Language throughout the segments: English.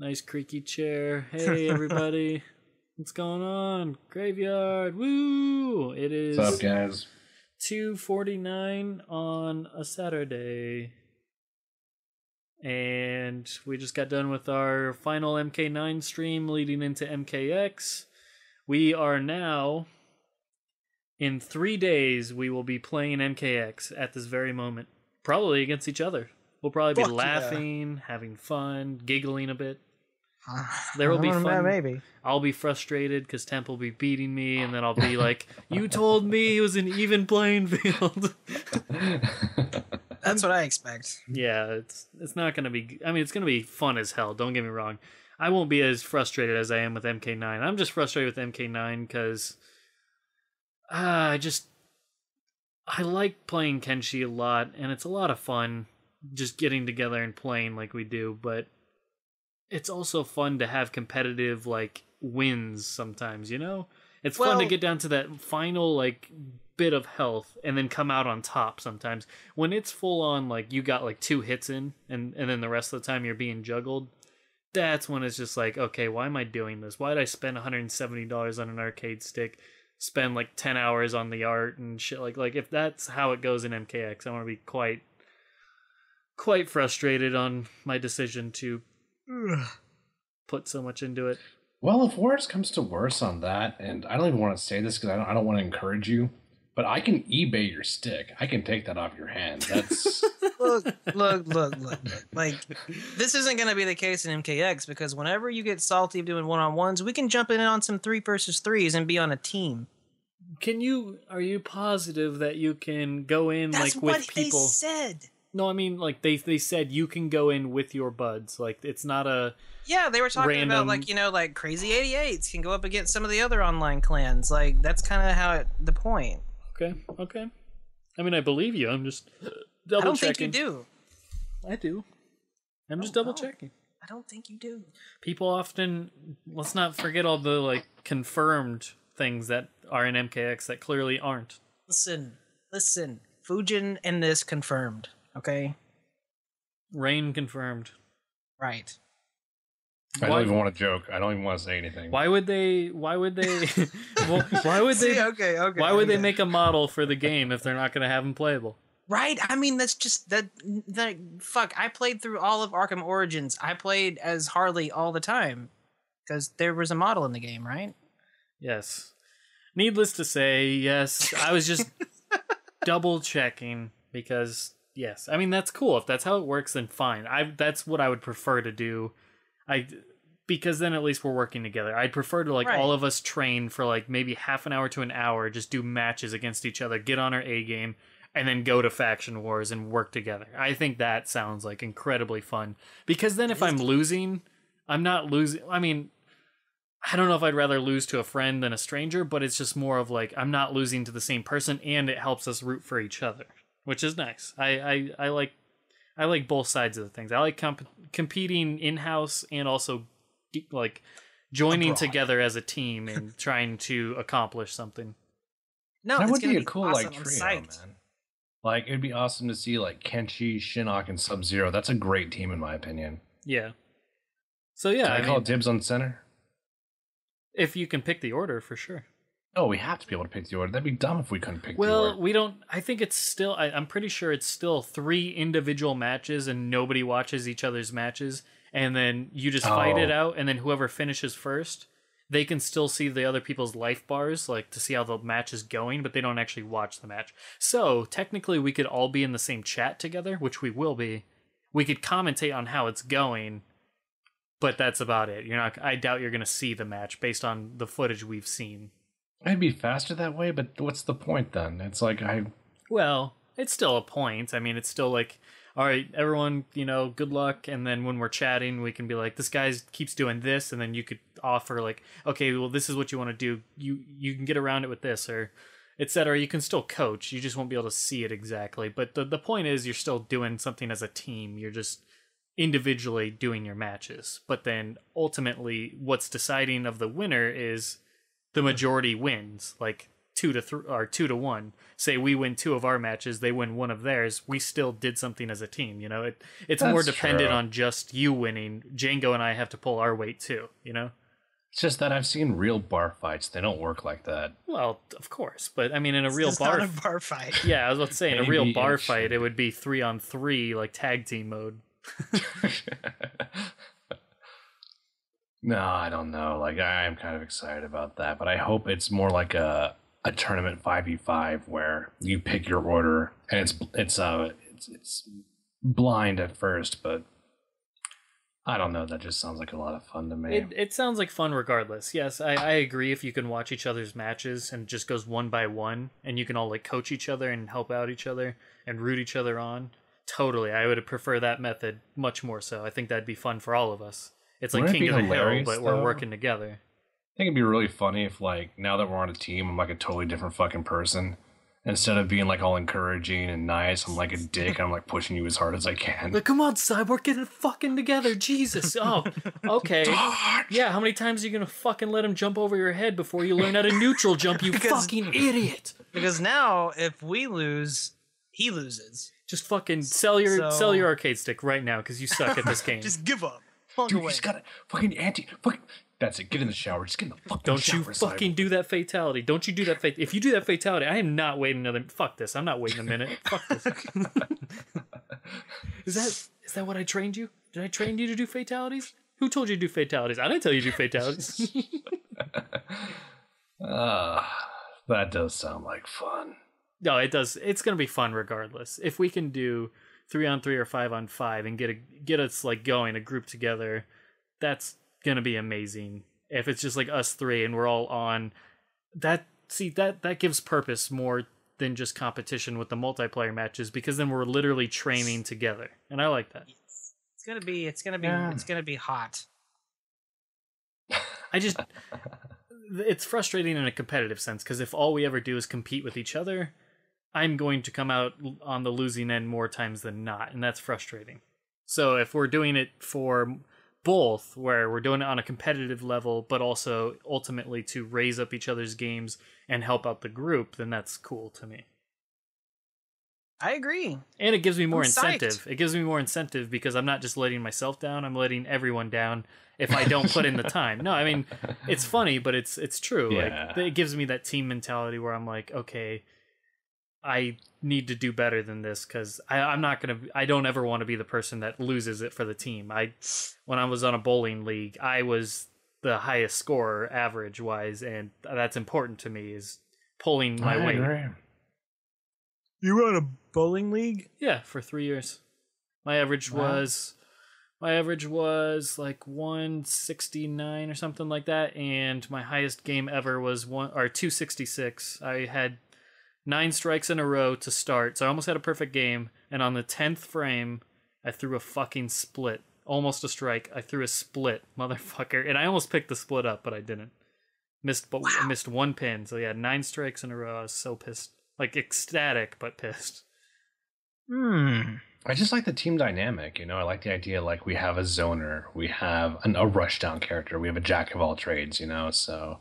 Nice creaky chair. Hey, everybody. What's going on? Graveyard. Woo! It is What's up, guys? 2:49 on a Saturday. And we just got done with our final MK9 stream leading into MKX. We are now, in 3 days, we will be playing MKX at this very moment. Probably against each other. We'll probably be laughing, having fun, giggling a bit. There will be fun. Maybe. I'll be frustrated because Temp will be beating me, and then I'll be like, "You told me it was an even playing field." That's what I expect. Yeah, it's not gonna be. I mean, it's gonna be fun as hell. Don't get me wrong. I won't be as frustrated as I am with MK9. I'm just frustrated with MK9 because I like playing Kenshi a lot, and it's a lot of fun just getting together and playing like we do, but it's also fun to have competitive like wins sometimes, you know? It's fun to get down to that final like bit of health and then come out on top sometimes. When it's full on like you got like 2 hits in and then the rest of the time you're being juggled, that's when it's just like, okay, why am I doing this? Why did I spend $170 on an arcade stick? Spend like 10 hours on the art and shit like if that's how it goes in MKX, I want to be quite frustrated on my decision to put so much into it. Well, if worse comes to worse on that, and I don't even want to say this because I don't want to encourage you, but I can eBay your stick. I can take that off your hand. That's look. Like, this isn't going to be the case in MKX because whenever you get salty doing one-on-ones, we can jump in on some 3 versus 3s and be on a team. Are you positive that you can go in That's like with what people? They said. No, I mean like they said you can go in with your buds. Like it's not a they were talking about like, you know, like Crazy 88s can go up against some of the other online clans. Like that's kind of how the point. Okay. I mean, I believe you. I'm just double checking. I don't think you do. I do. I'm just double checking. I don't think you do. People often, let's not forget all the like confirmed things that are in MKX that clearly aren't. Listen. Fujin and this confirmed. Okay. Rain confirmed. Right. I don't even want to joke. I don't even want to say anything. Why would they well, why would they See, okay. Why would they make a model for the game if they're not going to have them playable? Right. I mean, that's just that fuck, I played through all of Arkham Origins. I played as Harley all the time cuz there was a model in the game, right? Yes. Needless to say, yes. I was just double checking because yes, I mean that's cool. If that's how it works, then fine. That's what I would prefer to do. Because then at least we're working together. I'd prefer to all of us train for like maybe half an hour to an hour, just do matches against each other, get on our A game, and then go to faction wars and work together. I think that sounds like incredibly fun. Because then if I'm losing, I'm not losing. I mean, I don't know if I'd rather lose to a friend than a stranger, but it's just more of like I'm not losing to the same person, and it helps us root for each other, which is nice. I like both sides of the things. I like competing in-house and also like joining together as a team and trying to accomplish something. No, that would be a be cool awesome. like trio, man. Like it'd be awesome to see like Kenshi, Shinnok, and Sub-Zero. That's a great team in my opinion. Yeah. So yeah, I call dibs on center. If you can pick the order, for sure. Oh, we have to be able to pick the order. That'd be dumb if we couldn't pick the order. Well, we don't. I think it's still. I'm pretty sure it's still 3 individual matches, and nobody watches each other's matches. And then you just fight it out, and then whoever finishes first, they can still see the other people's life bars, like to see how the match is going, but they don't actually watch the match. So technically, we could all be in the same chat together, which we will be. We could commentate on how it's going, but that's about it. You're not. I doubt you're going to see the match based on the footage we've seen. It'd be faster that way, but what's the point then? It's like Well, it's still a point. I mean, it's still like, all right, everyone, you know, good luck. And then when we're chatting, we can be like, this guy keeps doing this, and then you could offer like, okay, well, this is what you want to do. You can get around it with this, or etc. You can still coach. You just won't be able to see it exactly. But the point is, you're still doing something as a team. You're just individually doing your matches. But then ultimately, what's deciding of the winner is the majority wins. Like 2-1. Say we win 2 of our matches, they win 1 of theirs. We still did something as a team. It's more dependent on just you winning. Django and I have to pull our weight too. It's just that I've seen real bar fights. They don't work like that. Well, of course, but I mean, in a real It's not a bar fight. Yeah, I was about to say, in a Maybe real bar it fight, should it would be 3-on-3, like tag team mode. No, I don't know. Like, I'm kind of excited about that, but I hope it's more like a tournament 5v5 where you pick your order and it's blind at first, but I don't know. That just sounds like a lot of fun to me. It sounds like fun regardless. Yes, I agree. If you can watch each other's matches and it just goes 1 by 1, and you can all like coach each other and help out each other and root each other on, totally. I would prefer that method much more so. I think that'd be fun for all of us. It's like King of the Hill, but we're working together. I think it'd be really funny if, like, now that we're on a team, I'm like a totally different fucking person. Instead of being like all encouraging and nice, I'm like a dick. I'm like pushing you as hard as I can. Like, come on, Cyborg, get it fucking together. Jesus. Oh, okay. Yeah, how many times are you gonna fucking let him jump over your head before you learn how to neutral jump, you fucking idiot? Because now, if we lose, he loses. Just fucking sell your arcade stick right now because you suck at this game. Just give up. Dude, he's got a fucking fucking. That's it. Get in the shower. Just get in the fucking Don't shower. you fucking do that fatality. Don't you do that If you do that fatality, I am not waiting another. Fuck this. I'm not waiting a minute. Fuck this. Is that what I trained you? Did I train you to do fatalities? Who told you to do fatalities? I didn't tell you to do fatalities. That does sound like fun. No, it does. It's gonna be fun regardless. If we can do 3-on-3 or 5-on-5 and get us like going a group together, that's gonna be amazing. If it's just like us 3 and we're all on that, that gives purpose more than just competition with the multiplayer matches, because then we're literally training together, and I like that. It's gonna be hot. It's frustrating in a competitive sense, because if all we ever do is compete with each other, I'm going to come out on the losing end more times than not, and that's frustrating. So if we're doing it for both, where we're doing it on a competitive level, but also ultimately to raise up each other's games and help out the group, then that's cool to me. I agree. And it gives me more I'm incentive. psyched. It gives me more incentive because I'm not just letting myself down, I'm letting everyone down if I don't put in the time. No, I mean, it's funny, but it's true. Yeah. Like, it gives me that team mentality where I'm like, okay, I need to do better than this, because I don't ever want to be the person that loses it for the team. When I was on a bowling league, I was the highest scorer average wise, and that's important to me, is pulling my weight. Agree. You were on a bowling league? Yeah, for 3 years. My average was like 169 or something like that, and my highest game ever was 266. I had 9 strikes in a row to start, so I almost had a perfect game, and on the 10th frame, I threw a fucking split. Almost a strike. I threw a split, motherfucker, and I almost picked the split up, but I didn't. I missed 1 pin, so yeah, 9 strikes in a row. I was so pissed. Like, ecstatic, but pissed. I just like the team dynamic, I like the idea, like, we have a zoner, we have a rushdown character, we have a jack of all trades, so...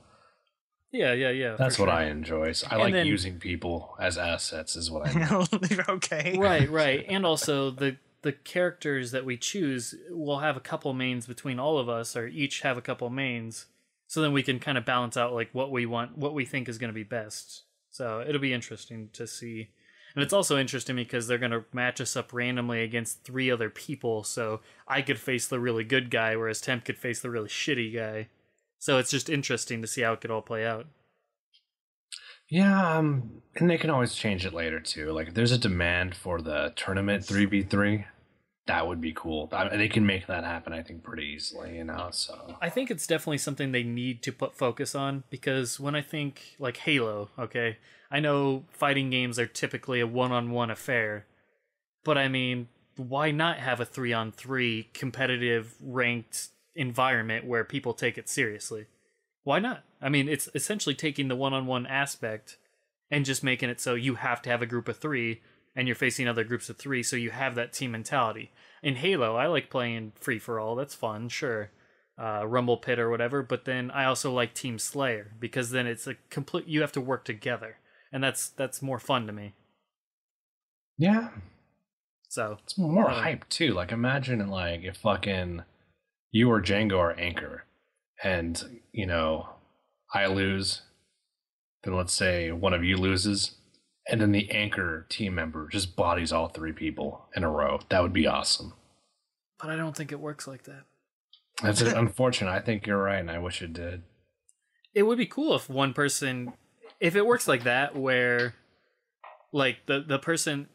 Yeah. That's what I enjoy. So I like then, using people as assets is what I know. Okay. Right. And also the characters that we choose will have a couple mains between all of us, or each have a couple mains. So then we can kind of balance out like what we want, what we think is going to be best. So it'll be interesting to see. And it's also interesting because they're going to match us up randomly against 3 other people. So I could face the really good guy, whereas Temp could face the really shitty guy. So it's just interesting to see how it could all play out. Yeah, and they can always change it later too. Like if there's a demand for the tournament 3v3, that would be cool. They can make that happen, I think, pretty easily, so. I think it's definitely something they need to put focus on, because when I think like Halo, okay, I know fighting games are typically a one-on-one affair, but I mean, why not have a 3-on-3 competitive ranked environment where people take it seriously? Why not? I mean, it's essentially taking the one-on-one aspect and just making it so you have to have a group of 3 and you're facing other groups of 3, so you have that team mentality. In Halo, I like playing free for all. That's fun, sure. Rumble Pit or whatever. But then I also like Team Slayer because then it's a complete. You have to work together, and that's more fun to me. Yeah. So it's more hype too. Like imagine like if fucking you or Django are anchor, and you know I lose, then let's say one of you loses, and then the anchor team member just bodies all 3 people in a row. That would be awesome. But I don't think it works like that. That's unfortunate. I think you're right, and I wish it did. It would be cool if one person, if it works like that, where like the person,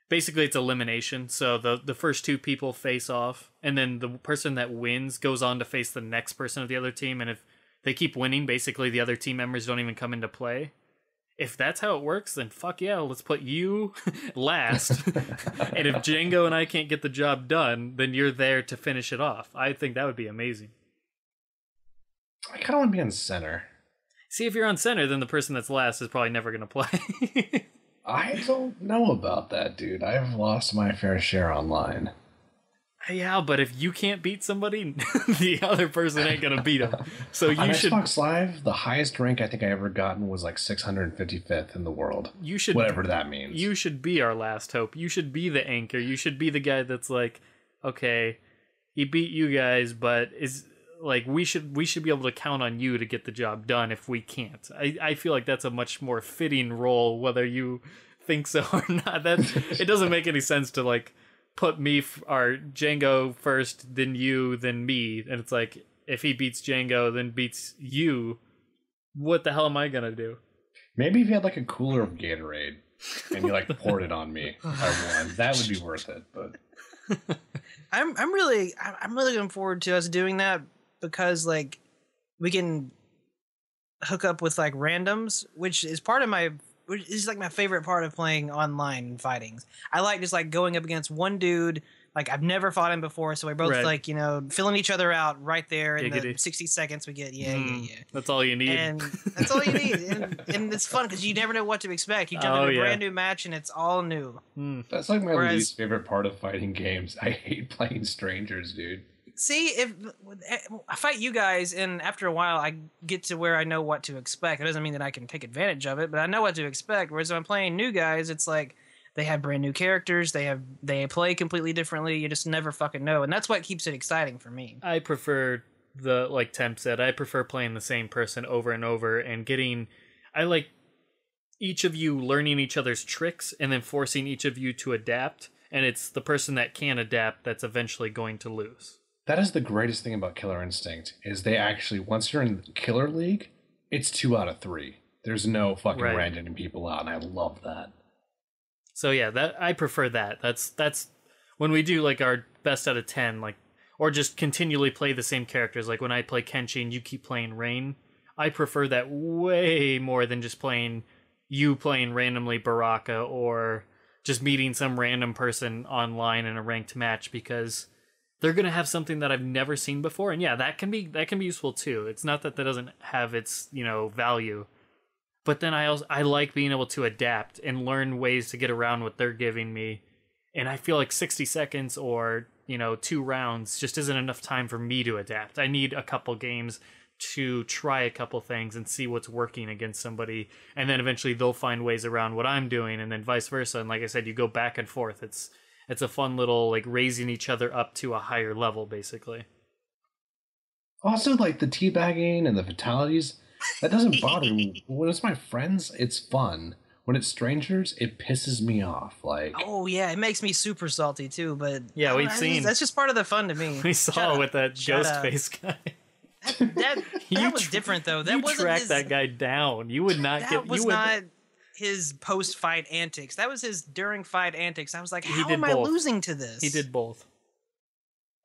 basically it's elimination. So the first 2 people face off, and then the person that wins goes on to face the next person of the other team. And if they keep winning, basically the other team members don't even come into play. If that's how it works, then fuck yeah, let's put you last. And if Django and I can't get the job done, then you're there to finish it off. I think that would be amazing. I kind of want to be on center. See, if you're on center, then the person that's last is probably never going to play. I don't know about that, dude. I've lost my fair share online. Yeah, but if you can't beat somebody, the other person ain't gonna beat them. So you on should. Xbox Live, the highest rank I think I ever gotten was like 655th in the world. You should, whatever that means. You should be our last hope. You should be the anchor. You should be the guy that's like, okay, he beat you guys, but is like we should be able to count on you to get the job done if we can't. I feel like that's a much more fitting role, whether you think so or not. That it doesn't make any sense to like put me or Django first, then you, then me, and it's like if he beats Django, then beats you, what the hell am I gonna do? Maybe if you had like a cooler of Gatorade and you like poured it on me, I won. That would be worth it. But I'm really looking forward to us doing that because like we can hook up with like randoms, which is like my favorite part of playing online fightings. I like just like going up against one dude. Like I've never fought him before, so we're both like, you know, filling each other out right there in the 60 seconds we get. Yeah. That's all you need. And that's all you need. And it's fun because you never know what to expect. You jump into a brand new match and it's all new. That's like my least favorite part of fighting games. I hate playing strangers, dude. See, if I fight you guys and after a while I get to where I know what to expect. It doesn't mean that I can take advantage of it, but I know what to expect. Whereas when I'm playing new guys, it's like they have brand new characters. They play completely differently. You just never fucking know. And that's what keeps it exciting for me. I prefer like Temp said, I prefer playing the same person over and over and I like each of you learning each other's tricks and then forcing each of you to adapt. And it's the person that can adapt that's eventually going to lose. That is the greatest thing about Killer Instinct, is they actually, once you're in Killer League, it's 2 out of 3. There's no fucking randoming people out, and I love that. So yeah, I prefer that. That's when we do like our best out of 10, like, or just continually play the same characters. Like when I play Kenshi and you keep playing Rain, I prefer that way more than just playing randomly Baraka or just meeting some random person online in a ranked match, because they're going to have something that I've never seen before. And yeah, that can be useful too. It's not that doesn't have its, value. But then I like being able to adapt and learn ways to get around what they're giving me. And I feel like 60 seconds or, 2 rounds just isn't enough time for me to adapt. I need a couple games to try a couple things and see what's working against somebody. And then eventually they'll find ways around what I'm doing, and then vice versa. And like I said, you go back and forth. It's a fun little, like, raising each other up to a higher level, basically. Also, like, the teabagging and the fatalities, that doesn't bother me. When it's my friends, it's fun. When it's strangers, it pisses me off. Like, oh, yeah, it makes me super salty, too, but... Yeah, we've seen... That's just part of the fun to me. We saw with that ghost face guy. That was different, though. That wasn't tracked that guy down. You would not That was not his post-fight antics. That was his during-fight antics. I was like, how am I losing to this? He did both.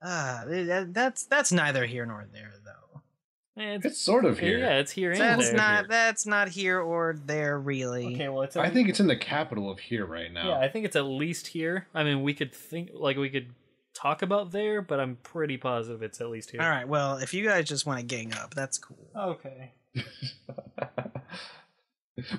That's neither here nor there, though. It's sort of here. Yeah, it's here and there. That's not here or there, really. Okay, well, I think it's in the capital of here right now. Yeah, I think it's at least here. I mean, we could talk about there, but I'm pretty positive it's at least here. All right, well, if you guys just want to gang up, that's cool. Okay.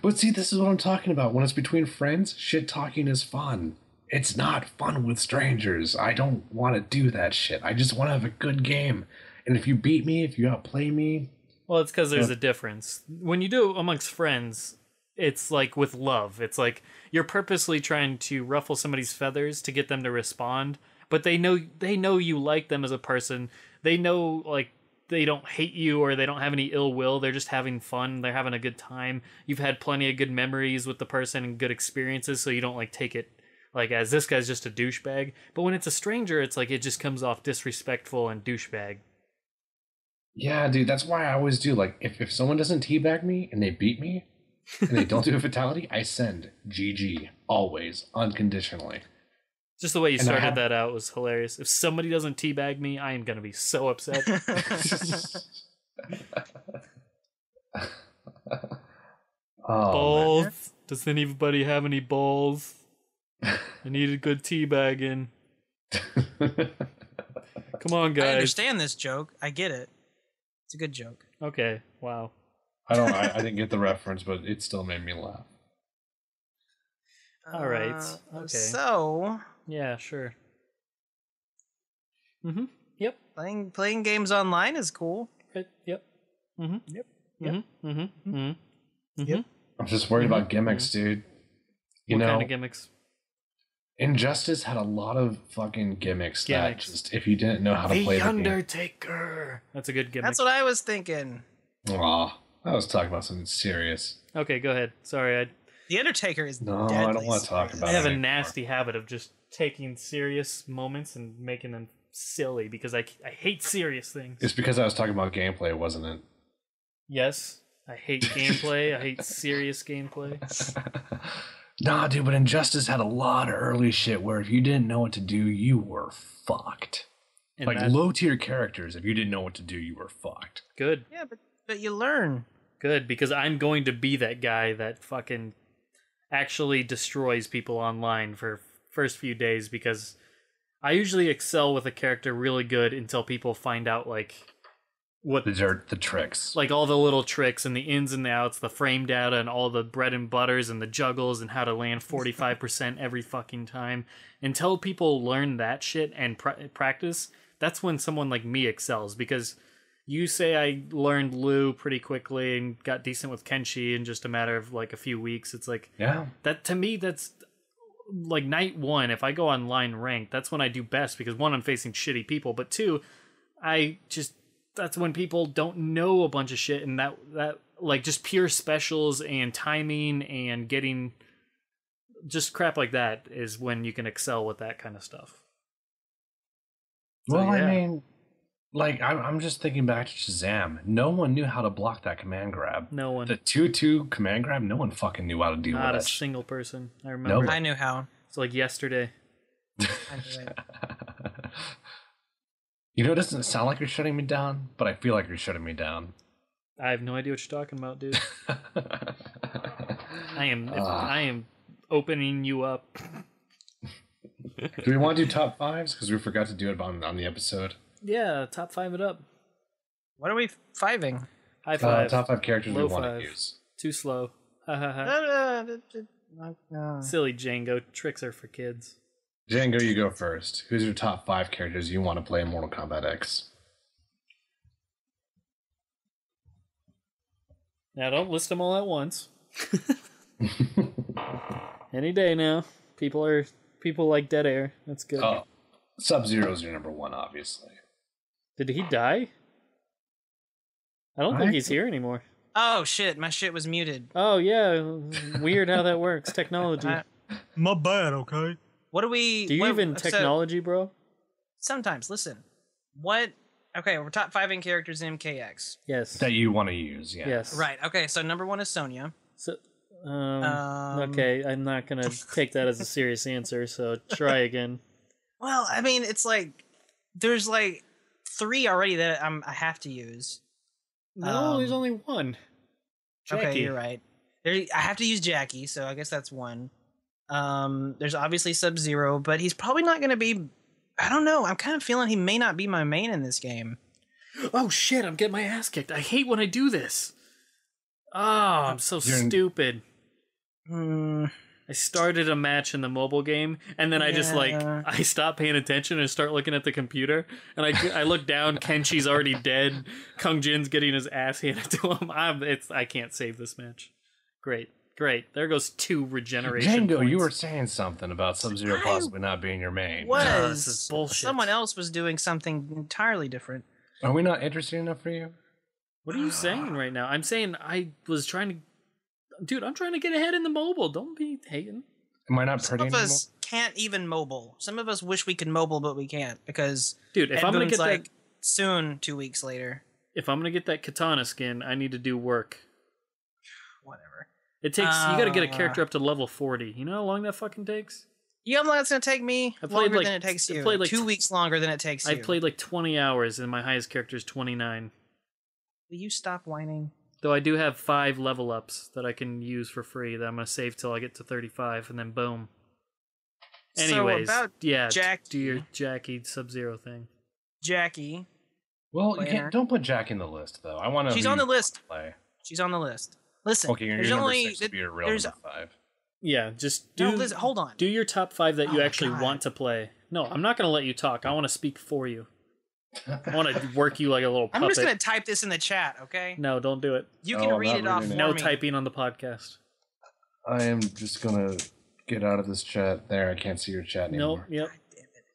But see, this is what I'm talking about. When it's between friends, shit talking is fun. It's not fun with strangers. I don't want to do that shit. I just want to have a good game. And if you beat me, if you outplay me, Well, it's because there's a difference. When you do it amongst friends, it's like with love. It's like you're purposely trying to ruffle somebody's feathers to get them to respond, but they know you like them as a person. They know like they don't hate you or they don't have any ill will. They're just having fun. They're having a good time. You've had plenty of good memories with the person and good experiences, so you don't like take it like as this guy's just a douchebag. But when it's a stranger, it's like it just comes off disrespectful and douchebag. yeah, dude, that's why I always do. Like, if someone doesn't teabag me and they beat me and they don't do a fatality, I send GG always, unconditionally. Just the way you started that out was hilarious. If somebody doesn't teabag me, I am going to be so upset. Balls. Man. Does anybody have any balls? I need a good teabagging. Come on, guys. I understand this joke. I get it. It's a good joke. Okay. Wow. I didn't get the reference, but it still made me laugh. All right. Okay. So. Yeah, sure. Mm-hmm. Yep. Playing games online is cool. Right. Yep. Mm-hmm. Yep. Mm-hmm. Mm-hmm. Mm-hmm. Yep. I'm just worried about gimmicks, dude. What kind of gimmicks? Injustice had a lot of fucking gimmicks. That just, if you didn't know how to play the Undertaker. That's a good gimmick. That's what I was thinking. Aw, I was talking about something serious. Okay, go ahead. Sorry, The Undertaker is no, I don't want to talk about it. I have a nasty habit of just taking serious moments and making them silly because I hate serious things. It's because I was talking about gameplay, wasn't it? Yes, I hate gameplay. I hate serious gameplay. Nah, dude, but Injustice had a lot of early shit where if you didn't know what to do, you were fucked. And like low-tier characters, if you didn't know what to do, you were fucked. Good. Yeah, but you learn. Good, because I'm going to be that guy that fucking actually destroys people online for first few days because I usually excel with a character really good until people find out like what the tricks, like all the little tricks and the ins and the outs, the frame data and all the bread and butters and the juggles and how to land 45% every fucking time. Until people learn that shit and practice, that's when someone like me excels. Because you say I learned Lu pretty quickly and got decent with Kenshi in just a matter of like a few weeks. It's like, yeah, that to me, that's like night one. If I go online ranked, that's when I do best because one, I'm facing shitty people, but two, that's when people don't know a bunch of shit and that like just pure specials and timing and getting just crap like that is when you can excel with that kind of stuff. So, well, yeah. I mean, like I'm just thinking back to Shazam. No one knew how to block that command grab. No one. The 2-2 command grab, no one fucking knew how to deal with that. Not a single person. I remember. I knew how. It's like yesterday. I knew it. You know, it doesn't sound like you're shutting me down, but I feel like you're shutting me down. I have no idea what you're talking about, dude. I am opening you up. Do we want to do top fives? Because we forgot to do it on the episode. Yeah, top five it up. What are we fiving? High five. Top five characters Low we want five. to use. Too slow. Silly Django. Tricks are for kids. Django, you go first. Who's your top 5 characters you want to play in Mortal Kombat X? Now, don't list them all at once. Any day now. People like dead air. That's good. Oh, Sub-Zero's your number 1, obviously. Did he die? I don't think he's here anymore. Oh, shit. My shit was muted. Oh, yeah. Weird how that works. Technology. My bad, okay? What do we... Do you even technology, bro? Sometimes. Listen. What... Okay, we're top 5 in characters in MKX. Yes. That you want to use, yeah. Yes. Right, okay, so number 1 is Sonya. So, okay, I'm not going to take that as a serious answer, so try again. Well, I mean, it's like... There's like 3 already that I have to use. No, there's only 1. Jackie. Okay, you're right. I have to use Jackie, so I guess that's 1. There's obviously Sub-Zero, but he's probably not going to be... I don't know. I'm kind of feeling he may not be my main in this game. Oh, shit. I'm getting my ass kicked. I hate when I do this. Oh, I'm so stupid. I started a match in the mobile game, and then I just I stopped paying attention and start looking at the computer, and I look down, Kenshi's already dead, Kung Jin's getting his ass handed to him. I can't save this match. Great. There goes 2 regeneration Django, points. you were saying something about Sub-Zero possibly not being your main. This is bullshit. Someone else was doing something entirely different. Are we not interesting enough for you? What are you saying right now? I'm saying I was trying to... Dude, I'm trying to get ahead in the mobile. Don't be hating. Am I not pretty Some of us can't even mobile. Some of us wish we could mobile, but we can't because... Dude, if I'm going to get that... soon, 2 weeks later. If I'm going to get that katana skin, I need to do work. Whatever. It takes... you got to get a character up to level 40. You know how long that fucking takes? You know how long that's going to take me? Longer than it takes you. 2 weeks longer than it takes you. I played like 20 hours, and my highest character is 29. Will you stop whining? Though I do have 5 level ups that I can use for free that I'm going to save till I get to 35, and then boom. Anyways, so about Jackie, do your Jackie Sub-Zero thing. Jackie. Well, you can't. Don't put Jackie in the list, though. I want to. She's on the list. Play. She's on the list. Listen, okay, your number 6 would be your real number 5. Yeah, just do. No, listen, hold on. Do your top 5 that you actually want to play. No, I'm not going to let you talk. I want to speak for you. I want to work you like a little puppet. I'm just going to type this in the chat, okay? No, don't do it. You can read it off for me. No typing on the podcast. I am just going to get out of this chat. There, I can't see your chat anymore. Nope, yep.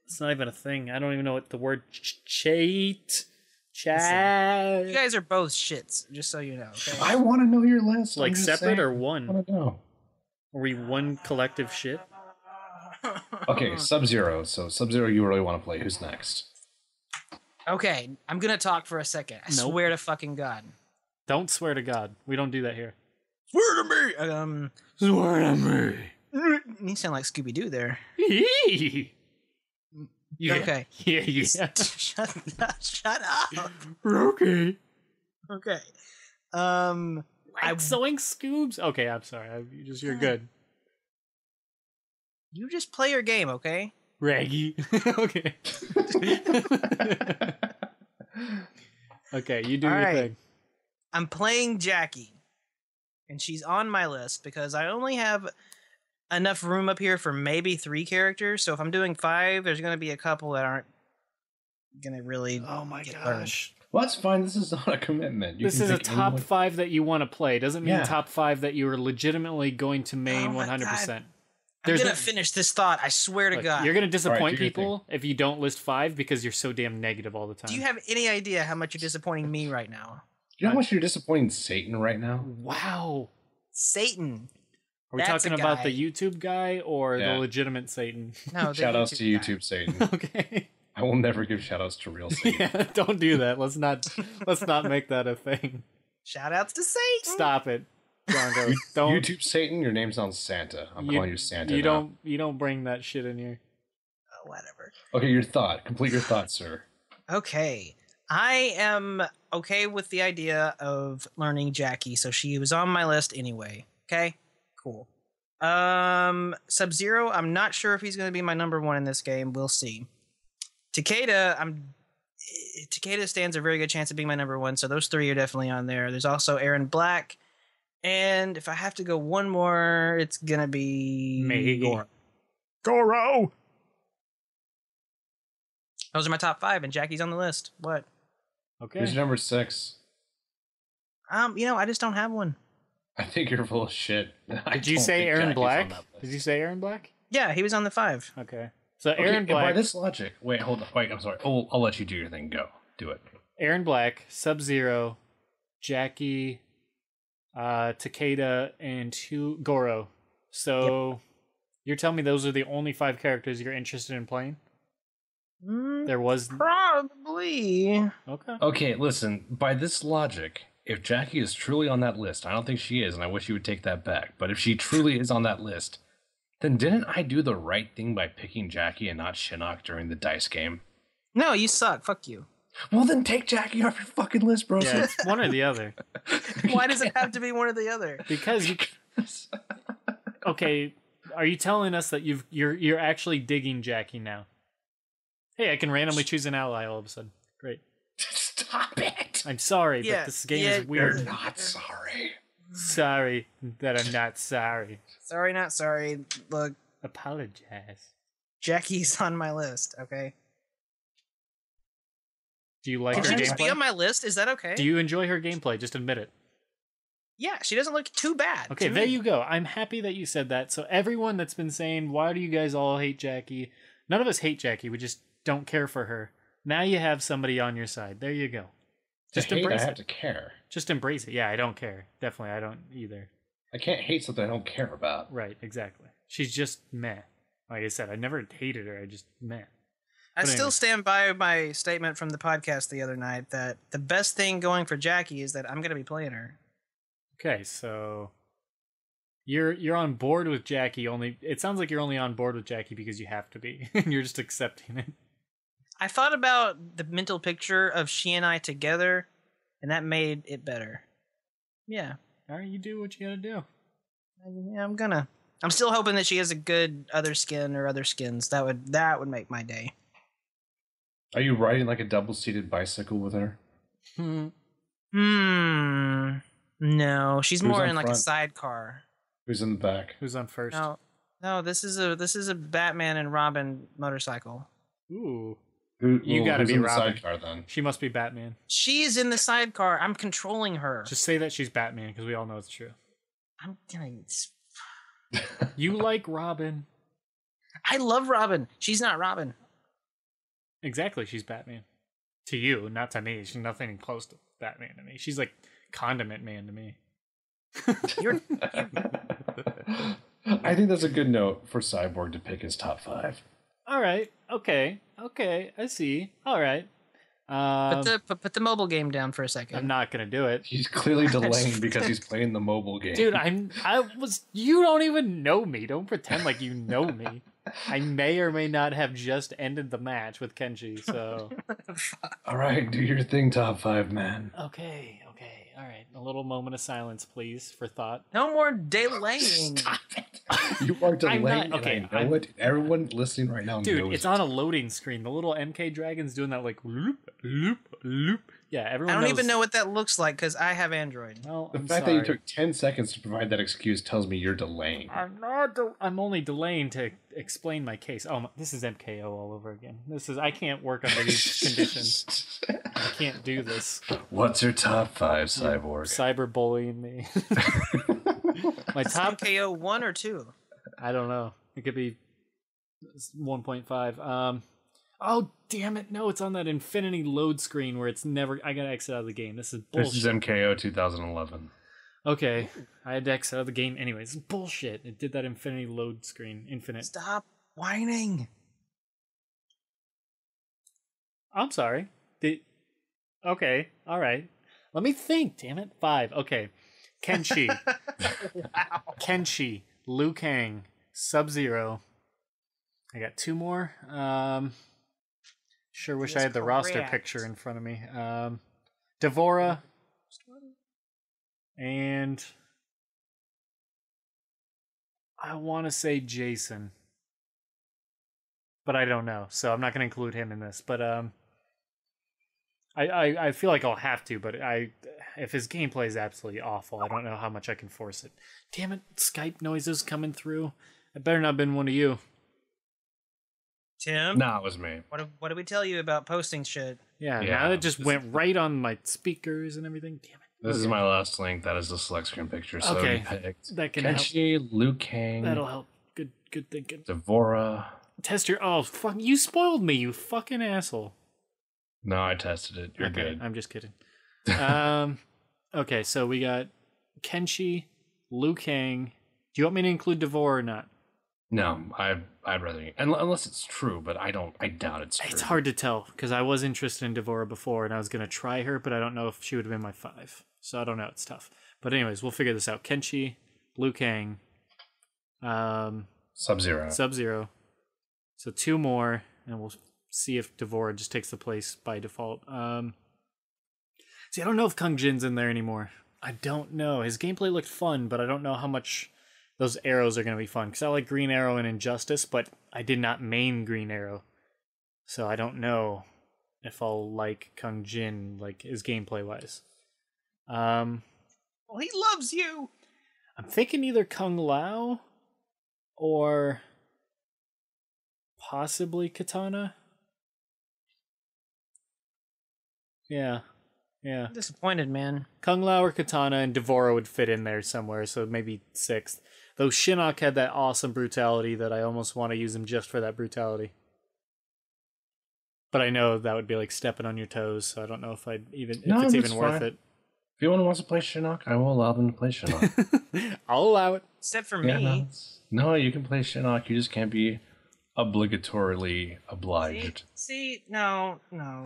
It's not even a thing. I don't even know what the word chat. Listen, you guys are both shits, just so you know, okay? I want to know your list. Like separate or one? I want to know. Are we one collective shit? Okay, Sub-Zero. So Sub-Zero you really want to play. Who's next? Okay, I'm gonna talk for a second. I swear to fucking God. Don't swear to God. We don't do that here. Swear to me! Swear to me. You sound like Scooby-Doo there. Yeah. Okay. Yeah. Shut up. Okay. Okay. I'm sewing scoobs. Okay, I'm sorry. You're good. You just play your game, okay? Raggy. Okay. Okay, you do your thing. I'm playing Jackie, and she's on my list because I only have enough room up here for maybe 3 characters. So if I'm doing 5, there's going to be a couple that aren't going to really. Oh my gosh. Well, that's fine. This is not a commitment. This is a top 5 that you want to play. Doesn't mean top 5 that you are legitimately going to main 100%. I'm going to finish this thought. I swear to God. You're going to disappoint people if you don't list 5 because you're so damn negative all the time. Do you have any idea how much you're disappointing me right now? You know how much you're disappointing Satan right now? Wow. Satan. Are we talking about the YouTube guy or the legitimate Satan? No, shoutouts to YouTube Satan. Okay. I will never give shoutouts to real Satan. Yeah, don't do that. Let's not make that a thing. Shoutouts to Satan. Stop it. Don't YouTube Satan, your name's on Santa. I'm calling you Santa. You don't bring that shit in here. Oh, whatever. Okay, your thought. Complete your thought, sir. Okay. I am okay with the idea of learning Jackie, so she was on my list anyway. Okay? Cool. Sub-Zero, I'm not sure if he's going to be my number 1 in this game. We'll see. Takeda stands a very good chance of being my number 1, so those 3 are definitely on there. There's also Aaron Black, and if I have to go one more, it's going to be... Goro! Those are my top 5, and Jackie's on the list. What? Okay. Who's number 6? I just don't have one. I think you're full of shit. Did you say Aaron Black? Did you say Aaron Black? Yeah, he was on the 5. Okay. So Aaron Black. By this logic, wait, hold on. Wait, I'm sorry. I'll let you do your thing. Go. Do it. Aaron Black, Sub-Zero, Jackie, Takeda, and Goro. So you're telling me those are the only 5 characters you're interested in playing? There was probably. Okay, listen. By this logic, if Jackie is truly on that list, I don't think she is, and I wish you would take that back. But if she truly is on that list, then didn't I do the right thing by picking Jackie and not Shinnok during the dice game? No, you suck. Fuck you. Well, then take Jackie off your fucking list, bro. Yeah, it's one or the other. Why does it have to be one or the other? Because you. Okay, are you telling us that you're actually digging Jackie now? Hey, I can randomly choose an ally all of a sudden. Great. Stop it. I'm sorry, but this game is weird. You're not sorry. Sorry that I'm not sorry. Sorry, not sorry. Look, Apologize. Jackie's on my list, okay? Do you like Can her she just be gameplay? on my list? Is that okay? Do you enjoy her gameplay? Just admit it. Yeah, she doesn't look too bad. Okay, there you go. I'm happy that you said that. So everyone that's been saying, why do you guys all hate Jackie? None of us hate Jackie. We just don't care for her. Now you have somebody on your side. There you go. Just embrace it. I have to care. Just embrace it. Yeah, I don't care. Definitely, I don't either. I can't hate something I don't care about. Right, exactly. She's just meh. Like I said, I never hated her. I just meh. I still stand by my statement from the podcast the other night that the best thing going for Jackie is that I'm going to be playing her. Okay, so you're on board with Jackie only. It sounds like you're only on board with Jackie because you have to be, and you're just accepting it. I thought about the mental picture of she and I together, and that made it better. Yeah. All right, you do what you gotta do. Yeah, I'm gonna. I'm still hoping that she has a good other skin or other skins. That would make my day. Are you riding like a double-seated bicycle with her? No, she's more in like front? A sidecar. Who's in the back? Who's on first? No, this is a Batman and Robin motorcycle. Ooh. You gotta be in Robin. The sidecar, then. She must be Batman. She's in the sidecar. I'm controlling her. Just say that she's Batman because we all know it's true. I'm gonna. You like Robin. I love Robin. She's not Robin. Exactly, she's Batman. To you, not to me. She's nothing close to Batman to me. She's like Condiment Man to me. I think that's a good note for Cyborg to pick his top 5. All right. Okay. I see. All right. Put the mobile game down for a second. I'm not gonna do it. He's clearly delaying because he's playing the mobile game. Dude, you don't even know me. Don't pretend like you know me. I may or may not have just ended the match with Kenshi, so. All right, do your thing, top 5, man. Okay. All right. A little moment of silence, please, for thought. No more delaying. Stop it. You are delaying. Okay, I know it. Everyone listening right now dude, knows it's on a loading screen. The little MK dragon's doing that like loop, loop, loop. Yeah, everyone I don't knows. even know what that looks like because I have Android. Well, The I'm fact sorry. that you took 10 seconds to provide that excuse tells me you're delaying. I'm only delaying to explain my case. Oh, this is MKO all over again. I can't work under these conditions. I can't do this. What's your top 5, Cyborg? Cyberbullying me. My top KO 1 or 2. I don't know. It could be 1.5. Oh, damn it. No, it's on that infinity load screen where it's never... I gotta exit out of the game. This is bullshit. This is MKO 2011. Okay. I had to exit out of the game anyways. It's bullshit. It did that infinity load screen. Infinite. Stop whining. I'm sorry. Okay. All right. Let me think, damn it. 5. Okay. Kenshi. Wow. Kenshi. Liu Kang. Sub-Zero. I got 2 more. Sure wish I had the roster picture in front of me. Devora. And I want to say Jason. But I don't know, so I'm not going to include him in this. But I feel like I'll have to, but if his gameplay is absolutely awful, I don't know how much I can force it. Damn it, Skype noises coming through. It better not have been one of you. Tim? No, it was me. What did we tell you about posting shit? Yeah, now it just went right on my speakers and everything. Damn it. This is my last link. That is the select screen picture. So Okay. you picked That can Kenshi, Liu Kang, That'll help. Good thinking. Devora. Test your... Oh, fuck. You spoiled me, you fucking asshole. No, I tested it. You're Okay, good. I'm just kidding. Okay, so we got Kenshi, Liu Kang. Do you want me to include Devore or not? No, I'd rather... Unless it's true, but I doubt it's true. It's hard to tell, because I was interested in Devora before, and I was going to try her, but I don't know if she would have been my 5. So I don't know. It's tough. But anyways, we'll figure this out. Kenshi, Liu Kang, Sub-Zero. Sub-Zero. So 2 more, and we'll see if Devora just takes the place by default. See, I don't know if Kung Jin's in there anymore. I don't know. His gameplay looked fun, but I don't know how much those arrows are going to be fun. Because I like Green Arrow and Injustice, but I did not main Green Arrow. So I don't know if I'll like Kung Jin, like his gameplay-wise. Well, he loves you. I'm thinking either Kung Lao or possibly Katana. Yeah. I'm disappointed, man. Kung Lao or Katana, and Devora would fit in there somewhere, so maybe 6th. Though Shinnok had that awesome brutality that I almost want to use him just for that brutality. But I know that would be like stepping on your toes, so I don't know if it's even worth it. If anyone wants to play Shinnok, I will allow them to play Shinnok. I'll allow it. Except for me. No, you can play Shinnok. You just can't be obligatorily obliged. See, no.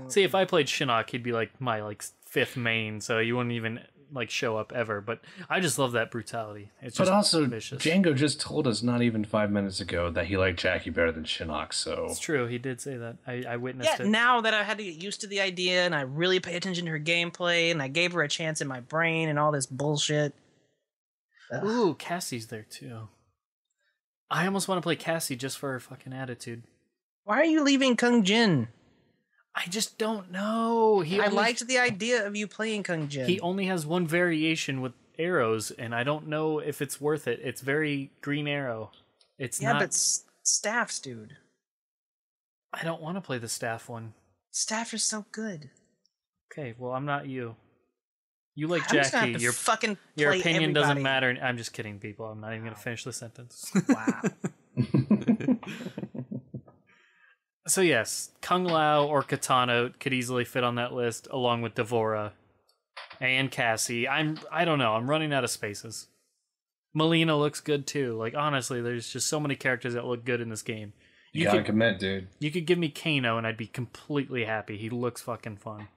See, if I played Shinnok, he'd be like my 5th main, so you wouldn't even show up ever. But I just love that brutality. It's just also, vicious. Django just told us not even 5 minutes ago that he liked Jackie better than Shinnok. So it's true. He did say that. I witnessed it. Now that I had to get used to the idea and I really pay attention to her gameplay and I gave her a chance in my brain and all this bullshit. Ugh. Ooh, Cassie's there too. I almost want to play Cassie just for her fucking attitude. Why are you leaving Kung Jin? I just don't know. I liked the idea of you playing Kung Jin. He only has one variation with arrows, and I don't know if it's worth it. It's very Green Arrow. It's not. Yeah, but staffs, dude. I don't want to play the staff one. Staff is so good. Okay, well, I'm not you. You like I'm Jackie. Your fucking your opinion everybody. doesn't matter. I'm just kidding, people. I'm not even going to finish the sentence. Wow. So yes, Kung Lao or Katana could easily fit on that list, along with Devora and Cassie. I don't know. I'm running out of spaces. Melina looks good too. Like honestly, there's just so many characters that look good in this game. You gotta commit, dude. You could give me Kano and I'd be completely happy. He looks fucking fun.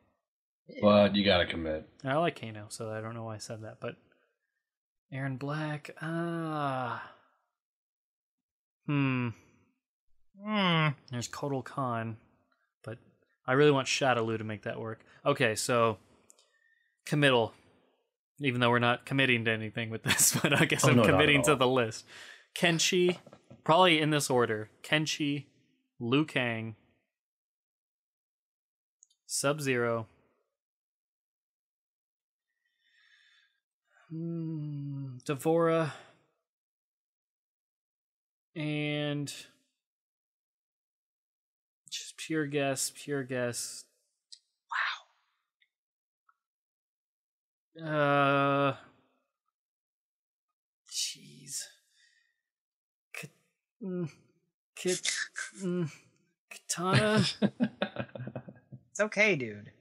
But you gotta commit. I like Kano, so I don't know why I said that. But Aaron Black, There's Kotal Khan, but I really want Shadaloo to make that work. Okay, so committal. Even though we're not committing to anything with this, but I guess I'm committing to the list. Kenshi, probably in this order. Kenshi, Liu Kang, Sub-Zero, Devora, and just pure guess. Wow. Jeez. Katana. It's okay, dude.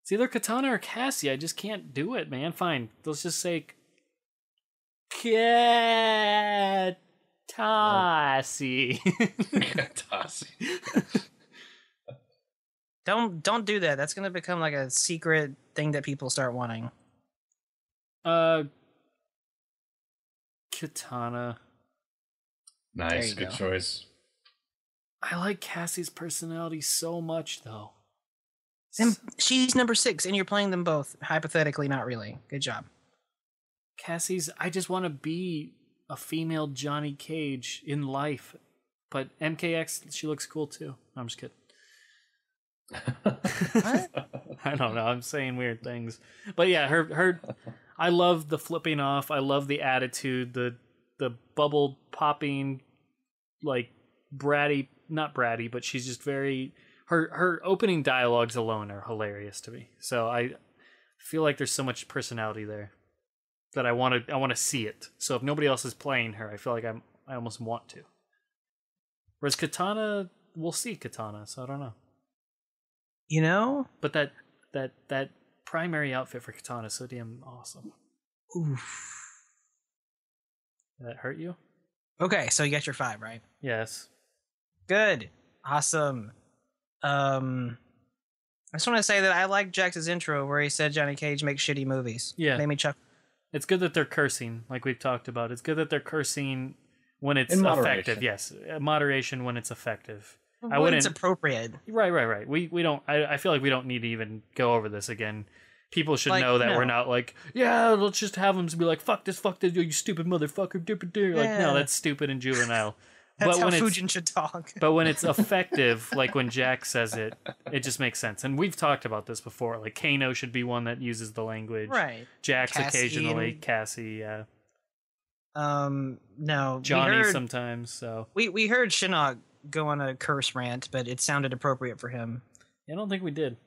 It's either Katana or Cassie. I just can't do it, man. Fine. Let's just say Katasi. Katasi. Don't do that. That's gonna become like a secret thing that people start wanting. Katana. Nice, good choice. I like Cassie's personality so much, though. And she's number 6, and you're playing them both. Hypothetically, not really. Good job. Cassie's. I just want to be a female Johnny Cage in life, but MKX, she looks cool too. No, I'm just kidding. What? I don't know. I'm saying weird things, but yeah, her. I love the flipping off. I love the attitude. The bubble popping, like bratty. Not bratty, but she's just very. Her opening dialogues alone are hilarious to me. So I feel like there's so much personality there that I want to see it. So if nobody else is playing her, I feel like I almost want to. Whereas Katana, we'll see Katana, so I don't know. You know? But that primary outfit for Katana is so damn awesome. Oof. Did that hurt you? Okay, so you got your 5, right? Yes. Good. Awesome. I just want to say that I like Jax's intro where he said Johnny Cage makes shitty movies. Yeah. Made me chuckle. It's good that they're cursing, like we've talked about. It's good that they're cursing when it's In moderation. effective. Yes, moderation when it's effective. When it's appropriate. Right. We don't. I feel like we don't need to even go over this again. People should Like, know that no. we're not like, yeah, let's just have them be like, fuck this, you stupid motherfucker. Like, no, that's stupid and juvenile. That's But how when it's- Fujin should talk. But when it's effective, like when Jack says it, it just makes sense. And we've talked about this before. Like Kano should be one that uses the language. Right. Jack's Cassie occasionally. and- Cassie, yeah. No. Johnny we heard, sometimes. So we heard Shinnok go on a curse rant, but it sounded appropriate for him. I don't think we did.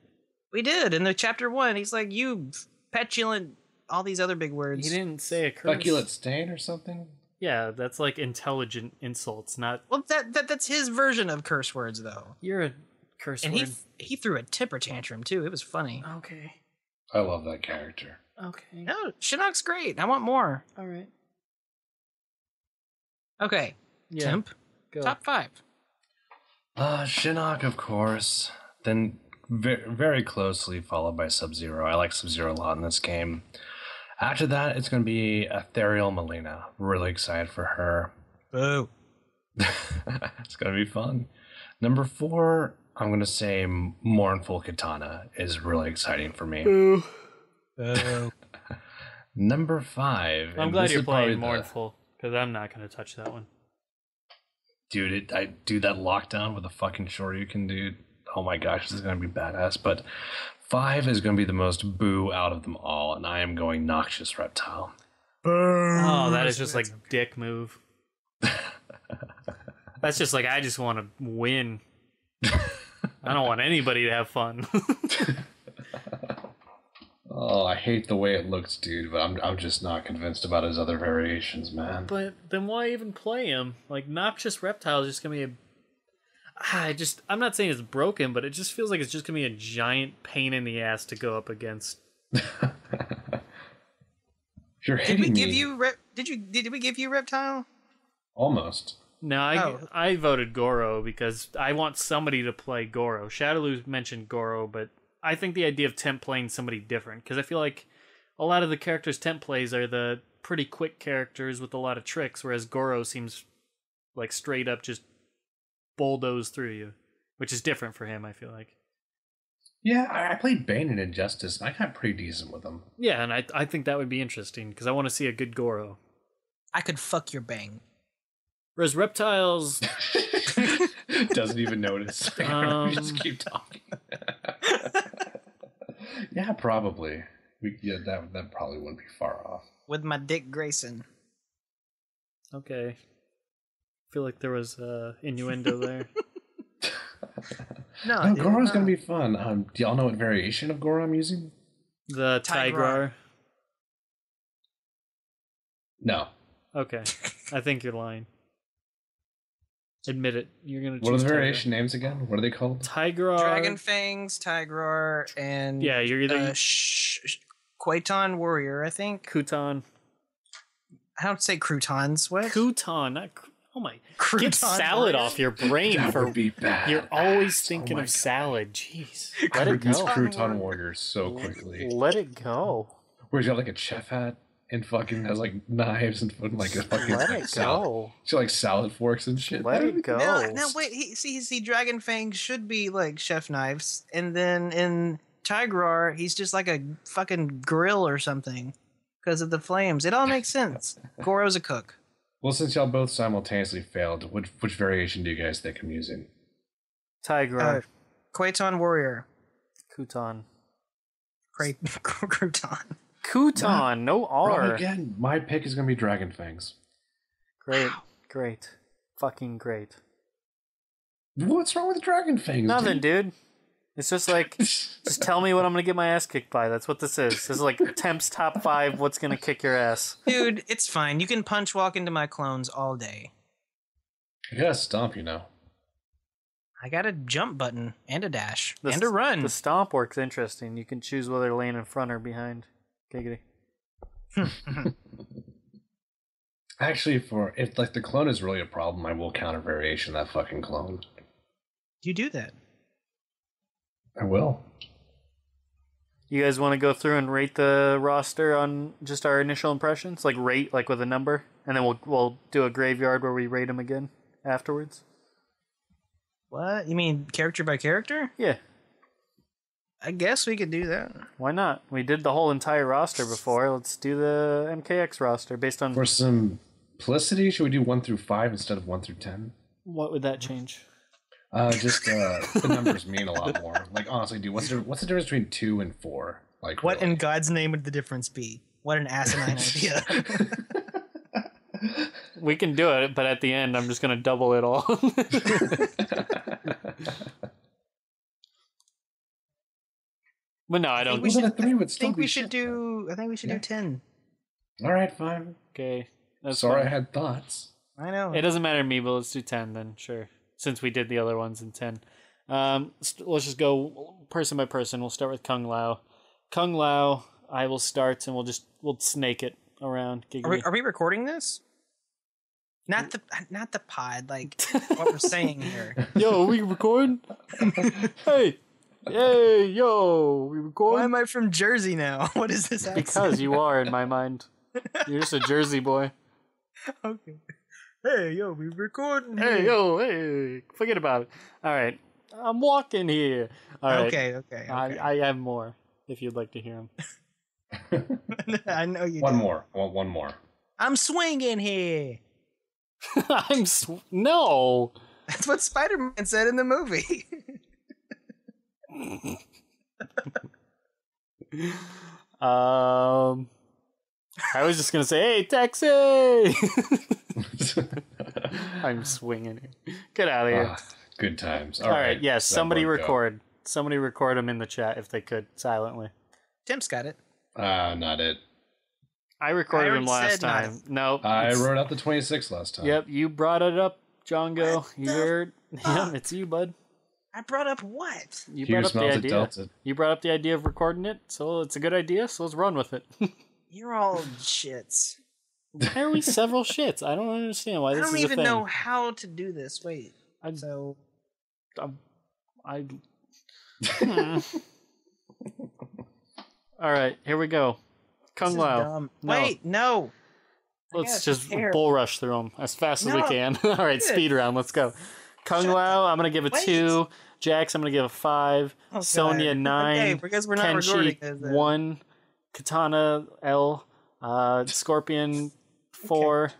We did in the chapter 1. He's like, you petulant, all these other big words. He didn't say a curse. Speculate stain or something? Yeah, that's like intelligent insults, not Well, that's his version of curse words, though. you're a curse And word. he threw a temper tantrum too. It was funny. Okay. I love that character. Okay. No, Shinnok's great. I want more. All right. Okay, Yeah. Temp, Go. top 5. Shinnok, of course. Then very closely followed by Sub-Zero. I like Sub-Zero a lot in this game. After that, it's going to be Ethereal Melina. Really excited for her. Boo. It's going to be fun. Number 4, I'm going to say Mournful Katana is really exciting for me. Boo. Boo. Number 5. I'm and glad this you're is probably playing the- Mournful, because I'm not going to touch that one. Dude, I do that lockdown with a fucking Shoryuken, dude. Oh my gosh, this is going to be badass. But 5 is going to be the most boo out of them all, and I am going Noxious Reptile. Oh, that is just like dick move. That's just like, I just want to win. I don't want anybody to have fun. Oh, I hate the way it looks, dude, but I'm just not convinced about his other variations, man. But then why even play him? Like, Noxious Reptile is just going to be I'm not saying it's broken, but it just feels like it's just going to be a giant pain in the ass to go up against. You're Did hitting we give me. you did we give you Reptile? Almost. No, I voted Goro because I want somebody to play Goro. Shadowloo mentioned Goro, but I think the idea of Temp playing somebody different, because I feel like a lot of the characters Temp plays are the pretty quick characters with a lot of tricks, whereas Goro seems like straight up just bulldoze through you, which is different for him, I feel like. Yeah, I played Bane in Injustice, and I got pretty decent with him. Yeah, and I think that would be interesting, because I want to see a good Goro. I could fuck your bang. Whereas Reptiles... Doesn't even notice. Just keep talking. Yeah, probably. That probably wouldn't be far off. With my Dick Grayson. Okay. I feel like there was innuendo there. No, Goro's gonna be fun. Do y'all know what variation of Goro I'm using? The Tigrar. Tigrar. No. Okay. I think you're lying. Admit it. You're going to choose What are the Tigrar. variation names again? What are they called? Tigrar. Dragon Fangs, Tigrar, and Yeah, you're either Quaiton Warrior, I think. Kutan. I don't say croutons. What? Kutan, not... Oh my... Crouton Get salad Warrior? off your brain That for... would be bad. You're always Oh thinking my of God. salad. Jeez. Let it These go. Crouton Warriors so quickly. Let it go. Where he's got like a chef hat and fucking has like knives and like a fucking Let like, it salad. go. So like salad forks and shit. Let it go. No, wait. See, Dragon Fangs should be like chef knives, and then in Tigrar, he's just like a fucking grill or something because of the flames. It all makes sense. Goro's a cook. Well, since y'all both simultaneously failed, which variation do you guys think I'm using? Tigrar. Quaiton Warrior. Kutan. Crouton. Kutan. No Wrong R. again. My pick is gonna be Dragon Fangs. Great. Great. Fucking great. What's wrong with Dragon Fangs? Nothing, dude. It's just like, just tell me what I'm gonna get my ass kicked by. That's what this is. This is like Temp's top 5. What's gonna kick your ass? Dude, it's fine. You can punch walk into my clones all day. You gotta stomp, you know. I got a jump button and a dash The and a run. The stomp works interesting. You can choose whether to lane in front or behind. Giggity. Actually, if like the clone is really a problem, I will counter variation that fucking clone. You do that. I will. You guys want to go through and rate the roster on just our initial impressions? Like rate, like with a number, and then we'll do a graveyard where we rate them again afterwards. What? You mean character by character? Yeah, I guess we could do that. why not? We did the whole entire roster before. Let's do the MKX roster based on. For simplicity, should we do 1 through 5 instead of 1 through 10? What would that change? Just the numbers mean a lot more. Like honestly, dude, what's the difference between 2 and 4? Like What really? in God's name would the difference be? What an asinine idea. We can do it, but at the end, I'm just gonna double it all. But no, I don't. Well, then a 3 would I still think be we should shit, do. I think we should do 10. All right, fine. Okay. That's Sorry, fine. I had thoughts. I know. It doesn't matter to me, but let's do 10 then, sure. Since we did the other ones in 10. Let's just go person by person. We'll start with Kung Lao. Kung Lao, I will start, and we'll snake it around. Are we recording this? Not the pod. Like what we're saying here. Yo, are we recording? Hey, we recording? Why am I from Jersey now? What is this accent? Because you are in my mind. You're just a Jersey boy. Okay. Hey, yo, we recording. Hey, hey, forget about it. All right, I'm walking here. All right. Okay. I have more if you'd like to hear them. I know you. One more. I'm swinging here. No. That's what Spider-Man said in the movie. I was just gonna say, hey, taxi! I'm swinging it. Get out of here. Good times. All right, yes, somebody record. Somebody record them in the chat if they could, silently. Tim's got it. Not it. I recorded them last time. No. I wrote out the 26 last time. Yep, you brought it up, Jongo. You heard? Yeah, it's you, bud. I brought up what? You brought up the idea. You brought up the idea of recording it, so it's a good idea, so let's run with it. You're all shits. Why are we several shits? I don't understand why this is a thing. I don't even know how to do this. Wait. All right, here we go. Kung Lao. No. Wait, no. Let's just bull rush through them as fast as we can. All right, speed round. Let's go. Kung Lao, I'm going to give a 2. Jax, I'm going to give a 5. Oh, Sonya, 9. Okay, because we're not Kenshi, recording. 1. Katana, L. Scorpion, 4.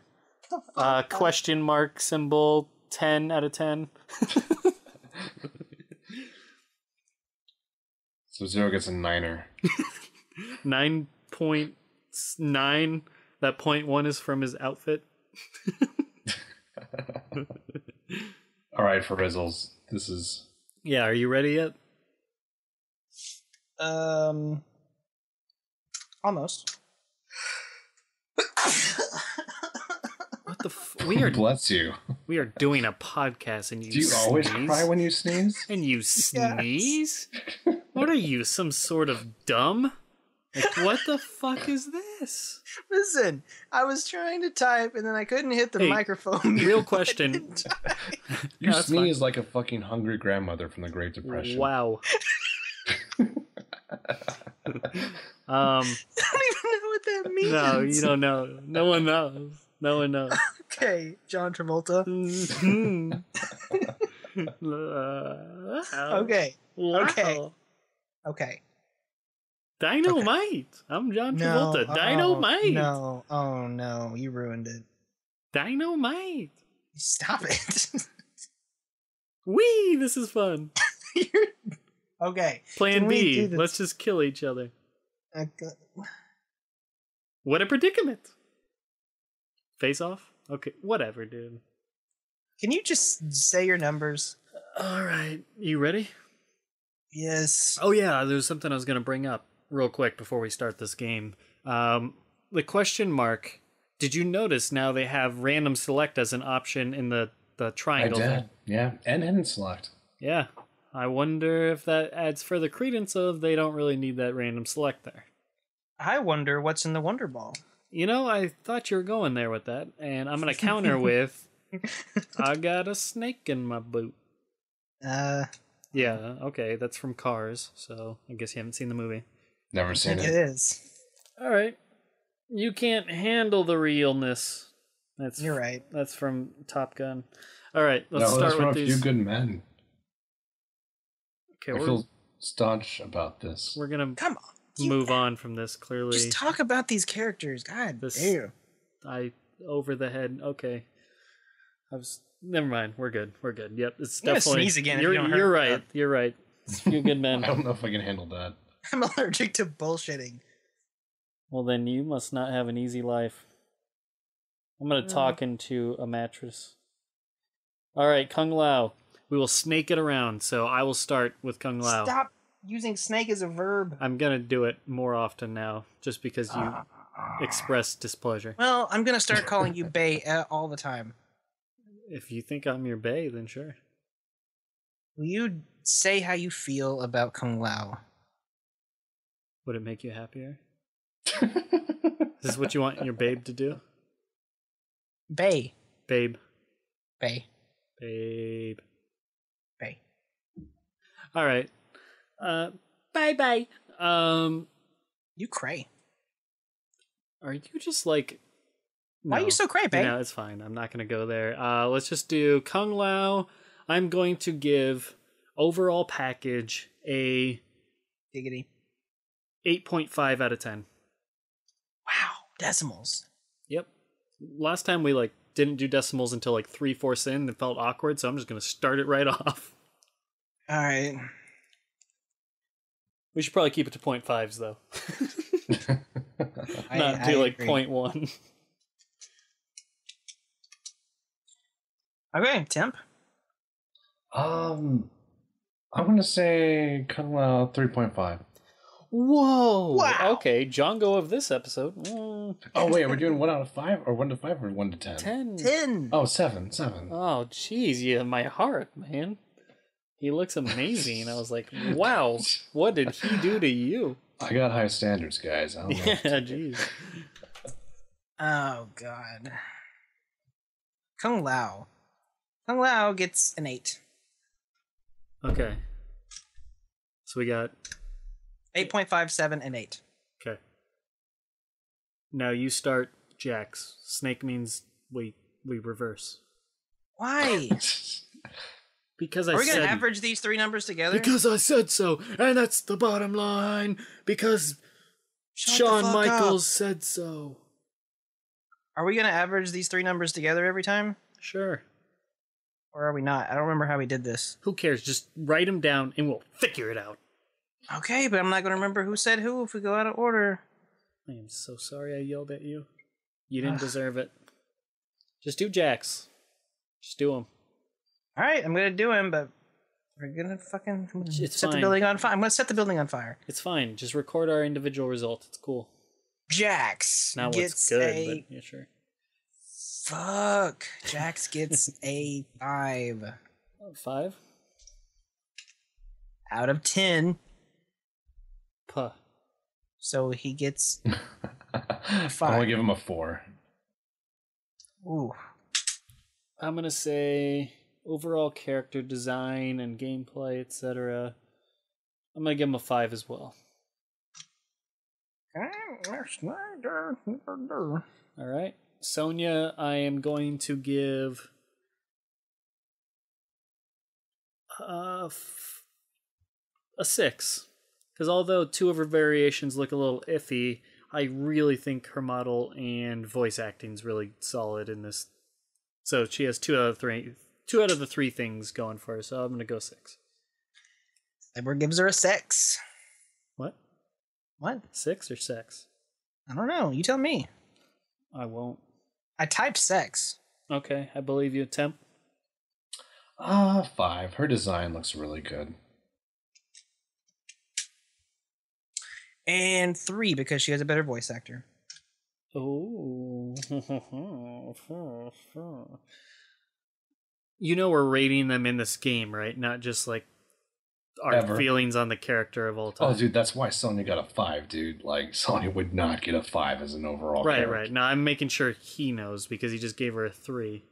Question mark symbol, 10 out of 10. So Zero gets a 9er. 9.9. That 0.1 is from his outfit. All right, for Rizzles, this is... Yeah, are you ready yet? Almost. What the we are Bless you. We are doing a podcast and you Do you always cry when you sneeze? And you sneeze? Yes. What are you, some sort of dumb? Like, what the fuck is this? Listen, I was trying to type and then I couldn't hit the microphone. Real question. You sneeze like a fucking hungry grandmother from the Great Depression. Wow. I don't even know what that means. No, you don't know. No one knows. No one knows. Okay, John Travolta. Okay. Wow. Okay. Dynamite. Okay. I'm John Travolta. No, Dynamite. No. Oh no, you ruined it. Dynamite. Stop it. Wee, this is fun. Okay. Plan B. Let's just kill each other. Okay. What a predicament. Face off? Okay, whatever, dude. Can you just say your numbers? All right. You ready? Yes. Oh, yeah, there's something I was going to bring up real quick before we start this game. The question mark, did you notice now they have random select as an option in the triangle? I did, yeah. And hidden select. Yeah. I wonder if that adds further credence of they don't really need that random select there. I wonder what's in the Wonder Ball. You know, I thought you were going there with that, and I'm going to counter with, I got a snake in my boot. Yeah, okay, that's from Cars, so I guess you haven't seen the movie. Never seen it. It is. All right. You can't handle the realness. You're right. That's from Top Gun. All right, let's start with these. A Few Good Men. Okay, I feel staunch about this. We're going to come on. Move on from this, clearly. Just talk about these characters. God damn. Over the head. Okay. Never mind. We're good. Yep, it's I'm gonna definitely. sneeze again if you don't You're hurry right. up. You're right. It's a few good men. I don't know if I can handle that. I'm allergic to bullshitting. Well, then you must not have an easy life. I'm going to talk into a mattress. All right, Kung Lao. We will snake it around, so I will start with Kung Lao. Stop using snake as a verb. I'm going to do it more often now, just because you expressed displeasure. Well, I'm going to start calling you Bay all the time. If you think I'm your bae, then sure. Will you say how you feel about Kung Lao? Would it make you happier? Is this what you want your babe to do? Bay. Babe. Bay. Babe. Bay. All right. Bye. You cray. Are you just like... Why are you so cray, Bay? No, it's fine. I'm not going to go there. Let's just do Kung Lao. I'm going to give overall package a... Giggity. 8.5 out of 10. Wow. Decimals. Yep. Last time we didn't do decimals until 3/4 in and it felt awkward, so I'm just going to start it right off. All right. We should probably keep it to 0.5s though. Not I do agree. 0.1. Okay, temp. I'm gonna say Kung Lao 3.5. Whoa! Wow. Okay, Django of this episode. Oh wait, are we doing 1 out of 5 or 1 to 5 or 1 to 10? 10. 10. Oh, 7. Oh, jeez, you have my heart, man. He looks amazing. I was like, wow, what did he do to you? I got high standards, guys. I don't know. Yeah, jeez. Oh, God. Kung Lao. Kung Lao gets an 8. Okay. So we got... 8.57 and 8. Okay. Now you start, Jax. Snake means we reverse. Why? Because I Are we going said... to average these three numbers together? Because I said so, and that's the bottom line. Because Shut the Shawn fuck Michaels up. said so. Are we going to average these three numbers together every time? Sure. Or are we not? I don't remember how we did this. Who cares? Just write them down, and we'll figure it out. Okay, but I'm not going to remember who said who if we go out of order. I am so sorry I yelled at you. You didn't deserve it. Just do Jax. Just do them. All right, I'm going to do him, but we're going to fucking It's set the fine. building on fire. I'm going to set the building on fire. It's fine. Just record our individual results. It's cool. Jax Not gets what's good, a... but yeah, sure. Fuck. Jax gets a 5 5? out of 10. Puh. So he gets I'll 5. only give him a 4. Ooh. I'm going to say overall character design and gameplay, etc. I'm going to give him a 5 as well. All right. Sonya, I am going to give a 6. Because although 2 of her variations look a little iffy, I really think her model and voice acting is really solid in this. So she has 2 out of 3. 2 out of the 3 things going for her, so I'm going to go 6. Cyborg gives her a 6. What? What? 6 or sex? I don't know. You tell me. I won't. I typed sex. Okay, I believe you. Temp? 5. Her design looks really good. And 3 because she has a better voice actor. Oh. You know we're rating them in this game, right? Not just like our Ever. feelings on the character of all time. Oh, dude, that's why Sonya got a 5, dude. Like, Sonya would not get a 5 as an overall Right, character. right. No, I'm making sure he knows because he just gave her a 3.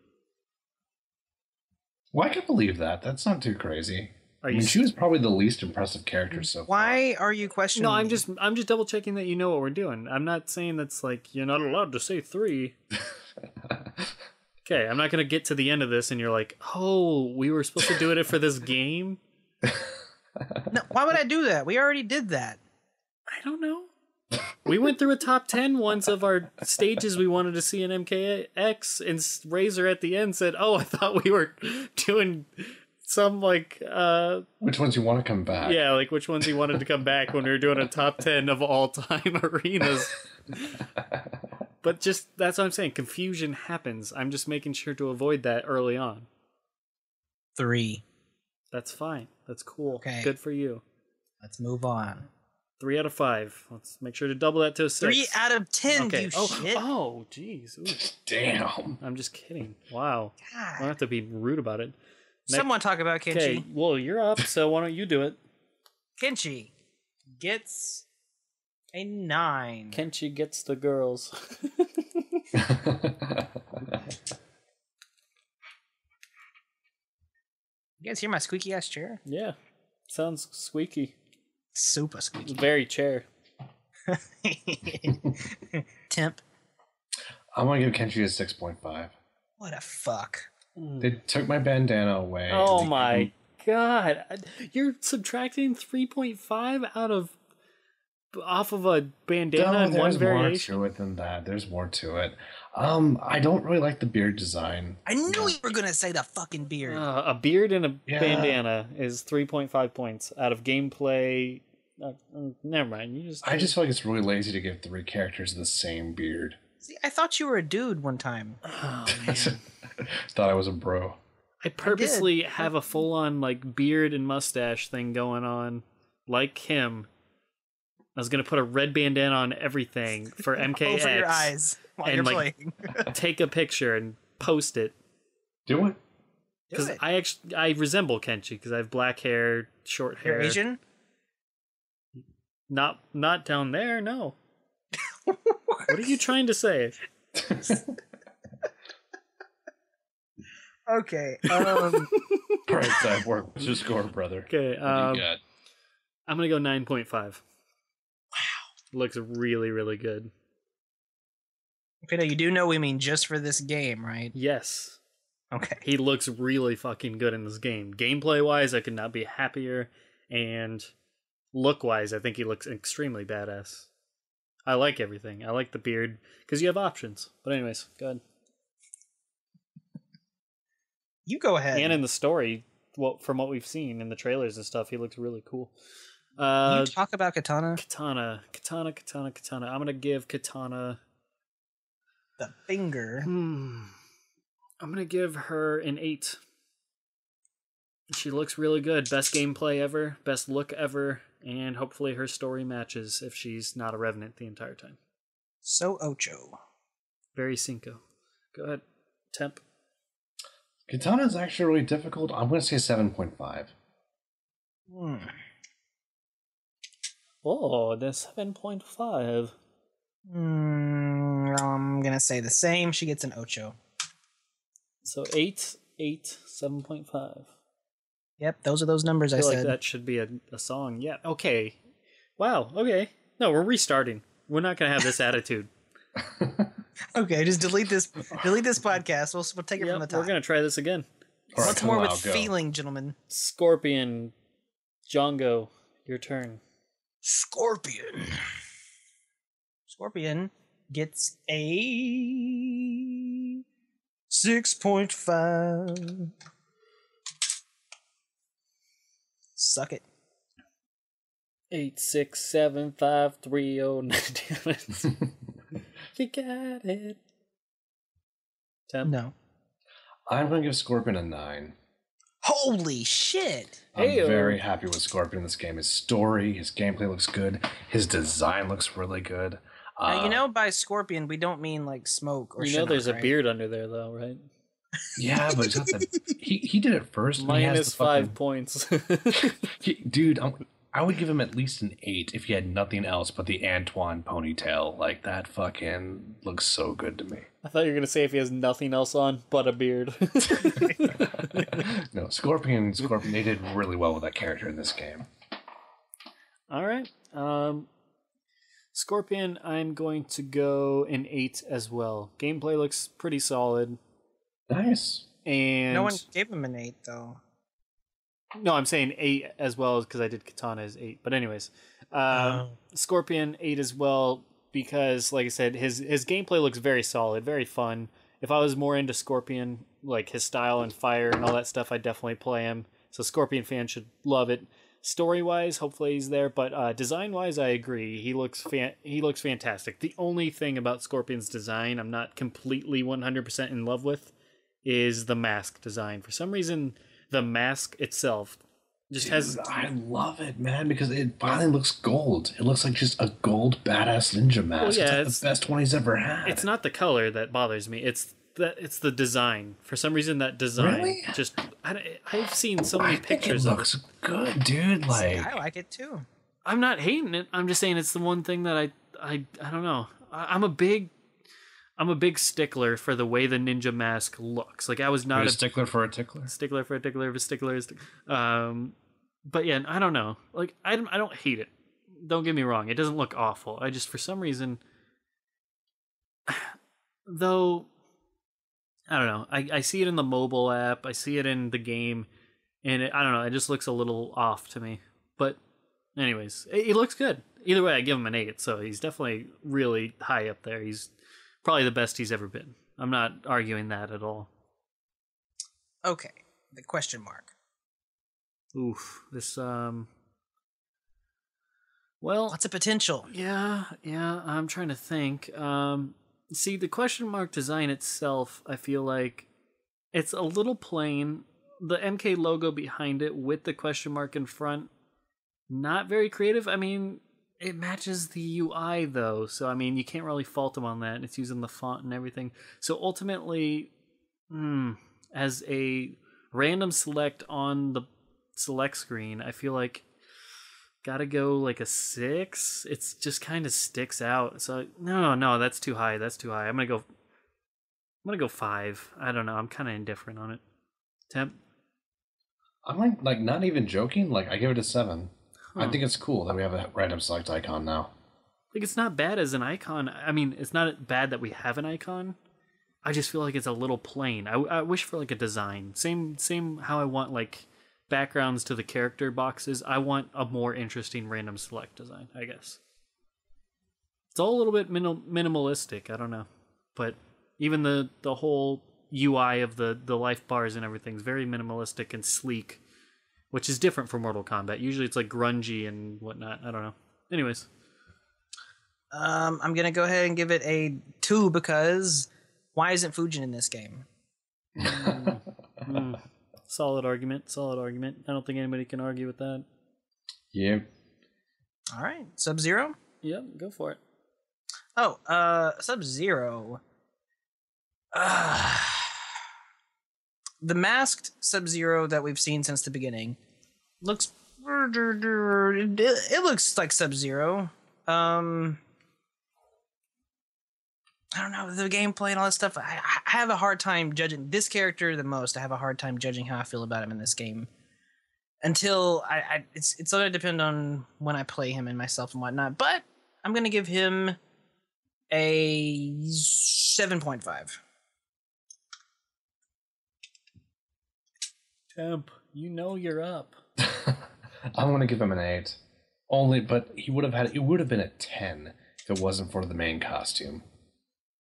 Well, I can believe that. That's not too crazy. Are I you mean, she was probably the least impressive character so far. Why are you questioning? No, I'm me? just double checking that you know what we're doing. I'm not saying that's like you're not allowed to say 3. Okay, I'm not gonna get to the end of this and you're like, oh, we were supposed to do it for this game. No, why would I do that? We already did that. I don't know. We went through a top 10 once of our stages we wanted to see in MKX, and Razor at the end said, "Oh, I thought we were doing some like which ones you want to come back?" Yeah, like which ones he wanted to come back when we were doing a top 10 of all time arenas. But just that's what I'm saying. Confusion happens. I'm just making sure to avoid that early on. 3. That's fine. That's cool. Okay. Good for you. Let's move on. 3 out of 5. Let's make sure to double that to a 6. 3 out of 10. Okay. You Oh, shit. oh, jeez. Ooh. Damn. I'm just kidding. Wow. God. I don't have to be rude about it. Someone talk about Kenshi. Okay. Well, you're up, so why don't you do it? Kenshi gets a 9. Kenshi gets the girls. You guys hear my squeaky ass chair? Yeah. Sounds squeaky. Super squeaky. Very chair. Temp. I'm gonna give Kenshi a 6.5. What a fuck. They took my bandana away. Oh my god. You're subtracting 3.5 off of a bandana in one There's more variation? to it than that. There's more to it. I don't really like the beard design. I knew you were going to say the fucking beard. A beard and a Yeah. bandana is 3.5 points out of gameplay. Never mind. I just feel like it's really lazy to give 3 characters the same beard. See, I thought you were a dude one time. Oh, man. Thought I was a bro. I purposely have a full-on like beard and mustache thing going on, like him. I was gonna put a red bandana on everything for MKX. Over your eyes while you're playing. Take a picture and post it. Do it. Because I resemble Kenshi because I have black hair, short hair. You're Asian? Not down there. No. What are you trying to say? Okay. Right side work. What's your score, brother? Okay. What do you got? I'm gonna go 9.5. Wow. Looks really, really good. Okay, now you do know we mean just for this game, right? Yes. Okay. He looks really fucking good in this game. Gameplay wise, I could not be happier, and look wise, I think he looks extremely badass. I like everything. I like the beard because you have options. But anyways, go ahead. You go ahead. And in the story, from what we've seen in the trailers and stuff, he looks really cool. You talk about Katana? Katana. I'm gonna give Katana the finger. I'm gonna give her an 8. She looks really good. Best gameplay ever, best look ever, and hopefully her story matches if she's not a revenant the entire time. So Ocho. Very Cinco. Go ahead. Temp. Katana is actually really difficult. I'm going to say 7.5. Oh, that's 7.5. I'm going to say the same. She gets an Ocho. So 8, 7.5. Yep, those are those numbers I feel said. Like that should be a song. Yeah, okay. Wow, okay. No, we're restarting. We're not going to have this attitude. Okay, just delete this podcast. We'll take it from the top. We're going to try this again. Once more with feeling, gentlemen. Scorpion, Django, your turn. Scorpion gets a 6.5. Suck it. 8, 6, 7, 5, 3, 0, 9. Damn it. You got it. 10? No. I'm going to give Scorpion a 9. Holy shit! I'm very happy with Scorpion in this game. His story, his gameplay looks good. His design looks really good. Now, by Scorpion, we don't mean like smoke or Shinnok, there's right? a beard under there, though, right? Yeah, but he did it first. Minus 5 points. Dude, I would give him at least an 8 if he had nothing else but the Antoine ponytail. Like, that fucking looks so good to me. I thought you were going to say if he has nothing else on but a beard. No, Scorpion, they did really well with that character in this game. All right. Scorpion, I'm going to go an 8 as well. Gameplay looks pretty solid. Nice. And no one gave him an 8, though. No, I'm saying 8 as well because I did Katana as 8. But anyways, Scorpion 8 as well. because, like I said, his gameplay looks very solid, very fun. If I was more into Scorpion, like his style and fire and all that stuff, I'd definitely play him. So Scorpion fans should love it. Story-wise, hopefully he's there, but design-wise, I agree. He looks fantastic. The only thing about Scorpion's design I'm not completely 100% in love with is the mask design. For some reason, the mask itself just has... I love it, man, because it finally looks gold. It looks like just a gold badass ninja mask. Well, yeah, it's like the best one he's ever had. It's not the color that bothers me. It's the design. For some reason, that design really? Just I've seen so many pictures of it. It looks good, dude. Like I like it too. I'm not hating it. I'm just saying it's the one thing that I don't know. I'm a big stickler for the way the ninja mask looks. Like I was not a stickler for a tickler. Stickler for a tickler. A stickler is. But yeah, I don't know. Like I don't hate it. Don't get me wrong. It doesn't look awful. I just for some reason, though. I don't know. I see it in the mobile app. I see it in the game, and I don't know. It just looks a little off to me. But, anyways, it looks good. Either way, I give him an 8. So he's definitely really high up there. He's probably the best he's ever been. I'm not arguing that at all. Okay, the question mark. Oof, this well, lots of potential. Yeah. I'm trying to think. See, the question mark design itself, I feel like it's a little plain. The MK logo behind it with the question mark in front, not very creative. I mean, it matches the UI though, so I mean, you can't really fault them on that. It's using the font and everything. So ultimately, as a random select on the select screen, I feel like gotta go like a 6. It's just kind of sticks out. So no, that's too high. I'm gonna go 5. I don't know. I'm kind of indifferent on it. Temp. I'm like not even joking. Like I give it a 7. Huh. I think it's cool that we have a random select icon now. Like it's not bad as an icon. I mean, it's not bad that we have an icon. I just feel like it's a little plain. I wish for like a design. Same how I want like backgrounds to the character boxes. I want a more interesting random select design, I guess. It's all a little bit minimalistic, I don't know. But even the whole UI of the life bars and everything is very minimalistic and sleek, which is different from Mortal Kombat. Usually it's like grungy and whatnot. I don't know. Anyways. I'm going to go ahead and give it a 2 because why isn't Fujin in this game? Solid argument. I don't think anybody can argue with that. Yep. All right. Sub-Zero? Yep, go for it. Oh, Sub-Zero. The masked Sub-Zero that we've seen since the beginning looks... It looks like Sub-Zero. I don't know, the gameplay and all that stuff. I have a hard time judging this character the most. I have a hard time judging how I feel about him in this game until it's going to depend on when I play him and myself and whatnot. But I'm going to give him a 7.5. Temp, you know you're up. I'm going to give him an 8. But it would have been a 10 if it wasn't for the main costume.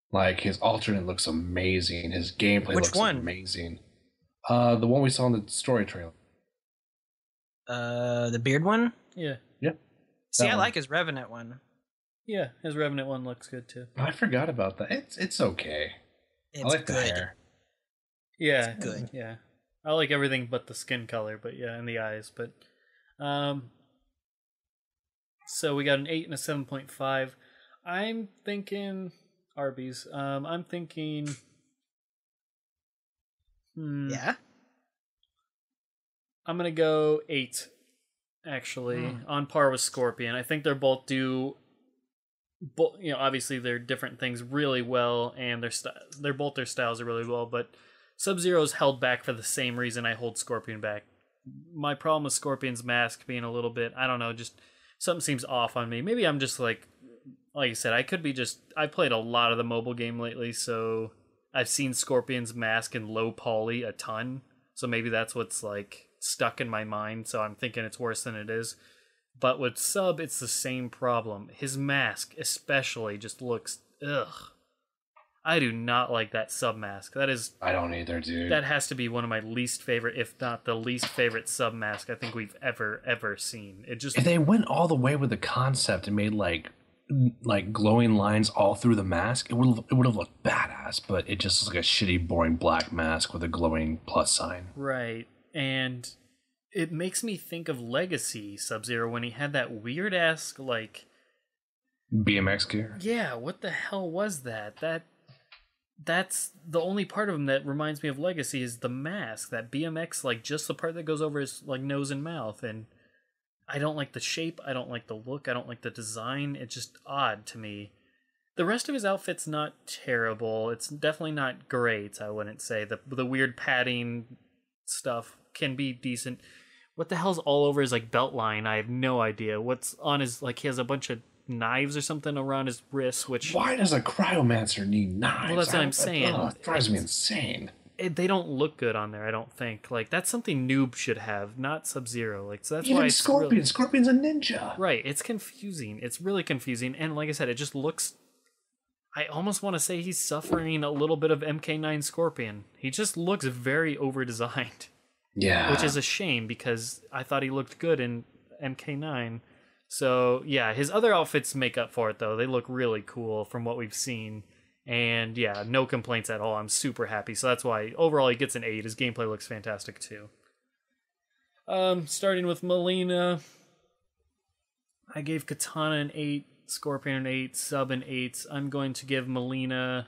Like, his alternate looks amazing. His gameplay looks amazing. The one we saw in the story trailer. The beard one? Yeah. See, I like his Revenant one. Yeah, his Revenant one looks good too. I forgot about that. It's okay. I like good. The hair. Yeah. It's good. Yeah. I like everything but the skin color, but yeah, and the eyes. But so we got an 8 and a 7.5. I'm thinking Arby's. I'm thinking. Yeah. I'm gonna go 8. Actually, on par with Scorpion. I think they're both do. Obviously they're different things really well, and their styles are really well. But Sub-Zero's held back for the same reason I hold Scorpion back. My problem with Scorpion's mask being a little bit, I don't know, just something seems off on me. Maybe I'm just like you said, I could be just, I've played a lot of the mobile game lately, so I've seen Scorpion's mask in low poly a ton, so maybe that's what's like stuck in my mind, so I'm thinking it's worse than it is. But with Sub, it's the same problem. His mask, especially, just looks ugh. I do not like that Sub mask. I don't either, dude. That has to be one of my least favorite, if not the least favorite Sub mask I think we've ever seen. It just if they went all the way with the concept and made like glowing lines all through the mask, it would have looked badass. But it just looks like a shitty, boring black mask with a glowing plus sign. Right, and it makes me think of Legacy Sub-Zero when he had that weird ass like BMX gear. Yeah, what the hell was that? That's the only part of him that reminds me of Legacy is the mask, that BMX, like just the part that goes over his like nose and mouth. And I don't like the shape, I don't like the look, I don't like the design. It's just odd to me. The rest of his outfit's not terrible. It's definitely not great, I wouldn't say. The weird padding stuff can be decent. What the hell's all over his like belt line? I have no idea. What's on his like he has a bunch of knives or something around his wrists, which why does a cryomancer need knives? Well, that's what I'm saying. It drives me insane. They don't look good on there, I don't think. Like that's something Noob should have, not Sub-Zero. Like so that's even why it's Scorpion. Really, Scorpion's a ninja. Right, it's confusing. It's really confusing, and like I said, it just looks. I almost want to say he's suffering a little bit of MK9 Scorpion. He just looks very over-designed. Yeah, which is a shame because I thought he looked good in MK9. So, yeah, his other outfits make up for it, though. They look really cool from what we've seen. And, yeah, no complaints at all. I'm super happy. So that's why, overall, he gets an 8. His gameplay looks fantastic, too. Starting with Melina. I gave Katana an 8, Scorpion an 8, Sub an 8. I'm going to give Melina...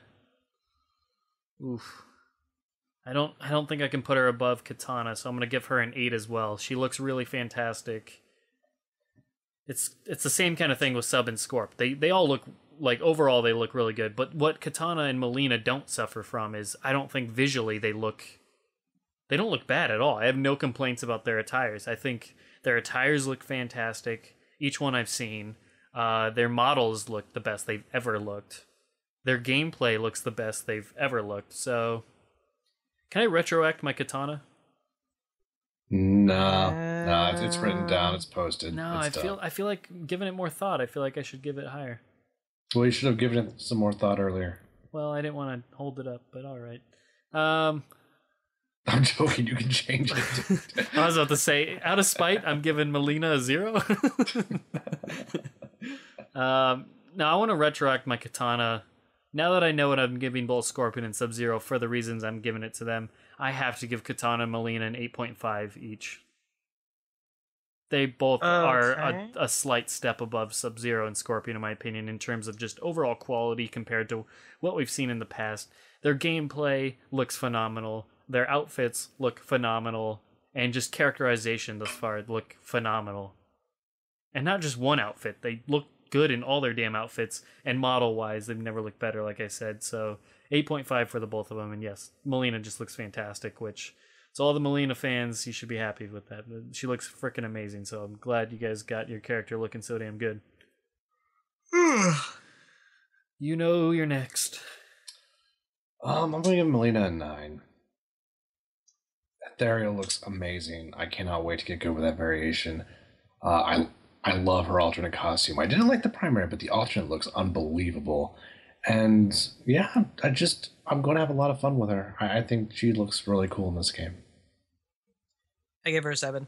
Oof. I don't think I can put her above Katana, so I'm going to give her an 8 as well. She looks really fantastic. It's the same kind of thing with Sub and Scorp. They all look like overall they look really good, but what Katana and Melina don't suffer from is I don't think visually they don't look bad at all. I have no complaints about their attires. I think their attires look fantastic. Each one I've seen. Their models look the best they've ever looked. Their gameplay looks the best they've ever looked. So can I retroact my Katana? No, it's written down. It's posted. No, it's I feel like giving it more thought. I feel like I should give it higher. Well, you should have given it some more thought earlier. Well, I didn't want to hold it up, but all right. I'm joking. You can change it. I was about to say, out of spite, I'm giving Melina a 0. Now I want to retroact my Katana. Now that I know what I'm giving both Scorpion and Sub-Zero for the reasons I'm giving it to them, I have to give Katana and Melina an 8.5 each. They both are a slight step above Sub-Zero and Scorpion, in my opinion, in terms of just overall quality compared to what we've seen in the past. Their gameplay looks phenomenal. Their outfits look phenomenal. And just characterization thus far look phenomenal. And not just one outfit. They look good in all their damn outfits, and model-wise, they've never looked better, like I said. So 8.5 for the both of them, and yes, Melina just looks fantastic, which, so all the Melina fans, you should be happy with that. She looks freaking amazing, so I'm glad you guys got your character looking so damn good. You know who you're next. I'm going to give Melina a 9. Ethereal looks amazing. I cannot wait to get good with that variation. I love her alternate costume. I didn't like the primary, but the alternate looks unbelievable. And yeah, I'm going to have a lot of fun with her. I think she looks really cool in this game. I give her a 7.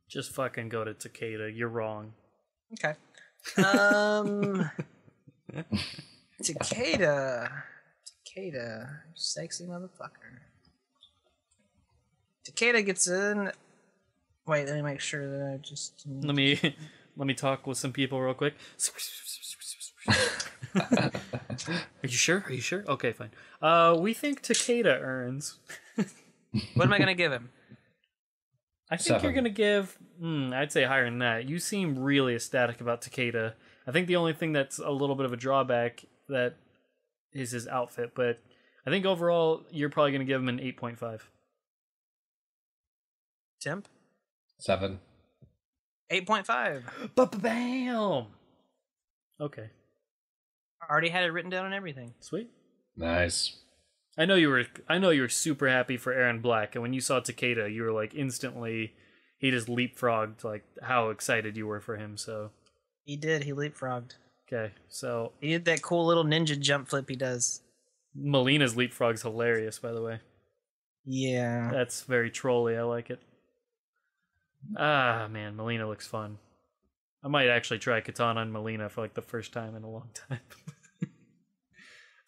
Just fucking go to Takeda. You're wrong. Okay. Takeda, sexy motherfucker. Takeda gets in. Wait, let me make sure that I just. Let me talk with some people real quick. Are you sure? Okay, fine. We think Takeda earns. What am I gonna give him? I think 7. you're gonna give. I'd say higher than that. You seem really ecstatic about Takeda. I think the only thing that's a little bit of a drawback that is his outfit, but I think overall you're probably gonna give him an 8.5. Temp? 7. 8.5. Bam! Okay. I already had it written down and everything. Sweet. Nice. I know you were super happy for Aaron Black, and when you saw Takeda, you were like instantly he just leapfrogged like how excited you were for him. So He did. He leapfrogged. okay, so He did that cool little ninja jump flip he does. Melina's leapfrog's hilarious, by the way. Yeah. That's very trolly. I like it. Ah, man, Melina looks fun. I might actually try Katana on Melina for like the first time in a long time.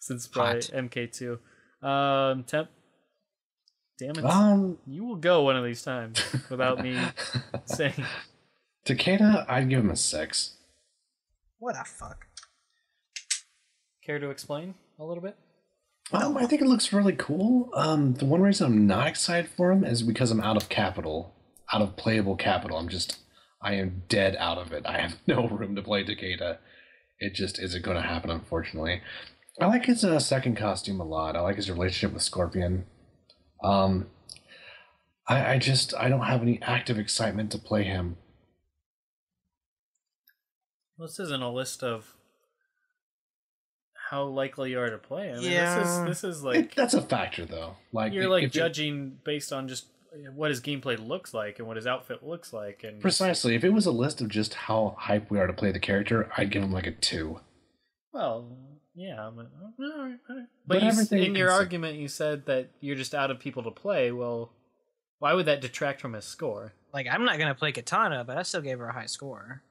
Since probably MK2. Temp. Damn it. You will go one of these times without me saying. Takeda, I'd give him a 6. What a fuck. Care to explain a little bit? I think it looks really cool. The one reason I'm not excited for him is because I'm out of capital, out of playable capital. I am dead out of it. I have no room to play Takeda. It just isn't going to happen, unfortunately. I like his second costume a lot. I like his relationship with Scorpion. I don't have any active excitement to play him. Well, this isn't a list of how likely you are to play. I mean, Yeah. this is like That's a factor, though. Like you're like judging based on just what his gameplay looks like and what his outfit looks like, and precisely. If it was a list of just how hyped we are to play the character, I'd give him like a 2. Well, yeah, but all right. But in your argument, you said that you're just out of people to play. Well, why would that detract from his score? Like, I'm not going to play Katana, but I still gave her a high score.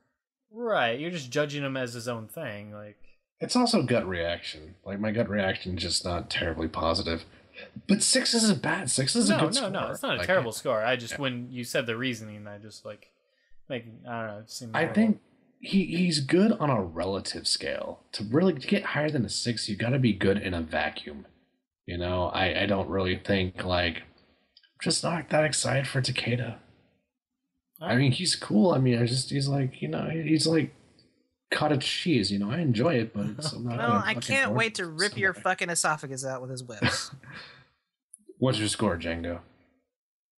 Right, you're just judging him as his own thing. Like, it's also gut reaction. Like, my gut reaction is just not terribly positive. But 6 isn't bad. 6 is a good score. No, it's not a terrible score. I just, when you said the reasoning, I just, like, I don't know, it seemed I think he's good on a relative scale. To really get higher than a 6, you got to be good in a vacuum. You know, I don't really think, like, I'm just not that excited for Takeda. I mean, he's cool. I mean, he's like, you know, he's like cottage cheese. You know, I enjoy it, but I'm not. Well, I can't wait to rip your fucking esophagus out with his whips. What's your score, Django?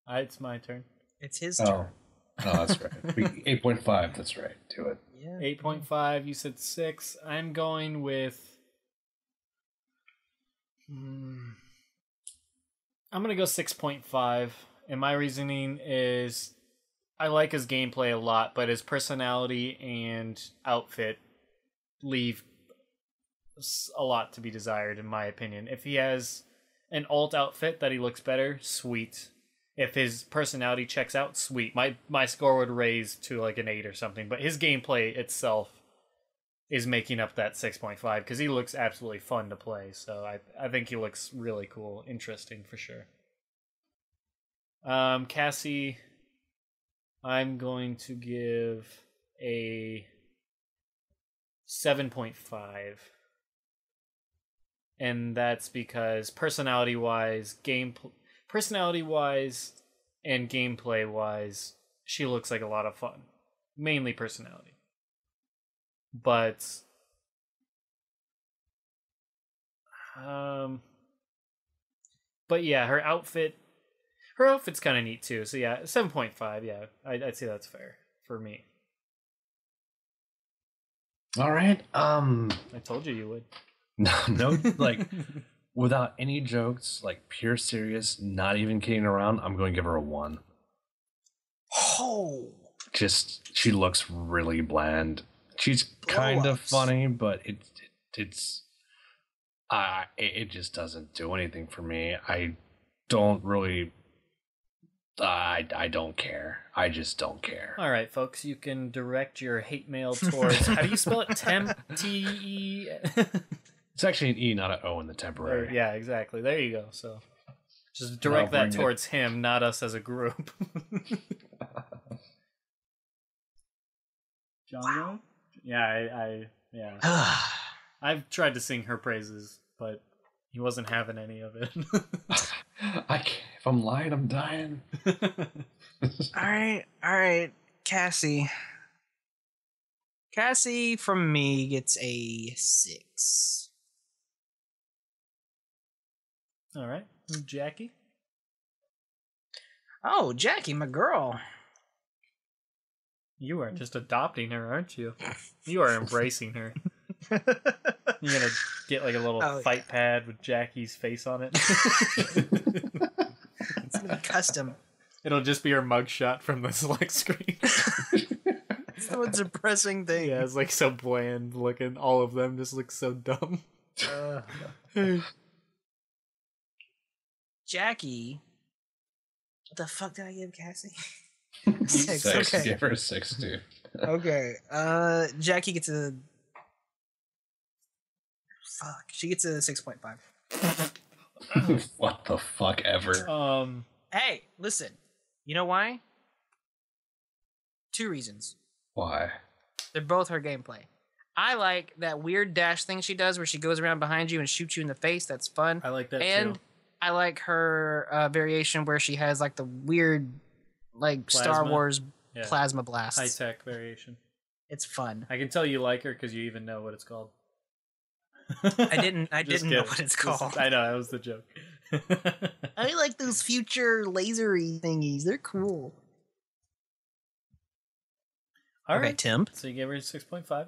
It's my turn. It's his turn. Oh, that's right. 8.5. That's right. Do it. Yeah. 8.5. You said 6. I'm going with. I'm gonna go 6.5, and my reasoning is I like his gameplay a lot, but his personality and outfit leave a lot to be desired, in my opinion. If he has an alt outfit that he looks better, sweet. If his personality checks out, sweet. My score would raise to like an 8 or something, but his gameplay itself is making up that 6.5 because he looks absolutely fun to play. So I think he looks really cool, interesting for sure. Cassie, I'm going to give a 7.5. And that's because personality-wise and gameplay-wise, she looks like a lot of fun. Mainly personality. But yeah, her outfit's kind of neat too. So yeah, 7.5. Yeah, I'd say that's fair for me. All right. I told you you would. No, like without any jokes, like pure serious, not even kidding around. I'm going to give her a 1. Oh. Just she looks really bland. She's kind of funny, but it just doesn't do anything for me. I don't really. I don't care. I just don't care. All right, folks, you can direct your hate mail towards. How do you spell it? T-E. It's actually an E, not an O in the temporary. Yeah, exactly. There you go. So just direct that towards him, not us as a group. Django? Yeah, yeah. I've tried to sing her praises, but he wasn't having any of it. If I'm lying, I'm dying. All right, Cassie. Cassie from me gets a 6. All right, Jackie. Oh, Jackie, my girl. You are just adopting her, aren't you? You are embracing her. You're gonna get like a little fight pad with Jackie's face on it. It's gonna be custom. It'll just be her mugshot from the select screen. It's the most depressing thing. Yeah, it's like so bland looking. All of them just look so dumb. Jackie. What the fuck did I give Cassie? 6. Okay. Give her a 6 too. Okay. Jackie gets a. Fuck. She gets a 6.5. What the fuck ever? Hey, listen. You know why? 2 reasons. Why? They're both her gameplay. I like that weird dash thing she does where she goes around behind you and shoots you in the face. That's fun. I like that and too. I like her variation where she has like the weird, like Plasma. Star Wars Yeah. plasma blasts. High tech variation. It's fun. I can tell you like her because you even know what it's called. I didn't Just know kidding. what it's called. I know, that was the joke. I like those future lasery thingies. They're cool. All Okay, right, Tim. so you gave her a 6.5.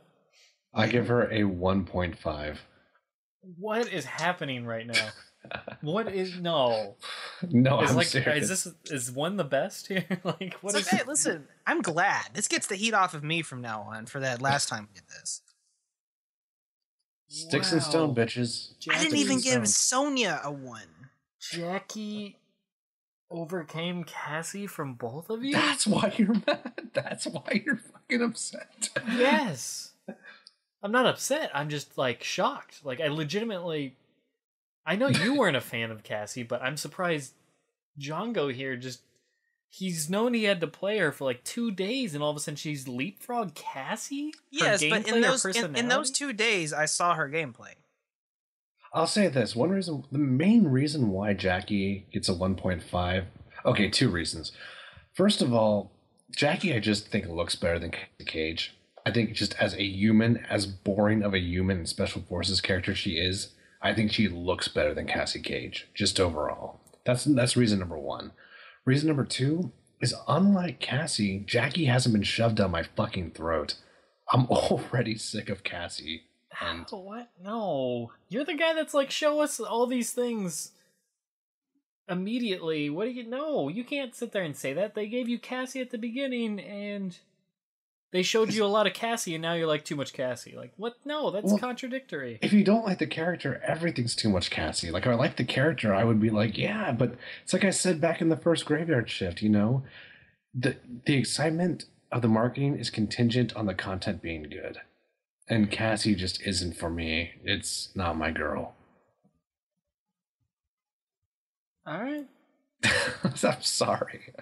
I give her a 1.5. What is happening right now? What is no? No, Is I'm like serious. is one the best here? Like what It's is? okay, listen. I'm glad. This gets the heat off of me from now on for that last time we did this. Sticks and stone, Wow. bitches. I didn't even and give stone. Sonya a 1. Jackie overcame Cassie from both of you? That's why you're mad. That's why you're fucking upset. Yes. I'm not upset. I'm just like shocked. Like I legitimately I know you weren't a fan of Cassie, but I'm surprised Django here just he's known he had to play her for like 2 days and all of a sudden she's leapfrog Cassie? Her Yes, but gameplay or in those personality? 2 days, I saw her gameplay. I'll say this. The main reason why Jackie gets a 1.5. Okay, 2 reasons. First of all, Jackie, I just think looks better than Cage. I think just as a human, as boring of a human and Special Forces character she is, I think she looks better than Cassie Cage, just overall. That's reason number 1. Reason number 2 is unlike Cassie, Jackie hasn't been shoved down my fucking throat. I'm already sick of Cassie. And Oh, what? No. You're the guy that's like, show us all these things immediately. What do you know? You can't sit there and say that. They gave you Cassie at the beginning and they showed you a lot of Cassie and now you're like, too much Cassie. Like, what? No, that's contradictory. if you don't like the character, everything's too much Cassie. Like, if I like the character, I would be like, yeah, but it's like I said back in the first Graveyard Shift, you know? The excitement of the marketing is contingent on the content being good. And Cassie just isn't for me. It's not my girl. All right. I'm sorry.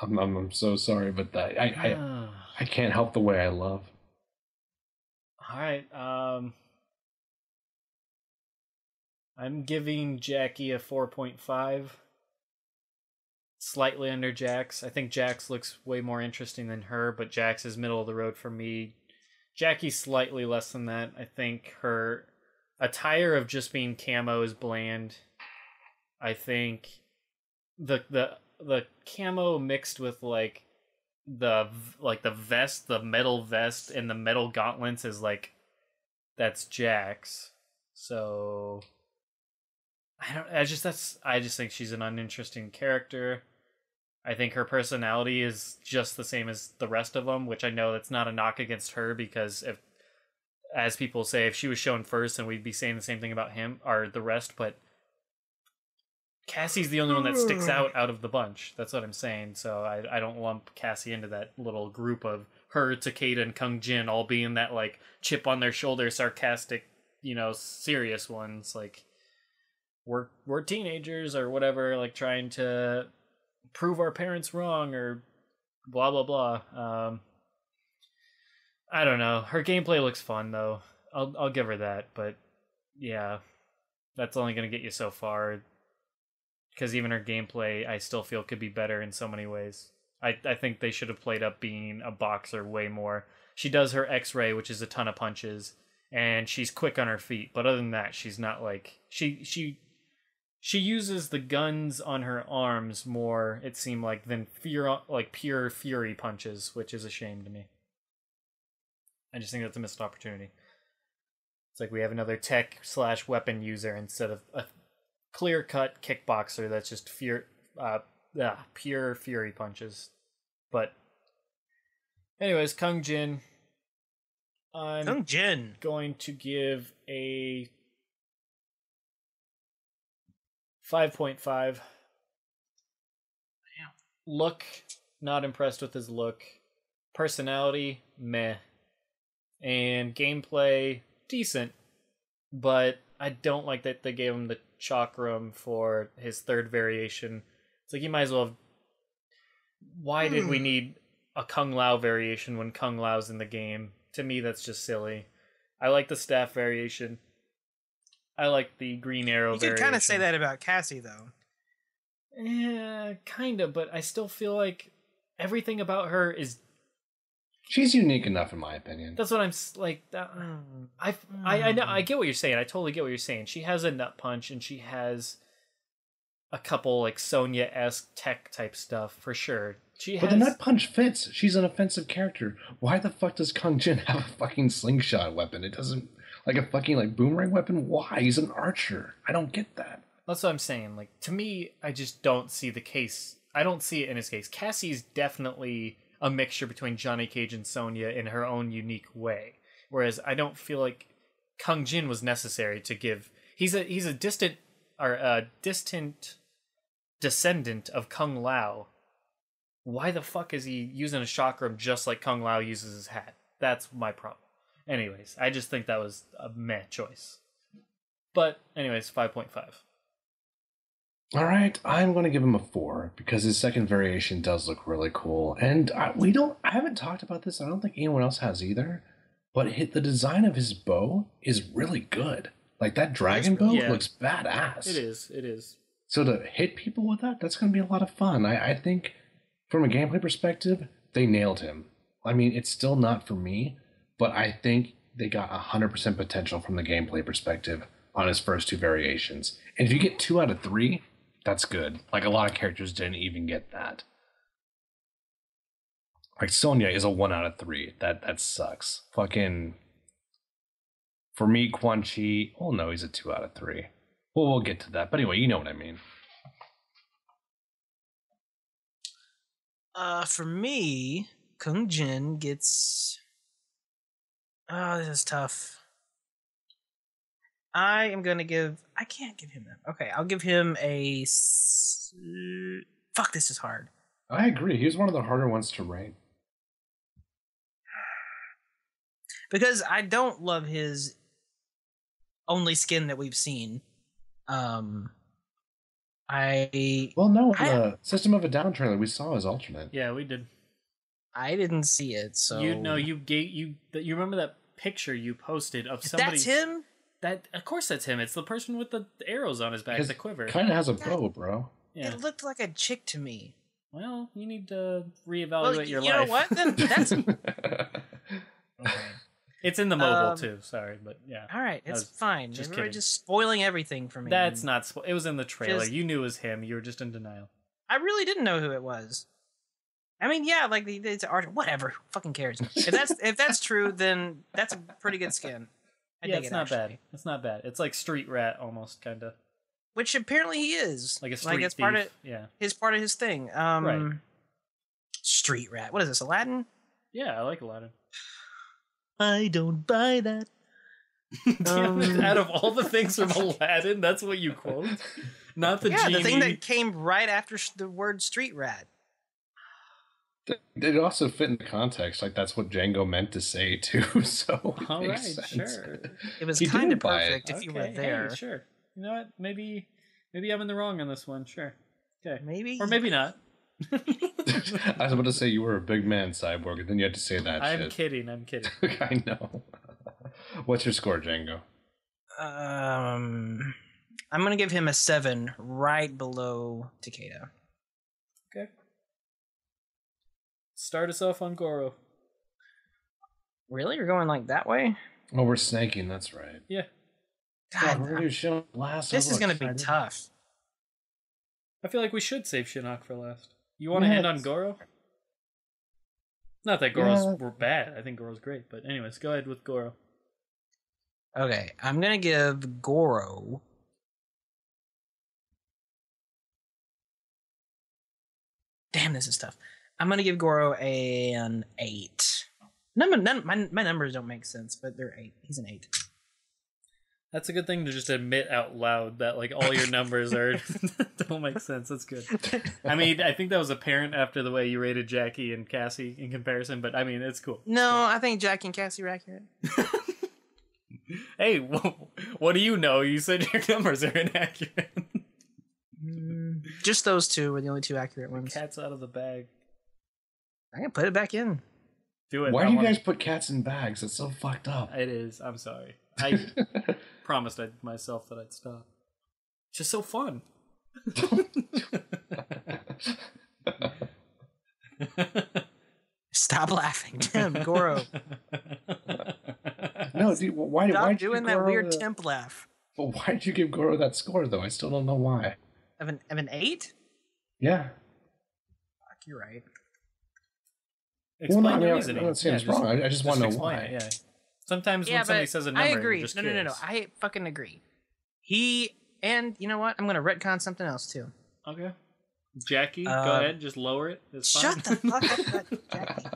I'm so sorry, but that I can't help the way I love. All right. I'm giving Jackie a 4.5. Slightly under Jax. I think Jax looks way more interesting than her, but Jax is middle of the road for me. Jackie's slightly less than that. I think her attire of just being camo is bland. I think the camo mixed with like the vest, the metal vest and the metal gauntlets is like that's Jax. So I just think she's an uninteresting character. I think her personality is just the same as the rest of them, which I know that's not a knock against her because if, as people say, if she was shown first, then we'd be saying the same thing about him or the rest. But Cassie's the only one that sticks out of the bunch. That's what I'm saying. So I don't lump Cassie into that little group of her, Takeda, and Kung Jin all being that like chip on their shoulder, sarcastic, serious ones. Like we're teenagers or whatever, like trying to prove our parents wrong or blah blah blah. I don't know. Her gameplay looks fun though. I'll give her that, but yeah, that's only gonna get you so far. Because even her gameplay, I still feel could be better in so many ways. I think they should have played up being a boxer way more. She does her X-ray, which is a ton of punches, and she's quick on her feet. But other than that, she's not like she uses the guns on her arms more, it seemed like, than pure fury punches, which is a shame to me. I just think that's a missed opportunity. It's like we have another tech/weapon user instead of a clear-cut kickboxer that's just pure fury punches. But anyways, Kung Jin, I'm Kung Jin. going to give a 5.5. Look, not impressed with his look. Personality, meh. And gameplay, decent. But I don't like that they gave him the chakram for his third variation. It's like you might as well have... Why did we need a Kung Lao variation when Kung Lao's in the game? To me, that's just silly. I like the staff variation. I like the green arrow variation. You could kind of say that about Cassie, though. Yeah, kind of, but I still feel like everything about her is... She's unique enough, in my opinion. That's what I'm like. I know. I get what you're saying. I totally get what you're saying. She has a nut punch, and she has a couple like Sonya-esque tech type stuff for sure. But the nut punch fits. She's an offensive character. Why the fuck does Kung Jin have a fucking slingshot weapon? It doesn't like a fucking like boomerang weapon. Why? He's an archer. I don't get that. That's what I'm saying. Like, to me, I just don't see the case. I don't see it in his case. Cassie's definitely a mixture between Johnny Cage and Sonya in her own unique way. Whereas I don't feel like Kung Jin was necessary to give. He's a distant descendant of Kung Lao. Why the fuck is he using a chakram just like Kung Lao uses his hat? That's my problem. Anyways, I just think that was a meh choice. But anyways, 5.5. All right, I'm going to give him a 4 because his second variation does look really cool. And I haven't talked about this. I don't think anyone else has either. But the design of his bow is really good. Like that dragon bow looks badass. It is. So to hit people with that's going to be a lot of fun. I think from a gameplay perspective, they nailed him. I mean, it's still not for me, but I think they got 100% potential from the gameplay perspective on his first two variations. And if you get 2 out of 3, that's good. Like, a lot of characters didn't even get that. Like, Sonya is a 1 out of 3. That sucks. Fucking... For me, Quan Chi... Oh, no, he's a 2 out of 3. Well, we'll get to that. But anyway, you know what I mean. For me, Kung Jin gets... Oh, this is tough. I can't give him that. Okay, I'll give him a... Fuck, this is hard. I agree. He was one of the harder ones to rate. Because I don't love his only skin that we've seen. The System of a Down trailer we saw his alternate. Yeah, we did. I didn't see it, so you remember that picture you posted of somebody. That's him? That of course that's him. It's the person with the arrows on his back, the quiver. Kind of has a bow, bro. Yeah. It looked like a chick to me. Well, you need to reevaluate your life. You know what? Then that's okay. It's in the mobile too. Sorry, but yeah. All right, it's fine. You're just spoiling everything for me. That's not. It was in the trailer. You knew it was him. You were just in denial. I really didn't know who it was. I mean, yeah, like it's art. Whatever. Who fucking cares? If that's true, then that's a pretty good skin. It's not bad. It's not bad. It's like Street Rat almost, kind of. Which apparently he is. Like a street thief. Part of his thing. Right. Street Rat. What is this? Aladdin? Yeah, I like Aladdin. I don't buy that. Out of all the things from Aladdin, that's what you quote? Not the genie. The thing that came right after the word street rat. It also fit in the context. Like, that's what Django meant to say, too. So it makes sense. Sure. It was kind of perfect if you were there. Hey, sure. You know what? Maybe I'm in the wrong on this one. Sure. Okay. Maybe. Or maybe not. I was about to say you were a big man, Cyborg, and then you had to say that I'm kidding. I know. What's your score, Django? I'm going to give him a 7, right below Takeda. Okay. Start us off on Goro. Really? You're going like that way? Oh, we're snaking, that's right. Yeah. God, we're going to do shit last. This is going to be tough. I feel like we should save Shinnok for last. You want to end on Goro? Not that Goro's bad. I think Goro's great. But anyways, go ahead with Goro. Okay, I'm going to give Goro... Damn, this is tough. I'm gonna give Goro an 8. My numbers don't make sense, but they're 8. He's an 8. That's a good thing to just admit out loud that like all your numbers are don't make sense. That's good. I mean, I think that was apparent after the way you rated Jackie and Cassie in comparison, but I mean, it's cool. No, I think Jackie and Cassie are accurate. Hey, what do you know? You said your numbers are inaccurate. Just those two were the only two accurate ones. Cat's out of the bag. I can put it back in. Do it. Why do you guys put cats in bags? It's so fucked up. It is. I'm sorry. I promised myself that I'd stop. It's just so fun. Stop laughing, Tim. Goro. No, dude, why Stop doing that weird temp laugh. But why did you give Goro that score, though? I still don't know why. Of an 8? Yeah. Fuck, you're right. Explain the reasoning. I'm not saying it's wrong. I just want to know why. It, yeah. Sometimes when somebody says a number, I agree. Just No. I fucking agree. And you know what? I'm going to retcon something else, too. Okay. Jackie, go ahead. Just lower it. It's shut fine. the fuck up, Jackie.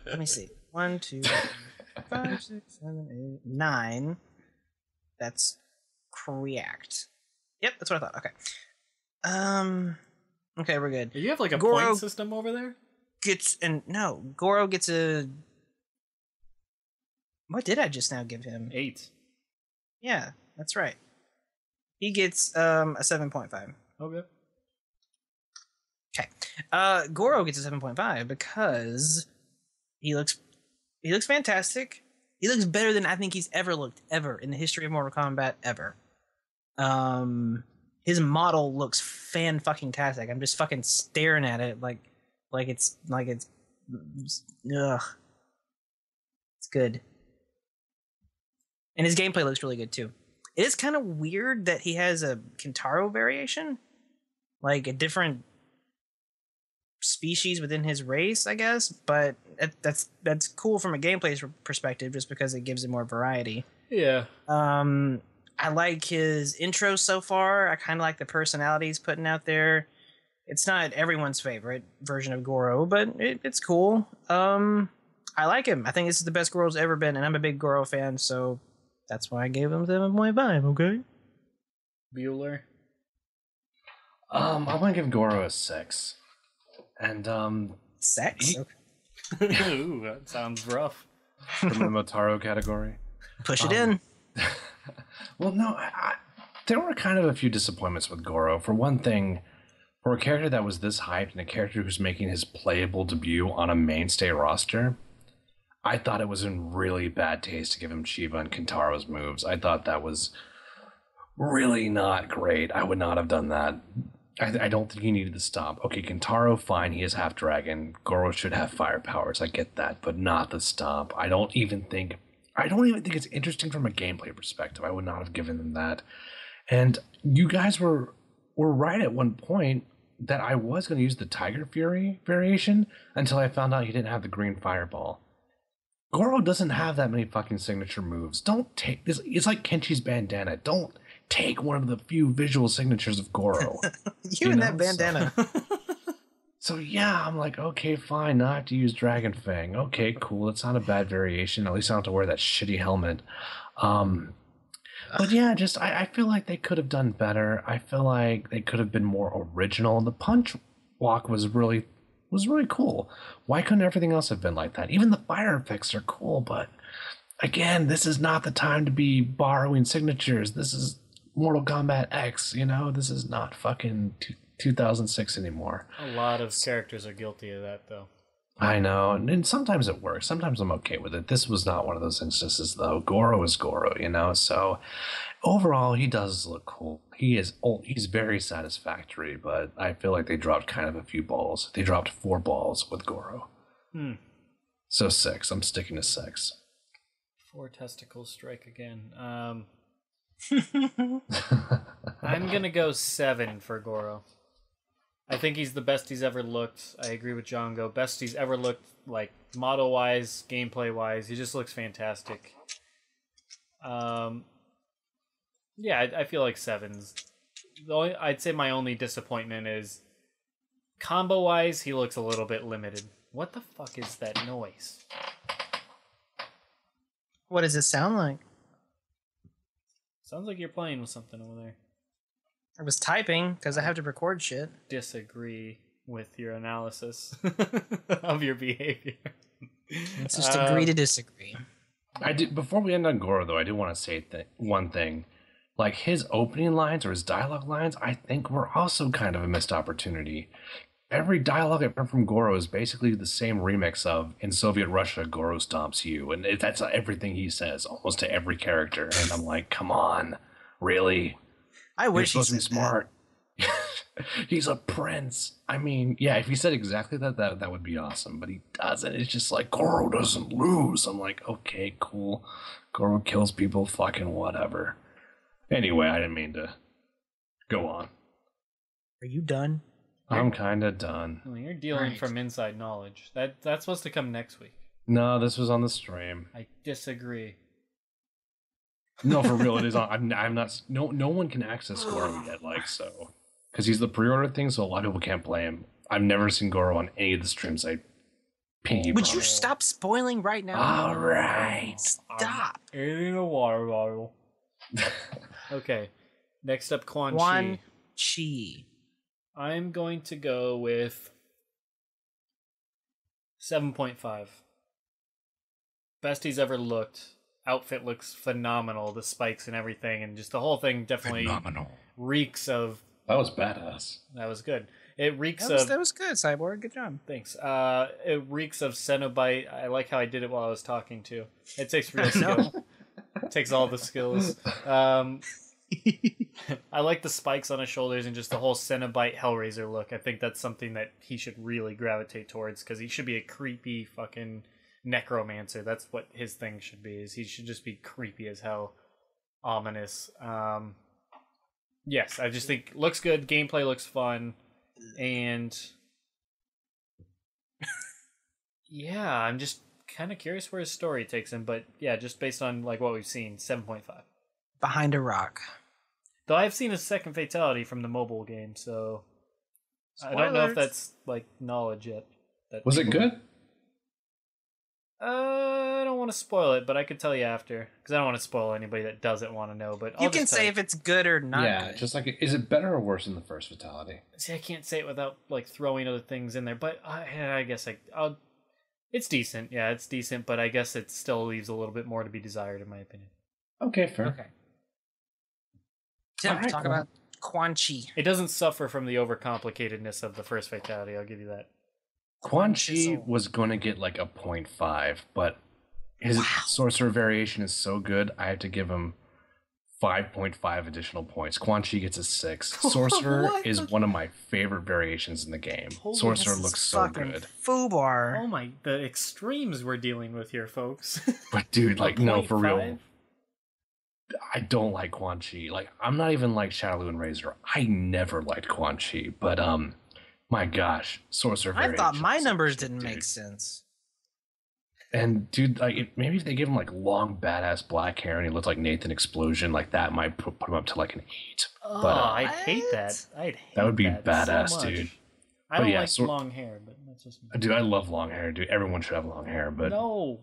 Let me see. 1, 2, 3, 5, 6, 7, 8, 9. That's correct. Yep, that's what I thought. Okay. Okay, we're good. You have like a Goro point system over there? Goro gets a... What did I just now give him? 8. Yeah, that's right. He gets a 7.5. Okay. Okay. Goro gets a 7.5 because he looks fantastic. He looks better than I think he's ever looked in the history of Mortal Kombat ever. His model looks fan-fucking-tastic. I'm just fucking staring at it like it's ugh. It's good. And his gameplay looks really good too. It is kind of weird that he has a Kintaro variation, like a different species within his race, I guess. But that's cool from a gameplay perspective, just because it gives it more variety. Yeah. I like his intro so far. I kind of like the personality he's putting out there. It's not everyone's favorite version of Goro, but it's cool. I like him. I think this is the best Goro's ever been, and I'm a big Goro fan, so that's why I gave him 7.5, okay? Bueller? I'm going to give Goro a 6. And, 6? Ooh, that sounds rough. From the Motaro category. Push it in. Well, no, there were kind of a few disappointments with Goro. For one thing, for a character that was this hyped and a character who's making his playable debut on a mainstay roster, I thought it was in really bad taste to give him Chiba and Kintaro's moves. I thought that was really not great. I would not have done that. I don't think he needed to stop. Okay, Kintaro, fine, he is half dragon. Goro should have fire powers. I get that, but not the stomp. I don't even think it's interesting from a gameplay perspective. I would not have given them that. And you guys were right at one point that I was going to use the Tiger Fury variation until I found out he didn't have the green fireball. Goro doesn't have that many fucking signature moves. Don't take this. It's like Kenchi's bandana. Don't take one of the few visual signatures of Goro. you and that bandana. So yeah, I'm like, okay, fine. Now I have to use Dragon Fang. Okay, cool. It's not a bad variation. At least I don't have to wear that shitty helmet. But yeah, just I feel like they could have done better. I feel like they could have been more original. The punch walk was really cool. Why couldn't everything else have been like that? Even the fire effects are cool, but again, this is not the time to be borrowing signatures. This is Mortal Kombat X, you know? This is not fucking 2006 anymore. A lot of characters are guilty of that, though. I know, and sometimes it works. Sometimes I'm okay with it. This was not one of those instances, though. Goro is Goro, you know? So overall, he does look cool. He's very satisfactory, but I feel like they dropped kind of a few balls. They dropped 4 balls with Goro. So 6. I'm sticking to 6. 4 testicles strike again. I'm going to go 7 for Goro. I think he's the best he's ever looked. I agree with Django. Best he's ever looked, like, model-wise, gameplay-wise. He just looks fantastic. Yeah, I feel like 7's. I'd say my only disappointment is Combo-wise, he looks a little bit limited. What the fuck is that noise? What does it sound like? Sounds like you're playing with something over there. I was typing because I have to record shit. Disagree with your analysis of your behavior. Let's just agree to disagree. Before we end on Goro, though, I do want to say one thing. Like, his opening lines or his dialogue lines, I think were also kind of a missed opportunity. Every dialogue I've heard from Goro is basically the same remix of "In Soviet Russia, Goro stomps you," and that's everything he says, almost to every character. And I'm like, come on, really? I wish You're he supposed to be smart. He's a prince. I mean, yeah, if he said exactly that would be awesome, but he doesn't. It's just like, Goro doesn't lose. I'm like, okay, cool. Goro kills people, fucking whatever. Anyway, I didn't mean to go on. Are you done? I'm kind of done. Well, you're dealing from inside knowledge. That's supposed to come next week. No, this was on the stream. I disagree. No, for real, it is on. I'm not. No one can access Goro yet, like, so, because he's the pre-order thing, so a lot of people can't play him. I've never seen Goro on any of the streams. Would you stop spoiling right now? All right, stop. Eating a water bottle. Okay, next up, Quan Chi. I'm going to go with 7.5. Best he's ever looked. Outfit looks phenomenal. The spikes and everything, and just the whole thing definitely reeks of. That was badass. That was good. It reeks That was good, Cyborg. Good job. Thanks. It reeks of Cenobite. I like how I did it while I was talking too. It takes real skill. It takes all the skills. I like the spikes on his shoulders and just the whole Cenobite Hellraiser look. I think that's something that he should really gravitate towards, because he should be a creepy fucking necromancer. That's what his thing should be. Is he should just be creepy as hell, ominous. Yes, I just think looks good. Gameplay looks fun, and yeah, I'm just kind of curious where his story takes him. But yeah, just based on like what we've seen, 7.5. Behind a rock. Though I've seen a second fatality from the mobile game, so spoilers. I don't know if that's like knowledge yet. Was it good? I don't want to spoil it, but I could tell you after, because I don't want to spoil anybody that doesn't want to know. But you can say if it's good or not. Yeah, good. just like, is it better or worse than the first fatality? See, I can't say it without like throwing other things in there, but I guess I'll. It's decent, yeah, it's decent, but I guess it still leaves a little bit more to be desired, in my opinion. Okay, fair. Okay. Tim, talk about Quan Chi. It doesn't suffer from the overcomplicatedness of the first fatality, I'll give you that. Quan Chi was going to get like a 0.5, but his sorcerer variation is so good, I have to give him 5.5 additional points. Quan Chi gets a 6. Sorcerer is one of my favorite variations in the game. Sorcerer looks so good. Foobar. Oh my, the extremes we're dealing with here, folks. But dude, like, no, for real. I don't like Quan Chi. Like, I'm not even like Shadowloo and Razor. I never liked Quan Chi, but my gosh, sorcerer variation. I thought my numbers didn't make sense. And dude, like, maybe if they give him like long badass black hair and he looked like Nathan Explosion, like that might put him up to like an 8. Oh, but I'd hate that. That would be badass, so dude. I don't like long hair, but that's just me. Dude, I love long hair, dude. Everyone should have long hair, but no.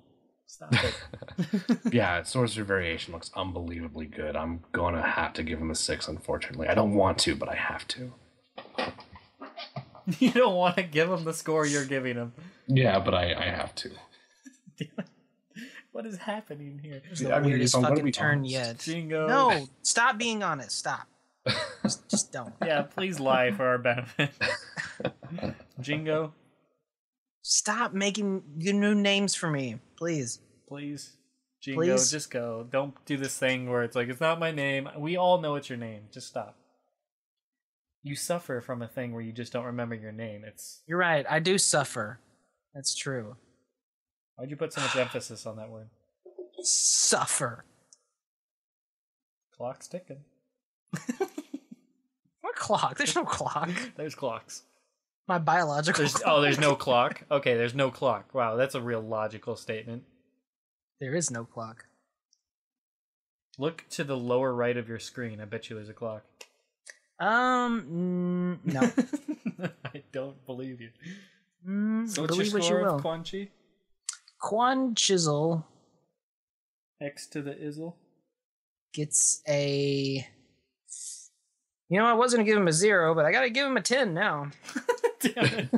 Stop it. Yeah, sorcerer variation looks unbelievably good. I'm gonna have to give him a 6, unfortunately. I don't want to, but I have to. You don't want to give him the score you're giving him. Yeah, but I have to. What is happening here? It's the weirdest fucking turn yet. Jingo. No, stop being honest. Stop. Just don't. Yeah, please lie for our benefit. Jingo. Stop making new names for me, please. Please. Jingo, just go. Don't do this thing where it's like, it's not my name. We all know it's your name. Just stop. You suffer from a thing where you just don't remember your name. You're right. I do suffer. That's true. Why'd you put so much emphasis on that word? Suffer. Clock's ticking. What clock? There's no clock. There's clocks. My biological clock. Oh, there's no clock? Okay, there's no clock. Wow, that's a real logical statement. There is no clock. Look to the lower right of your screen. I bet you there's a clock. No. I don't believe you. So what's Believe your what you score will. of Quan Chi? Quan Chisel X to the Izzle? gets a... You know, I was going to give him a 0, but I got to give him a 10 now. Damn it.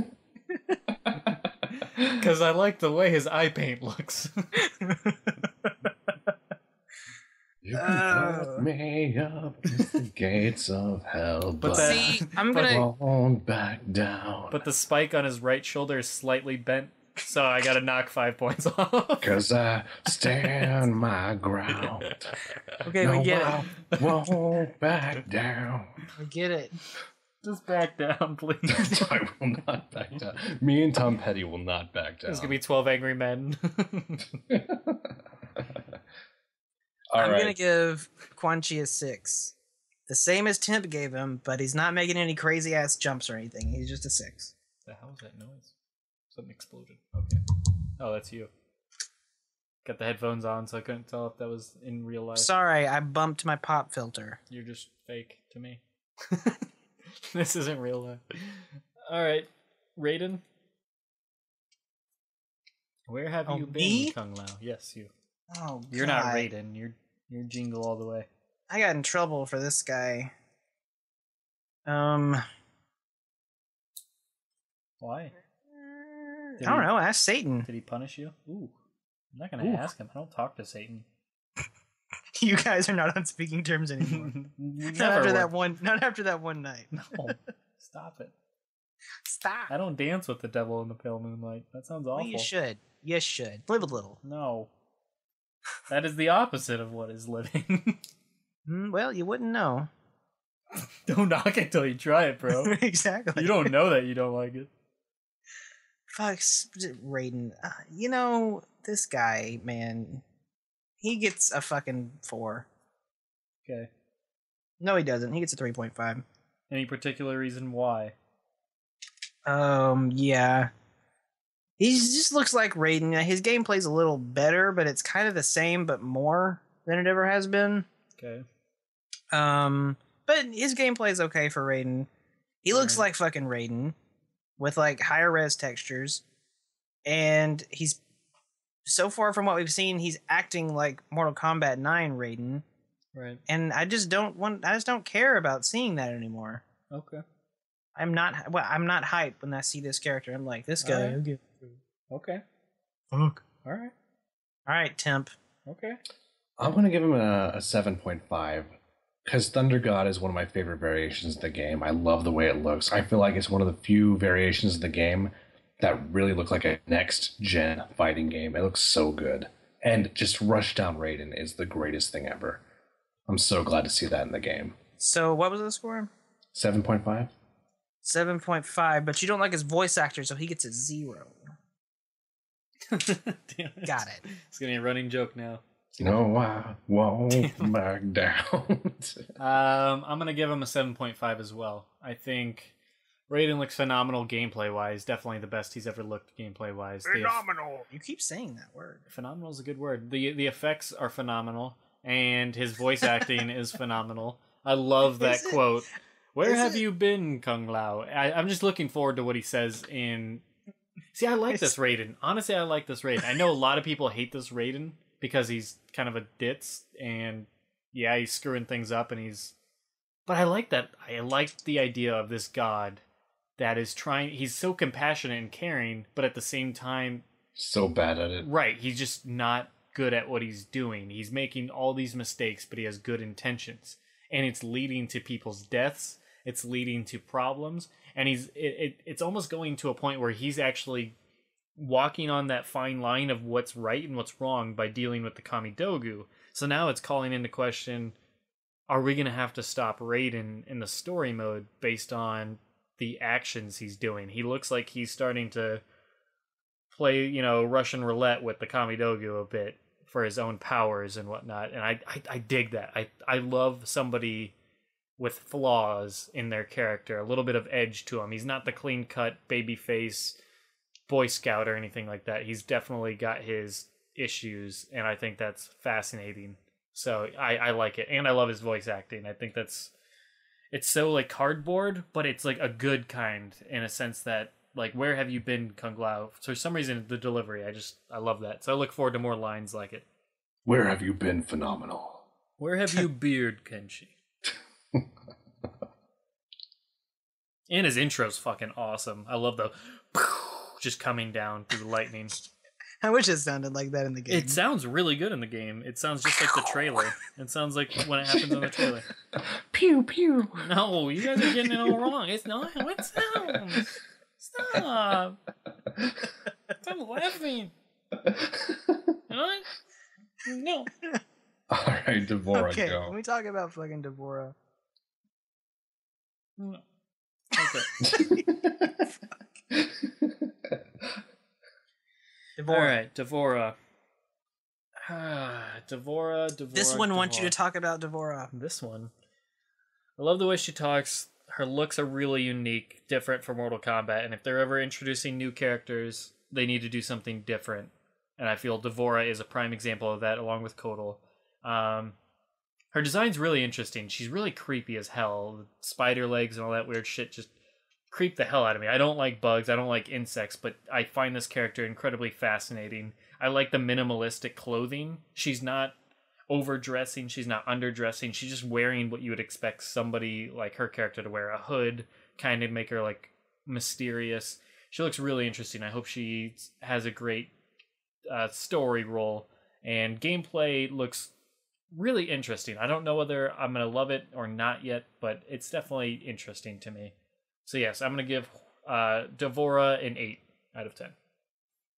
Because I like the way his eye paint looks. You can put me up against the gates of hell, but See, I'm but- gonna... won't back down. But the spike on his right shoulder is slightly bent, so I gotta knock 5 points off. 'Cause I stand my ground. Okay, No, we get I won't back down. it. We get it. Just back down, please. I will not back down. Me and Tom Petty will not back down. There's gonna be 12 angry men. I'm going to give Quan Chi a 6. The same as Temp gave him, but he's not making any crazy ass jumps or anything. He's just a 6. The hell was that noise? Something exploded. Okay. Oh, that's you. Got the headphones on, so I couldn't tell if that was in real life. Sorry, I bumped my pop filter. You're just fake to me. This isn't real life. Alright, Raiden. Where have you been, me? Kung Lao? Yes, you. Oh, You're God. not Raiden. You're Jingle all the way. I got in trouble for this guy. Why? I don't know. Ask Satan. Did he punish you? Ooh. I'm not gonna ask him. I don't talk to Satan. You guys are not on speaking terms anymore. Never Not after were. that one. Not after that one night. No. Stop it. Stop. I don't dance with the devil in the pale moonlight. That sounds awful. Well, you should. You should live a little. No. That is the opposite of what is living. Well, you wouldn't know. Don't knock it till you try it, bro. Exactly. You don't know that you don't like it. Fuck, Raiden. You know, this guy, man, he gets a fucking 4. Okay. No, he doesn't. He gets a 3.5. Any particular reason why? Yeah. He just looks like Raiden. His gameplay's a little better, but it's kind of the same, but more than it ever has been. Okay. But his gameplay is okay for Raiden. He looks like fucking Raiden with like higher res textures, and he's so far from what we've seen, he's acting like Mortal Kombat 9 Raiden. Right. And I just don't care about seeing that anymore. Okay. I'm not hyped when I see this character. I'm like, this guy. Alright. Okay. Fuck. All right. All right, Temp. Okay. I'm going to give him a 7.5 because Thunder God is one of my favorite variations of the game. I love the way it looks. I feel like it's one of the few variations of the game that really look like a next-gen fighting game. It looks so good. And just Rushdown Raiden is the greatest thing ever. I'm so glad to see that in the game. So what was the score? 7.5? 7.5, but you don't like his voice actor, so he gets a 0. Damn it. Got it. It's gonna be a running joke now. No, I won't back down. I'm gonna give him a 7.5 as well. I think Raiden looks phenomenal gameplay wise. Definitely the best he's ever looked gameplay wise. Phenomenal. You keep saying that word. Phenomenal is a good word. The effects are phenomenal, and his voice acting is phenomenal. I love that quote. Where have you been, Kung Lao? I'm just looking forward to what he says in... See, I like this Raiden. Honestly, I like this Raiden. I know a lot of people hate this Raiden because he's kind of a ditz, and yeah, he's screwing things up, and he's... But I like that. I like the idea of this god that is trying... He's so compassionate and caring, but at the same time... So bad at it. Right, he's just not good at what he's doing. He's making all these mistakes, but he has good intentions. And it's leading to people's deaths. It's leading to problems. And it's almost going to a point where he's actually walking on that fine line of what's right and what's wrong by dealing with the Kamidogu. So now it's calling into question, are we going to have to stop Raiden in the story mode based on the actions he's doing? He looks like he's starting to play, Russian roulette with the Kamidogu a bit for his own powers and whatnot. And I dig that. I love somebody with flaws in their character, a little bit of edge to him. He's not the clean-cut babyface Boy Scout or anything like that. He's definitely got his issues, and I think that's fascinating. So I like it, and I love his voice acting. I think it's so like cardboard, but it's like a good kind in a sense that like, where have you been, Kung Lao? For some reason, the delivery, I love that. So I look forward to more lines like it. Where have you been, phenomenal? Where have you beard, Kenshi? And his intro's fucking awesome. I love the just coming down through the lightning. I wish it sounded like that in the game. It sounds really good in the game. It sounds just like the trailer. It sounds like when it happens in the trailer. Pew, pew. No, you guys are getting it all wrong. It's not how it sounds. Stop. Stop laughing. What? No. All right, Devora, okay, go. can we talk about fucking Devora? No. Okay. Devora. All right, Devora. Devora. This one wants you to Devora. talk about Devora. This one. I love the way she talks. Her looks are really unique, different from Mortal Kombat, and if they're ever introducing new characters, they need to do something different. And I feel Devora is a prime example of that, along with Kotal. Her design's really interesting. She's really creepy as hell. The spider legs and all that weird shit just creep the hell out of me. I don't like bugs, I don't like insects, but I find this character incredibly fascinating. I like the minimalistic clothing. She's not overdressing, she's not underdressing, she's just wearing what you would expect somebody like her character to wear. A hood, kind of make her like mysterious. She looks really interesting. I hope she has a great story role, and gameplay looks really interesting. I don't know whether I'm going to love it or not yet, but it's definitely interesting to me. So yes, I'm going to give Devora an 8 out of 10. I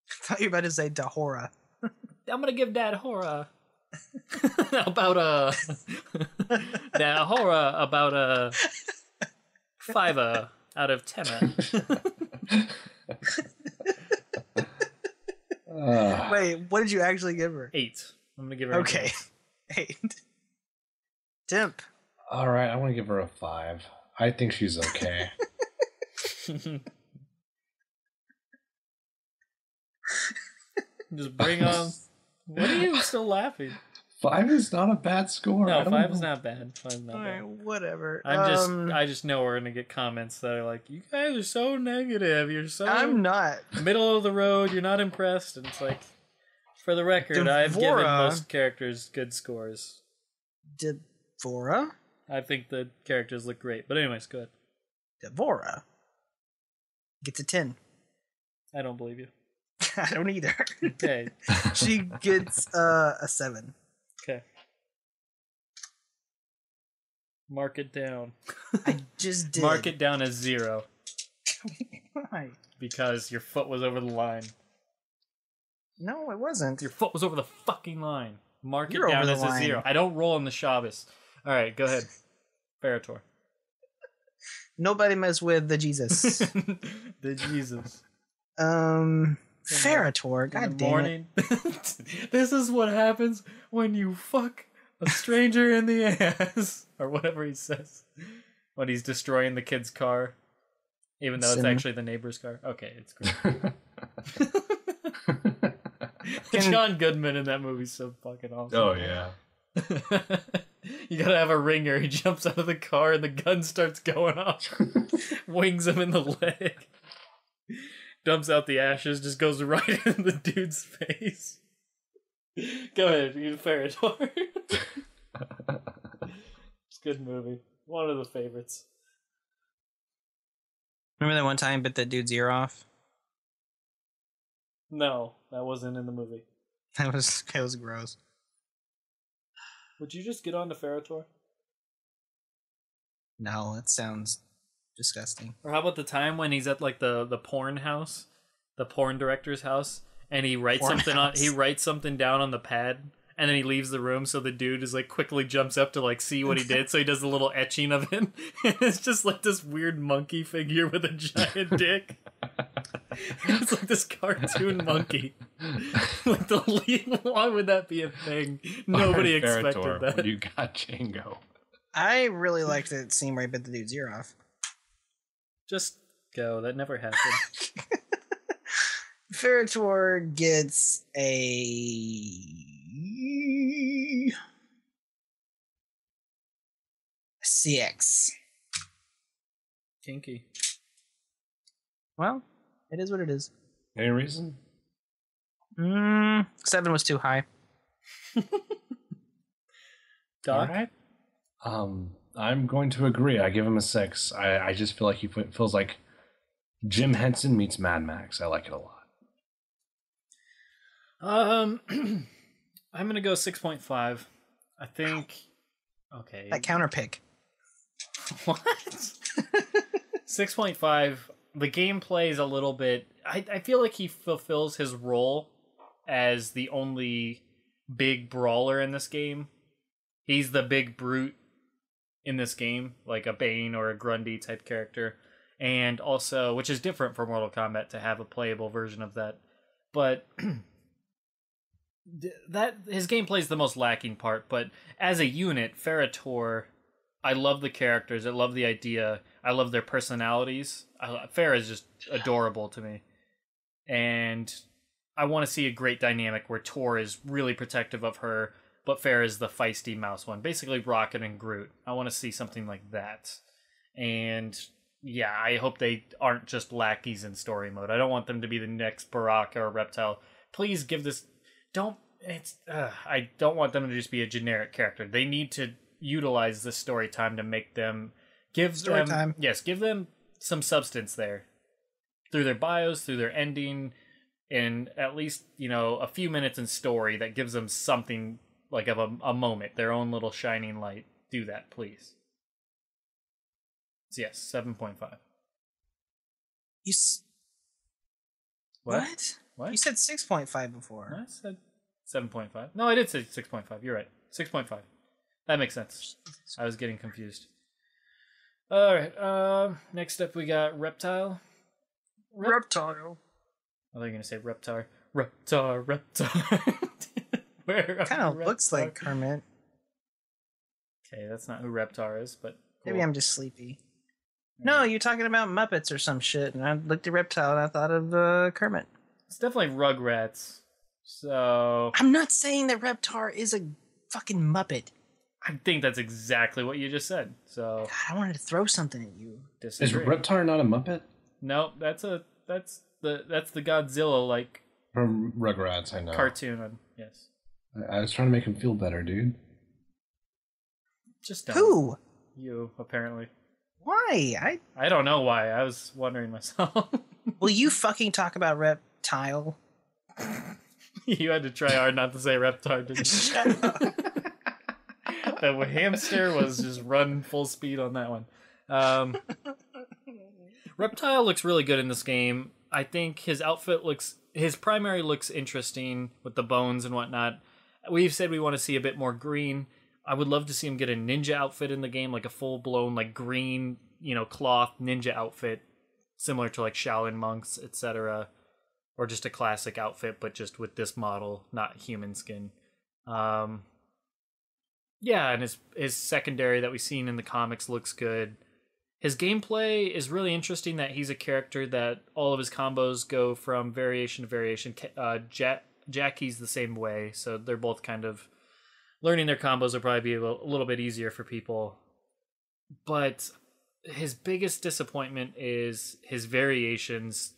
thought you were about to say Dahora. I'm going to give that horror about that horror about a 5 out of 10. Wait, what did you actually give her? 8. I'm going to give her Okay. 8. Temp. All right, I want to give her a 5. I think she's okay. Just bring on. What are you still laughing? 5 is not a bad score. No, I don't 5 is know. not bad. 5 is not All bad. right, whatever. I just know we're gonna get comments that are like, "You guys are so negative. You're so I'm not. middle of the road. You're not impressed." And it's like, for the record, I've given Devora. most characters good scores. Devora? I think the characters look great. But anyways, go ahead. Devora gets a 10. I don't believe you. I don't either. Okay. She gets a 7. Okay. Mark it down. I just did. Mark it down as 0 Why? because your foot was over the line. No, it wasn't. Your foot was over the fucking line. Mark You're it down over the as a line. 0. I don't roll in the Shabbos. All right, go ahead. Ferrator. Nobody mess with the Jesus. The Jesus. Ferrator. In God the damn it. morning. This is what happens when you fuck a stranger in the ass. Or whatever he says. When he's destroying the kid's car. Even though it's Cinema. actually the neighbor's car. Okay, it's great. John Goodman in that movie's so fucking awesome. Oh, yeah. You gotta have a ringer. He jumps out of the car and the gun starts going off. Wings him in the leg. Dumps out the ashes, just goes right in the dude's face. Go ahead, you Ferrator. It's a good movie. One of the favorites. Remember that one time I bit that dude's ear off? No, that wasn't in the movie. That was gross. Would you just get on to Ferrator? No, that sounds disgusting. Or how about the time when he's at like the porn house, the porn director's house, and he writes Porn something house. he writes something down on the pad, and then he leaves the room, so the dude is like quickly jumps up to like see what he did, so he does a little etching of it, and it's just like this weird monkey figure with a giant dick. It's like this cartoon monkey. Like the lead, why would that be a thing? Nobody All right, expected Ferrator, that. You got Django. I really liked that scene where I bit the dude's ear off. Just go. That never happened. Ferrator gets a 6. kinky. Well, it is what it is. Any reason? 7 was too high. Doc? All right. I'm going to agree. I give him a 6. I just feel like he feels like Jim Henson meets Mad Max. I like it a lot. I'm gonna go 6.5. I think. Okay. That counter pick. What? 6.5. The gameplay is a little bit. I feel like he fulfills his role as the only big brawler in this game. He's the big brute in this game, like a Bane or a Grundy type character. And also, which is different for Mortal Kombat to have a playable version of that. But that his gameplay is the most lacking part. But as a unit, Ferrator, I love the characters. I love the idea. I love their personalities. Farah is just adorable to me. And I want to see a great dynamic where Tor is really protective of her, but Farah is the feisty mouse one. Basically Rocket and Groot. I want to see something like that. And yeah, I hope they aren't just lackeys in story mode. I don't want them to be the next Baraka or Reptile. Please give this... I don't want them to just be a generic character. They need to utilize the story time to make them... Give them some substance there. Through their bios, through their ending, and at least, a few minutes in story that gives them something like of a moment, their own little shining light. Do that, please. So yes, 7.5. What? What? You said 6.5 before. I said 7.5. No, I did say 6.5. You're right. 6.5. That makes sense. I was getting confused. All right. Next up, we got Reptile. Reptile. I thought you were going to say Reptar. Reptar. Where Kind of looks like Kermit. Okay, that's not who Reptar is, but cool. Maybe I'm just sleepy. No, you're talking about Muppets or some shit, and I looked at Reptile and I thought of Kermit. It's definitely Rugrats. So I'm not saying that Reptar is a fucking Muppet. I think that's exactly what you just said. So God, I wanted to throw something at you. Disagree. Is Reptar not a Muppet? No, that's the Godzilla like From Rugrats, I know. cartoon. Yes. I was trying to make him feel better, dude. Just don't. Who? You apparently. Why? I don't know why. I was wondering myself. Will you fucking talk about Reptile? You had to try hard not to say Reptar, didn't you? Shut up. The hamster was just run full speed on that one. Reptile looks really good in this game. I think his primary looks interesting with the bones and whatnot. We've said we want to see a bit more green. I would love to see him get a ninja outfit in the game, like a full-blown, like green, cloth ninja outfit, similar to like Shaolin monks, etc. Or just a classic outfit, but just with this model, not human skin. Yeah, and his secondary that we've seen in the comics looks good. His gameplay is really interesting that he's a character that all of his combos go from variation to variation. Jackie's the same way, so they're both kind of... Learning their combos will probably be a little bit easier for people. But his biggest disappointment is his variations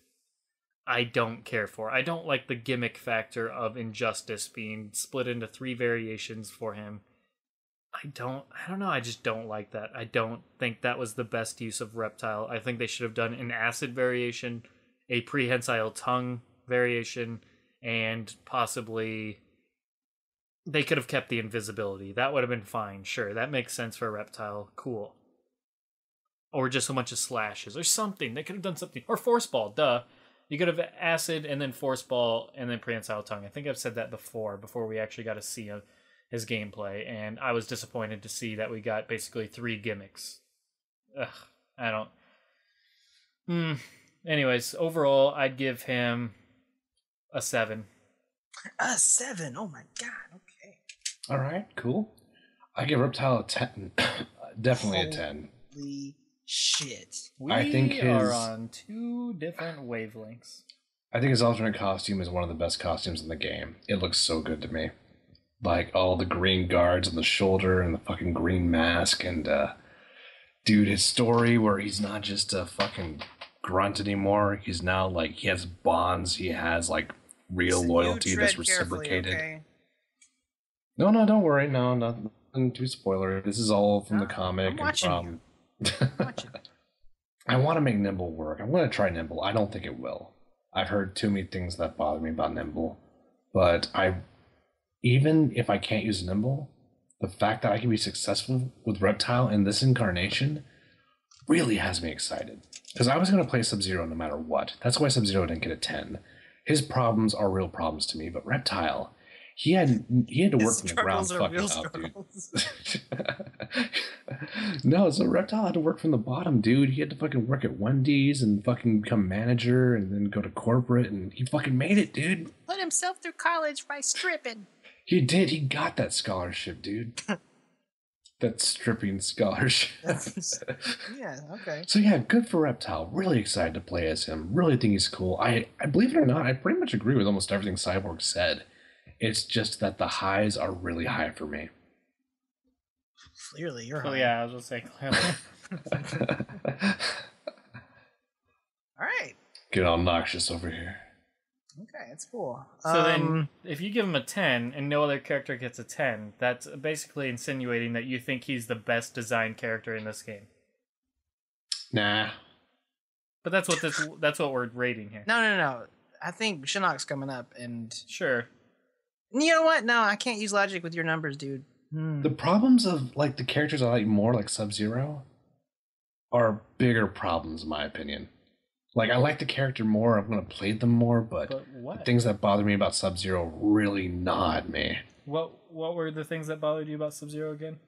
I don't care for. I don't like the gimmick factor of Injustice being split into 3 variations for him. I don't know, I just don't like that. I don't think that was the best use of Reptile. I think they should have done an acid variation, a prehensile tongue variation, and possibly they could have kept the invisibility. That would have been fine. Sure, that makes sense for a Reptile. Cool. Or just a bunch of slashes or something. They could have done something. Or Force Ball, duh. You could have acid and then Force Ball and then prehensile tongue. I think I've said that before we actually got to see his gameplay, and I was disappointed to see that we got basically 3 gimmicks. Ugh, I don't... Anyways, overall, I'd give him a 7. A 7? Oh my god, okay. Alright, cool. I give Reptile a 10. Definitely a 10. Holy shit. I think are on 2 different wavelengths. I think his alternate costume is one of the best costumes in the game. It looks so good to me. Like all the green guards on the shoulder and the fucking green mask, and Dude, his story where he's not just a fucking grunt anymore. He's now like he has bonds. He has like real loyalty that's reciprocated. Okay? No, don't worry. No, nothing too spoiler. This is all from the comic and from. I want to make Nimble work. I'm going to try Nimble. I don't think it will. I've heard too many things that bother me about Nimble, but even if I can't use Nimble, the fact that I can be successful with Reptile in this incarnation really has me excited. Because I was going to play Sub-Zero no matter what. That's why Sub-Zero didn't get a 10. His problems are real problems to me, but Reptile, he had to work from the ground fucking up, dude. No, so Reptile had to work from the bottom, dude. He had to fucking work at Wendy's and fucking become manager and then go to corporate, and he fucking made it, dude. Put himself through college by stripping. He did. He got that scholarship, dude. That stripping scholarship. Yeah, okay. So yeah, good for Reptile. Really excited to play as him. Really think he's cool. I believe it or not, I pretty much agree with almost everything Cyborg said. It's just that the highs are really high for me. Clearly, you're high. Oh yeah, I was gonna say clearly. All right. Get all noxious over here. Okay, that's cool. So then, if you give him a 10 and no other character gets a 10, that's basically insinuating that you think he's the best designed character in this game. Nah. But that's what we're rating here. No. I think Shinnok's coming up, and Sure. you know what? No, I can't use logic with your numbers, dude. The problems of like the characters I like more, like Sub-Zero, are bigger problems in my opinion. Like, I like the character more, I'm going to play them more, but what? the things that bother me about Sub-Zero really gnaw at me. What were the things that bothered you about Sub-Zero again?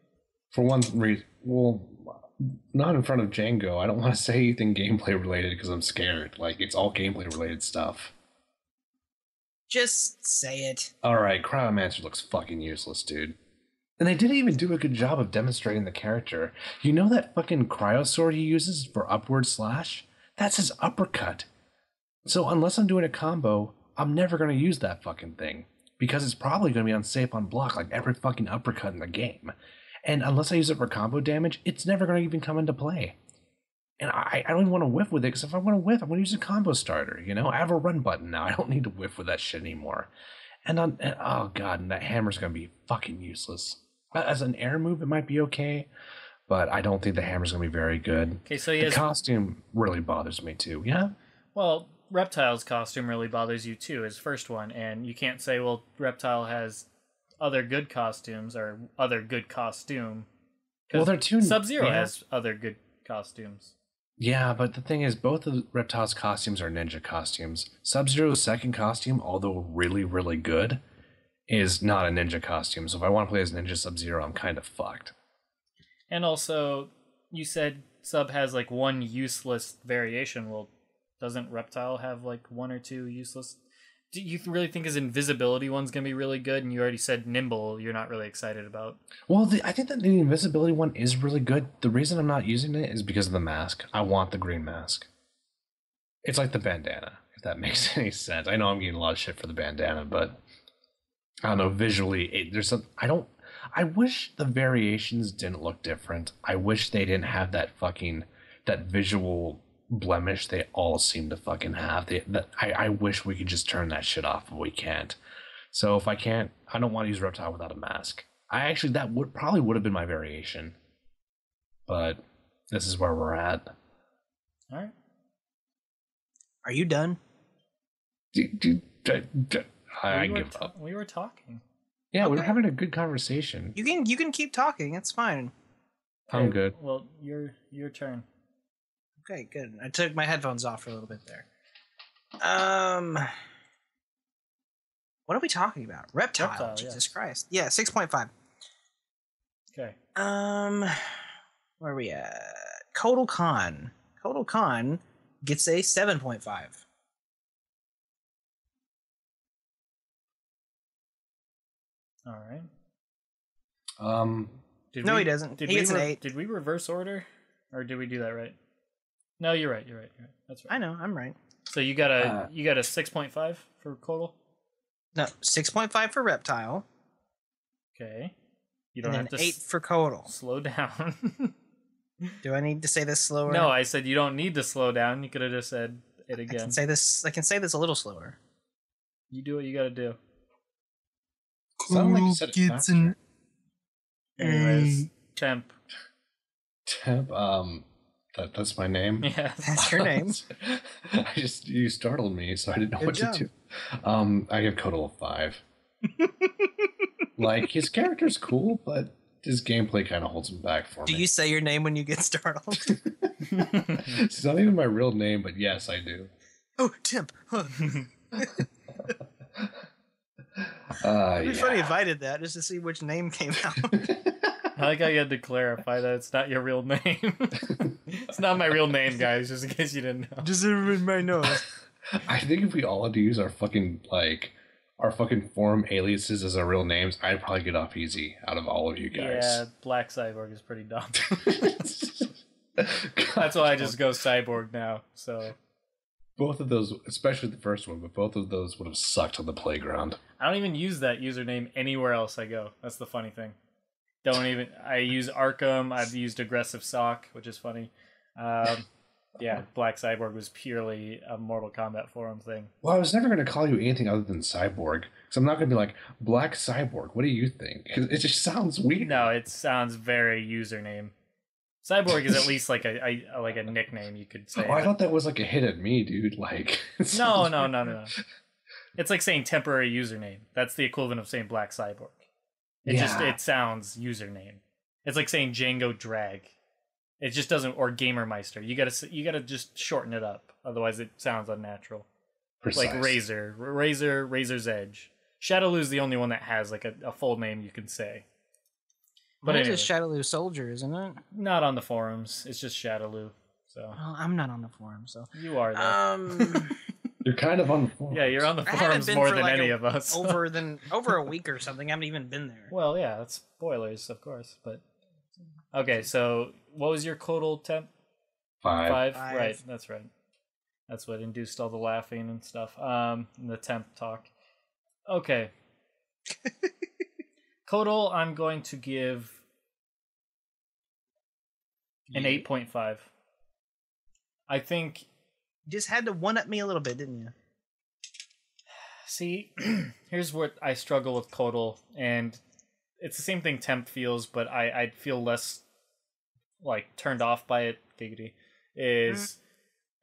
For one reason, well, not in front of Django. I don't want to say anything gameplay related because I'm scared. Like, it's all gameplay related stuff. Just say it. Alright, Cryomancer looks fucking useless, dude. And they didn't even do a good job of demonstrating the character. You know that fucking cryo sword he uses for upward slash? That's his uppercut. So unless I'm doing a combo, I'm never going to use that fucking thing. Because it's probably going to be unsafe on block like every fucking uppercut in the game. And unless I use it for combo damage, it's never going to even come into play. And I don't even want to whiff with it, because if I want to whiff, I'm going to use a combo starter, you know? I have a run button now. I don't need to whiff with that shit anymore. Oh god, and that hammer's going to be fucking useless. As an air move, it might be okay. But I don't think the hammer's going to be very good. Okay, so the costume really bothers me too. Yeah? Well, Reptile's costume really bothers you too, his first one. And you can't say, well, Reptile has other good costumes or other good costume. Well, they're two... Sub-Zero has other good costumes. Yeah, but the thing is, both of Reptile's costumes are ninja costumes. Sub-Zero's second costume, although really, really good, is not a ninja costume. So if I want to play as Ninja Sub-Zero, I'm kind of fucked. And also, you said Sub has like one useless variation. Well, doesn't Reptile have like one or two useless? Do you really think his invisibility one's going to be really good? And you already said Nimble you're not really excited about. Well, I think that the invisibility one is really good. The reason I'm not using it is because of the mask. I want the green mask. It's like the bandana, if that makes any sense. I know I'm getting a lot of shit for the bandana, but I don't know, visually, I wish the variations didn't look different. I wish they didn't have that visual blemish they all seem to fucking have. I wish we could just turn that shit off, but we can't. So if I can't, I don't want to use Reptile without a mask. That would have been my variation. But this is where we're at. All right. Are you done? I give up. We were talking. Yeah, we were having a good conversation. You can keep talking. It's fine. I'm good. Well, your turn. Okay, good. I took my headphones off for a little bit there. What are we talking about? Reptile. Jesus Christ. Yeah, 6.5. Okay. Where are we at? Kotal Khan. Kotal Khan gets a 7.5. All right. He doesn't. He gets an 8. Did we reverse order, or did we do that right? No, you're right. That's right. I know. I'm right. So you got a 6.5 for Kotal? No, 6.5 for Reptile. Okay. You don't and have then to 8 for Kotal. Slow down. Do I need to say this slower? No, I said you don't need to slow down. You could have just said it I again. can say this a little slower. You do what you gotta do. Sound like you said it faster. Anyways, Temp. Temp, that's my name. Yeah. That's your name. You startled me, so I didn't know Good what job. to do. I give Kotal a 5. Like, his character's cool, but his gameplay kind of holds him back for me. Do you say your name when you get startled? It's not even my real name, but yes, I do. Oh, Temp. Huh. It'd be funny if I did that just to see which name came out. I like how you had to clarify that it's not your real name. It's not my real name, guys, just in case you didn't know. Just in my nose. I think if we all had to use our fucking forum aliases as our real names, I'd probably get off easy out of all of you guys. Yeah, Black Cyborg is pretty dumb. That's why I just go Cyborg now, so... Both of those, especially the first one, but both of those would have sucked on the playground. I don't even use that username anywhere else I go. That's the funny thing. I use Arkham, I've used Aggressive Sock, which is funny. Yeah, Black Cyborg was purely a Mortal Kombat forum thing. Well, I was never going to call you anything other than Cyborg, because I'm not going to be like, Black Cyborg, what do you think? Because it just sounds weird. No, it sounds very username. Cyborg is at least like a nickname you could say. Oh, I thought that was like a hit at me, dude. Like, no. It's like saying temporary username. That's the equivalent of saying Black Cyborg. It sounds username. It's like saying Django Drag. It just doesn't, or Gamermeister. You gotta just shorten it up. Otherwise, it sounds unnatural. Precise. Like Razor's Edge. Shadowloo's the only one that has like a full name you can say. But It's anyway, just Shadowloo Soldier, isn't it? not on the forums. It's just Shadowloo. So Well, I'm not on the forum, so you are though. You're kind of on the forums. Yeah, you're on the I haven't forums been more for than like any of us. over a week or something. I haven't even been there. Well, yeah, that's spoilers, of course. But okay, so what was your Kotal Temp? 5. Right, that's right. That's what induced all the laughing and stuff. And the temp talk. Okay. Kotal, I'm going to give an 8.5. I think... You just had to one-up me a little bit, didn't you? See, here's what I struggle with Kotal, and it's the same thing Temp feels, but I feel less like turned off by it. Giggity is,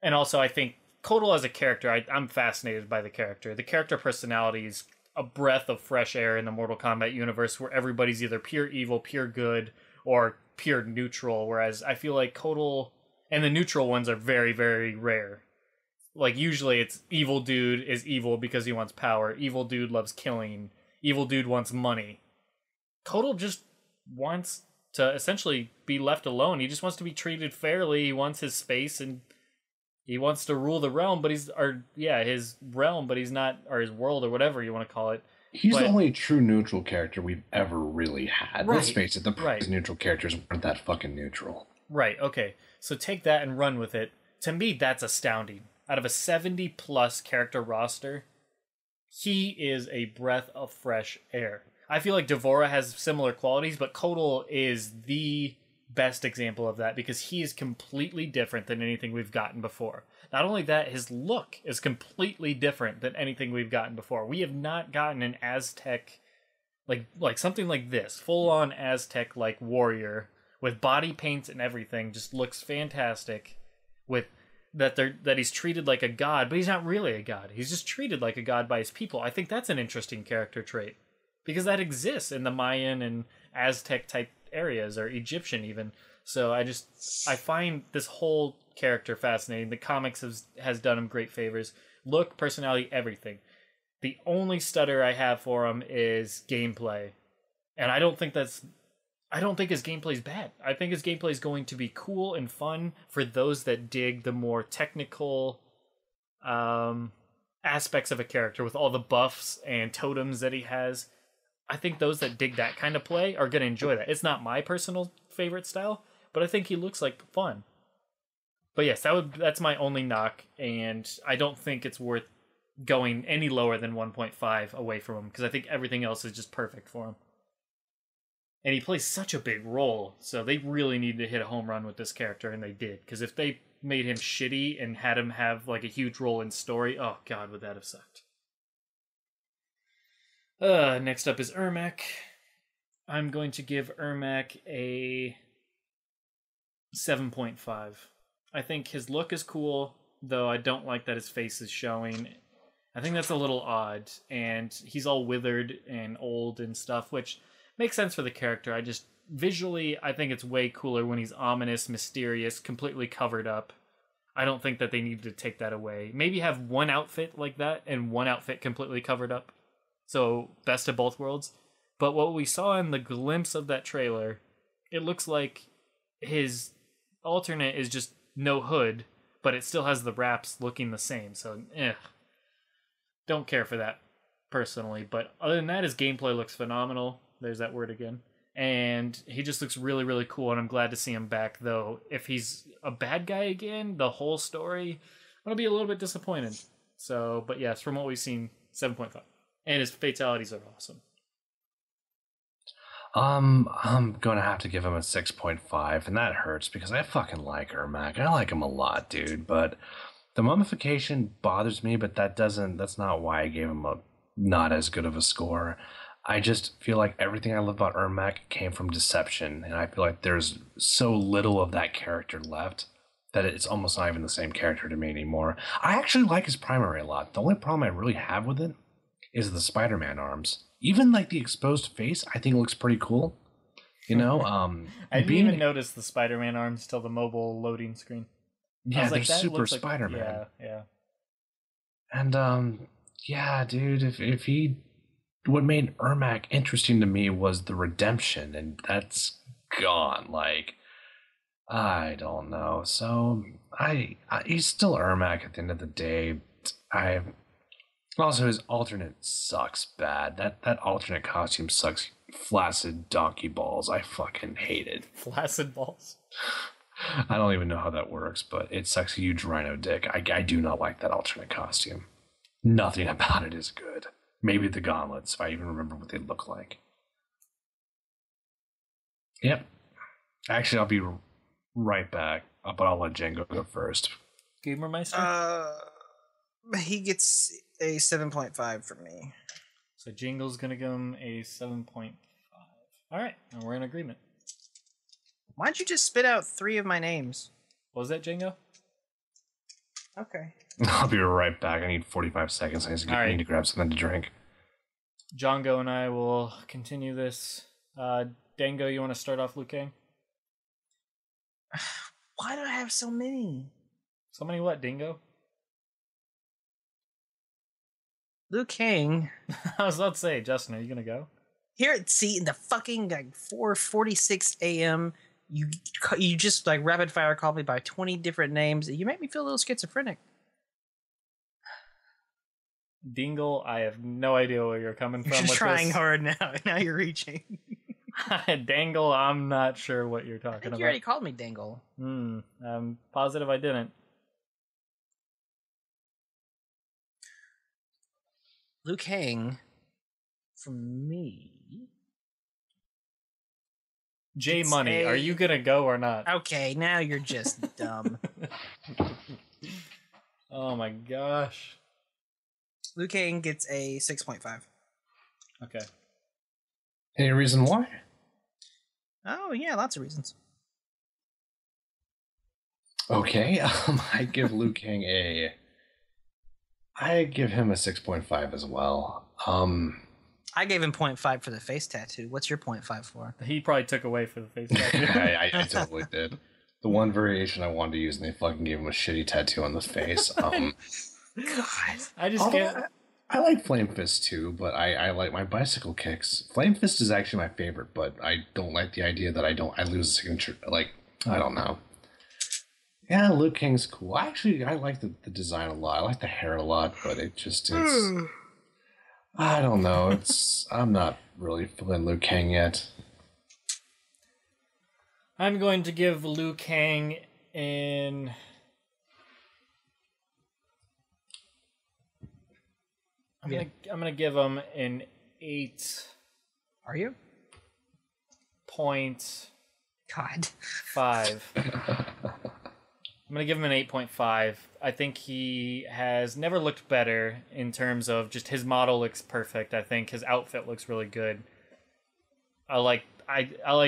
and also I think Kotal as a character, I'm fascinated by the character. The character personality is a breath of fresh air in the Mortal Kombat universe, where everybody's either pure evil, pure good, or pure neutral. Whereas I feel like Kotal and the neutral ones are very, very rare. Like, usually it's evil dude is evil because he wants power. Evil dude loves killing. Evil dude wants money. Kotal just wants to essentially be left alone. He just wants to be treated fairly. He wants his space and he wants to rule the realm, but his realm, but he's not, or his world, or whatever you want to call it. He's the only true neutral character we've ever really had. Right. Let's face it, the previous neutral characters weren't that fucking neutral. Right, okay. So take that and run with it. To me, that's astounding. Out of a 70-plus character roster, he is a breath of fresh air. I feel like Devora has similar qualities, but Kotal is the best example of that because he is completely different than anything we've gotten before. Not only that, his look is completely different than anything we've gotten before. We have not gotten an Aztec, like something like this, full-on Aztec-like warrior with body paint and everything, just looks fantastic. With that he's treated like a god, but he's not really a god. He's just treated like a god by his people. I think that's an interesting character trait because that exists in the Mayan and Aztec type areas, or Egyptian even. So I find this whole character fascinating. The comics has done him great favors. Look, personality, everything. The only stutter I have for him is gameplay, and I don't think his gameplay is bad. I think his gameplay is going to be cool and fun for those that dig the more technical aspects of a character with all the buffs and totems that he has. I think those that dig that kind of play are going to enjoy that. It's not my personal favorite style, but I think he looks like fun. But yes, that's my only knock, and I don't think it's worth going any lower than 1.5 away from him because I think everything else is just perfect for him. And he plays such a big role, so they really needed to hit a home run with this character, and they did. Because if they made him shitty and had him have like a huge role in story, oh god, would that have sucked. Next up is Ermac. I'm going to give Ermac a 7.5. I think his look is cool, though I don't like that his face is showing. I think that's a little odd, and he's all withered and old and stuff, which makes sense for the character. Visually, I think it's way cooler when he's ominous, mysterious, completely covered up. I don't think that they needed to take that away. Maybe have one outfit like that and one outfit completely covered up. So, best of both worlds. But what we saw in the glimpse of that trailer, it looks like his alternate is just no hood, but it still has the wraps looking the same. So, don't care for that personally. But other than that, his gameplay looks phenomenal. There's that word again. And he just looks really, really cool, and I'm glad to see him back, though. If he's a bad guy again, the whole story, I'm going to be a little bit disappointed. So, but yes, from what we've seen, 7.5. And his fatalities are awesome. I'm gonna have to give him a 6.5, and that hurts because I fucking like Ermac. I like him a lot, dude, but the mummification bothers me, but that's not why I gave him a not as good of a score. I just feel like everything I love about Ermac came from Deception, and I feel like there's so little of that character left that it's almost not even the same character to me anymore. I actually like his primary a lot. The only problem I really have with it is the Spider-Man arms. Even like the exposed face, I think looks pretty cool. You know, I didn't even notice the Spider-Man arms till the mobile loading screen. Yeah, they're super Spider-Man. Yeah. And yeah, dude, if he, what made Ermac interesting to me was the redemption, and that's gone. Like, I don't know. So he's still Ermac at the end of the day. Also, his alternate sucks bad. That alternate costume sucks. Flaccid donkey balls. I fucking hate it. Flaccid balls? I don't even know how that works, but it sucks a huge rhino dick. I do not like that alternate costume. Nothing about it is good. Maybe the gauntlets, if I even remember what they look like. Yep. Actually, I'll be right back, but I'll let Django go first. Gamermeister? He gets a 7.5 from me. So Jingle's gonna give him a 7.5. Alright, and we're in agreement. Why'd you just spit out 3 of my names? What was that, Django? Okay. I'll be right back. I need 45 seconds. I need to grab something to drink. Django and I will continue this. Dango, you want to start off Liu Kang? Why do I have so many? So many what, Dingo? Liu Kang. I was about to say, Justin, are you gonna go? Here at in the fucking like 4:46 a.m. You just like rapid fire called me by 20 different names. You make me feel a little schizophrenic. Dingle, I have no idea where you're coming from. You're with trying this. hard now. Now you're reaching. Dangle, I'm not sure what you're talking about. You already called me Dangle. I'm positive I didn't. Liu Kang, from me. J Money, are you gonna go or not? Okay, now you're just dumb. Oh my gosh. Liu Kang gets a 6.5. Okay. Any reason why? Oh yeah, lots of reasons. Okay, I give Liu Kang I give him a 6.5 as well. I gave him 0.5 for the face tattoo. What's your 0.5 for? He probably took away for the face tattoo. I totally did. The one variation I wanted to use, and they fucking gave him a shitty tattoo on the face. God, I just can't. I like Flame Fist too, but I like my bicycle kicks. Flame Fist is actually my favorite, but I don't like the idea that I lose a signature. Like, I don't know. Yeah, Liu Kang's cool. I like the design a lot. I like the hair a lot, but it's I don't know. I'm not really feeling Liu Kang yet. I'm going to give Liu Kang I'm gonna give him an 8. are you? God. I'm going to give him an 8.5. I think he has never looked better in terms of just his model looks perfect. I think his outfit looks really good. I like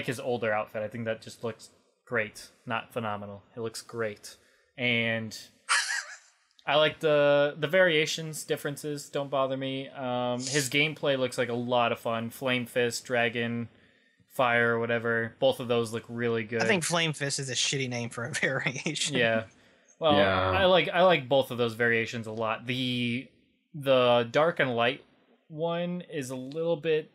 his older outfit. I think that just looks great, not phenomenal. It looks great. And I like the variations, differences don't bother me. His gameplay looks like a lot of fun. Flame Fist, Dragon, Fire, whatever. Both of those look really good. I think Flame Fist is a shitty name for a variation. Yeah. Well, Yeah. I like both of those variations a lot. The dark and light one is a little bit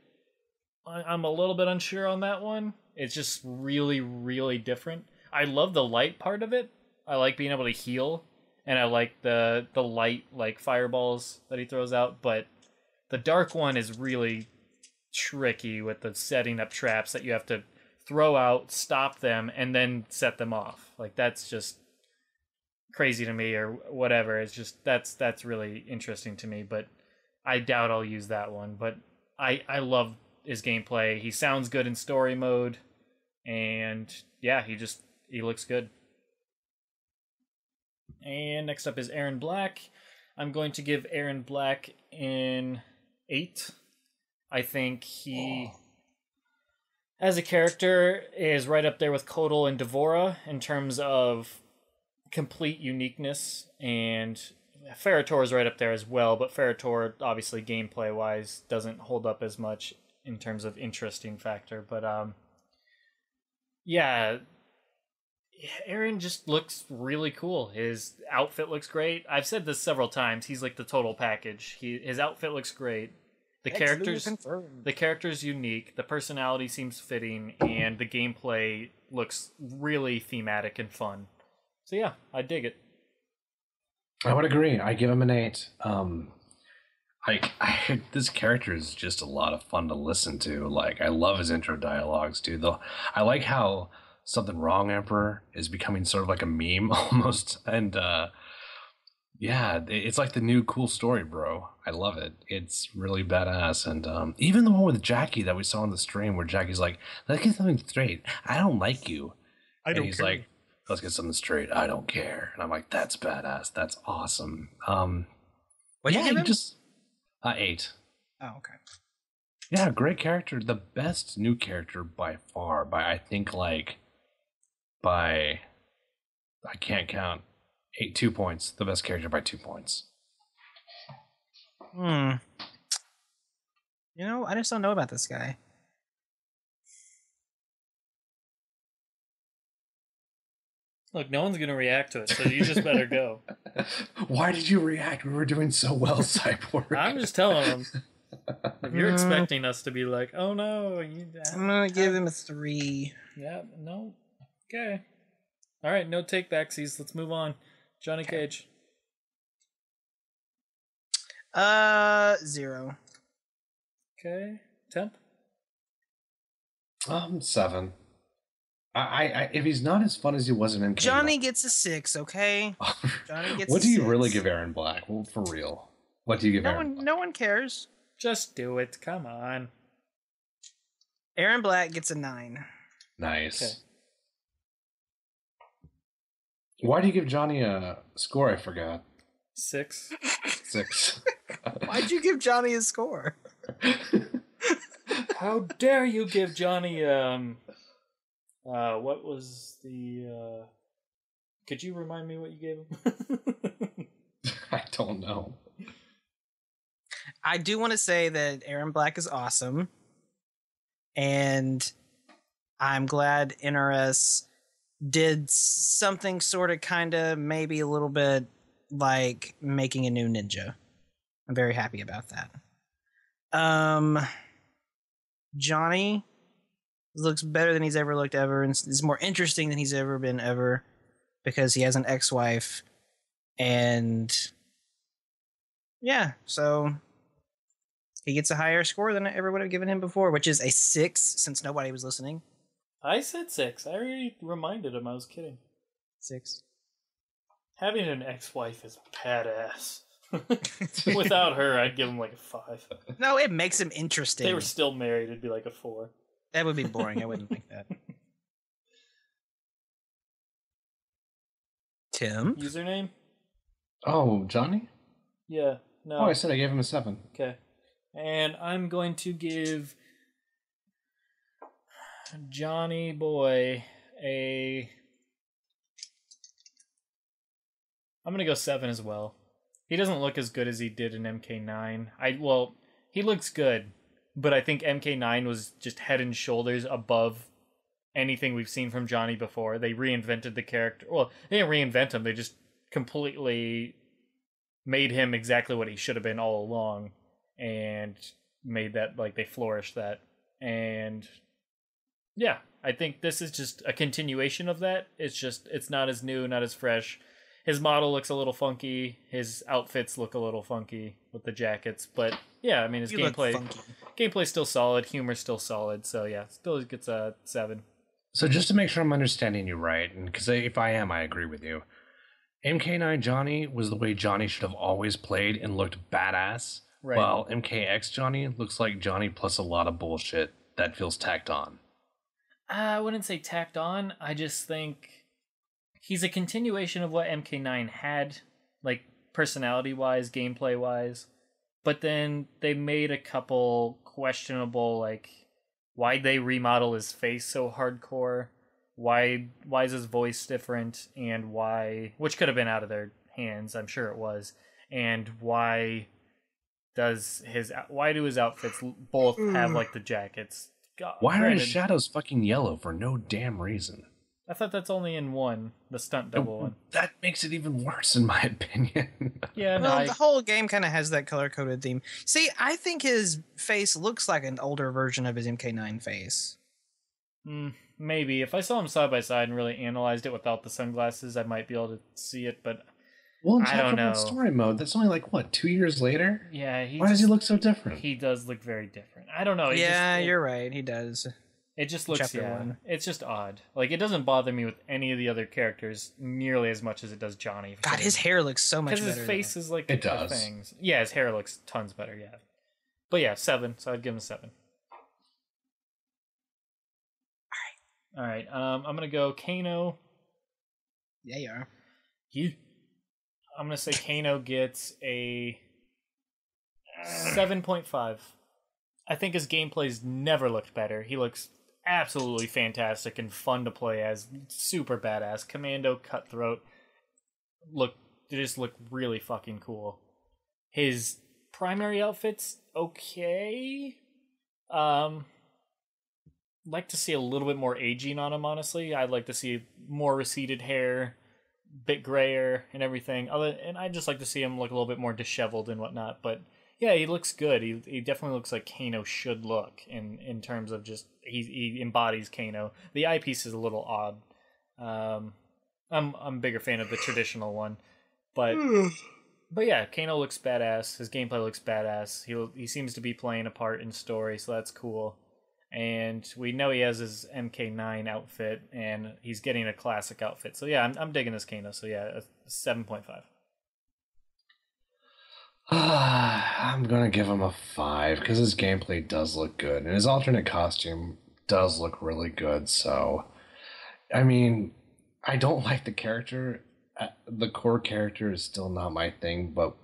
I'm a little bit unsure on that one. It's just really, really different. I love the light part of it. I like being able to heal, and I like the light like fireballs that he throws out, but the dark one is really tricky with the setting up traps that you have to throw out, stop them, and then set them off. Like that's just crazy to me or whatever. It's just that's really interesting to me, but I doubt I'll use that one. But I love his gameplay. He sounds good in story mode, and yeah, he looks good. And next up is Aaron Black. I'm going to give Aaron Black an 8. I think he, as a character, is right up there with Kotal and Devora in terms of complete uniqueness, and Ferritor is right up there as well, but Ferritor, obviously, gameplay-wise, doesn't hold up as much in terms of interesting factor, but yeah, Aaron just looks really cool. His outfit looks great. I've said this several times. He's like the total package. His outfit looks great. The character's unique. The personality seems fitting, and the gameplay looks really thematic and fun. So yeah, I dig it. I would agree. I give him an 8. This character is just a lot of fun to listen to. Like, I love his intro dialogues, dude. I like how Something Wrong Emperor is becoming sort of like a meme almost, and yeah, it's like the new cool story, bro. I love it. It's really badass. And even the one with Jackie that we saw on the stream where Jackie's like, let's get something straight. I don't like you. And he's like, let's get something straight. I don't care. And I'm like, that's badass. That's awesome. What'd you give him? Just 8. Oh, okay. Yeah, great character. The best new character by far. I can't count. 2 points. The best character by 2 points. You know, I just don't know about this guy. Look, no one's going to react to it, so you just better go. Why did you react? We were doing so well, Cyborg. I'm just telling them. If you're expecting us to be like, oh no. I'm going to give him a 3. Yeah, no. Okay. All right, no take-backsies. Let's move on. Johnny Cage. 0. Okay. Temp? 7. I if he's not as fun as he was in MK, Johnny gets a 6, okay? Johnny gets what a do you 6. really give Aaron Black? Well, for real. What do you give Aaron Black? No one cares. Just do it. Come on. Aaron Black gets a 9. Nice. Okay. Why do you give Johnny a score? I forgot. 6. 6. Why'd you give Johnny a score? How dare you give Johnny what was the could you remind me what you gave him? I don't know. I do want to say that Aaron Black is awesome, and I'm glad NRS did something sort of kind of maybe a little bit like making a new ninja. I'm very happy about that. Johnny looks better than he's ever looked ever, and is more interesting than he's ever been ever, because he has an ex-wife, and yeah, so he gets a higher score than I ever would have given him before, which is a 6 since nobody was listening. I said 6. I already reminded him I was kidding. 6. Having an ex-wife is badass. Without her, I'd give him like a 5. No, it makes him interesting. They were still married, it'd be like a 4. That would be boring. I wouldn't like that. Tim? Username? Oh, Johnny? Yeah. No. Oh, I said I gave him a 7. Okay. And I'm going to give Johnny Boy I'm going to go 7 as well. He doesn't look as good as he did in MK9. He looks good, but I think MK9 was just head and shoulders above anything we've seen from Johnny before. They reinvented the character. Well, they didn't reinvent him. They just completely made him exactly what he should have been all along, and made that, like, they flourished that. And yeah, I think this is just a continuation of that. It's not as new, not as fresh. His model looks a little funky. His outfits look a little funky with the jackets, but yeah, I mean, his gameplay's still solid, humor's still solid. So yeah, still gets a 7. So just to make sure I'm understanding you right, and because if I am, I agree with you. MK9 Johnny was the way Johnny should have always played and looked badass, right? While MKX Johnny looks like Johnny plus a lot of bullshit that feels tacked on. I wouldn't say tacked on. I just think he's a continuation of what MK9 had, like personality-wise, gameplay-wise. But then they made a couple questionable, like, why'd they remodel his face so hardcore? Why is his voice different? And why, which could have been out of their hands, I'm sure it was. And why do his outfits both have, like, the jackets? God, why are his shadows fucking yellow for no damn reason? I thought that's only in one, the stunt double one. That makes it even worse, in my opinion. Yeah, well, the whole game kind of has that color-coded theme. See, I think his face looks like an older version of his MK9 face. Maybe. If I saw him side by side and really analyzed it without the sunglasses, I might be able to see it, but I don't know. Story mode, that's only like, what, 2 years later? Yeah. Why does he look so different? He does look very different. I don't know. You're right. He does. It just looks, it's just odd. Like, it doesn't bother me with any of the other characters nearly as much as it does Johnny. God, his hair looks so much better. Because his face is like... It does. Things. Yeah, his hair looks tons better, yeah. But yeah, 7, so I'd give him a 7. Alright, I'm gonna go Kano. Yeah, you are. I'm gonna say Kano gets a 7.5. I think his gameplay's never looked better. He looks absolutely fantastic and fun to play as. Super badass. Commando, cutthroat. They just look really fucking cool. His primary outfit's okay. Like to see a little bit more aging on him, honestly. I'd like to see more receded hair, bit grayer and everything. And I'd just like to see him look a little bit more disheveled and whatnot, but yeah, he looks good. He definitely looks like Kano should look in terms of just he embodies Kano. The eyepiece is a little odd. I'm a bigger fan of the traditional one, but yeah, Kano looks badass. His gameplay looks badass. He seems to be playing a part in story, so that's cool. And we know he has his MK9 outfit, and he's getting a classic outfit. So yeah, I'm digging this Kano. So yeah, a 7.5. I'm gonna give him a 5 because his gameplay does look good, and his alternate costume does look really good. So, I mean, I don't like the character. The core character is still not my thing, but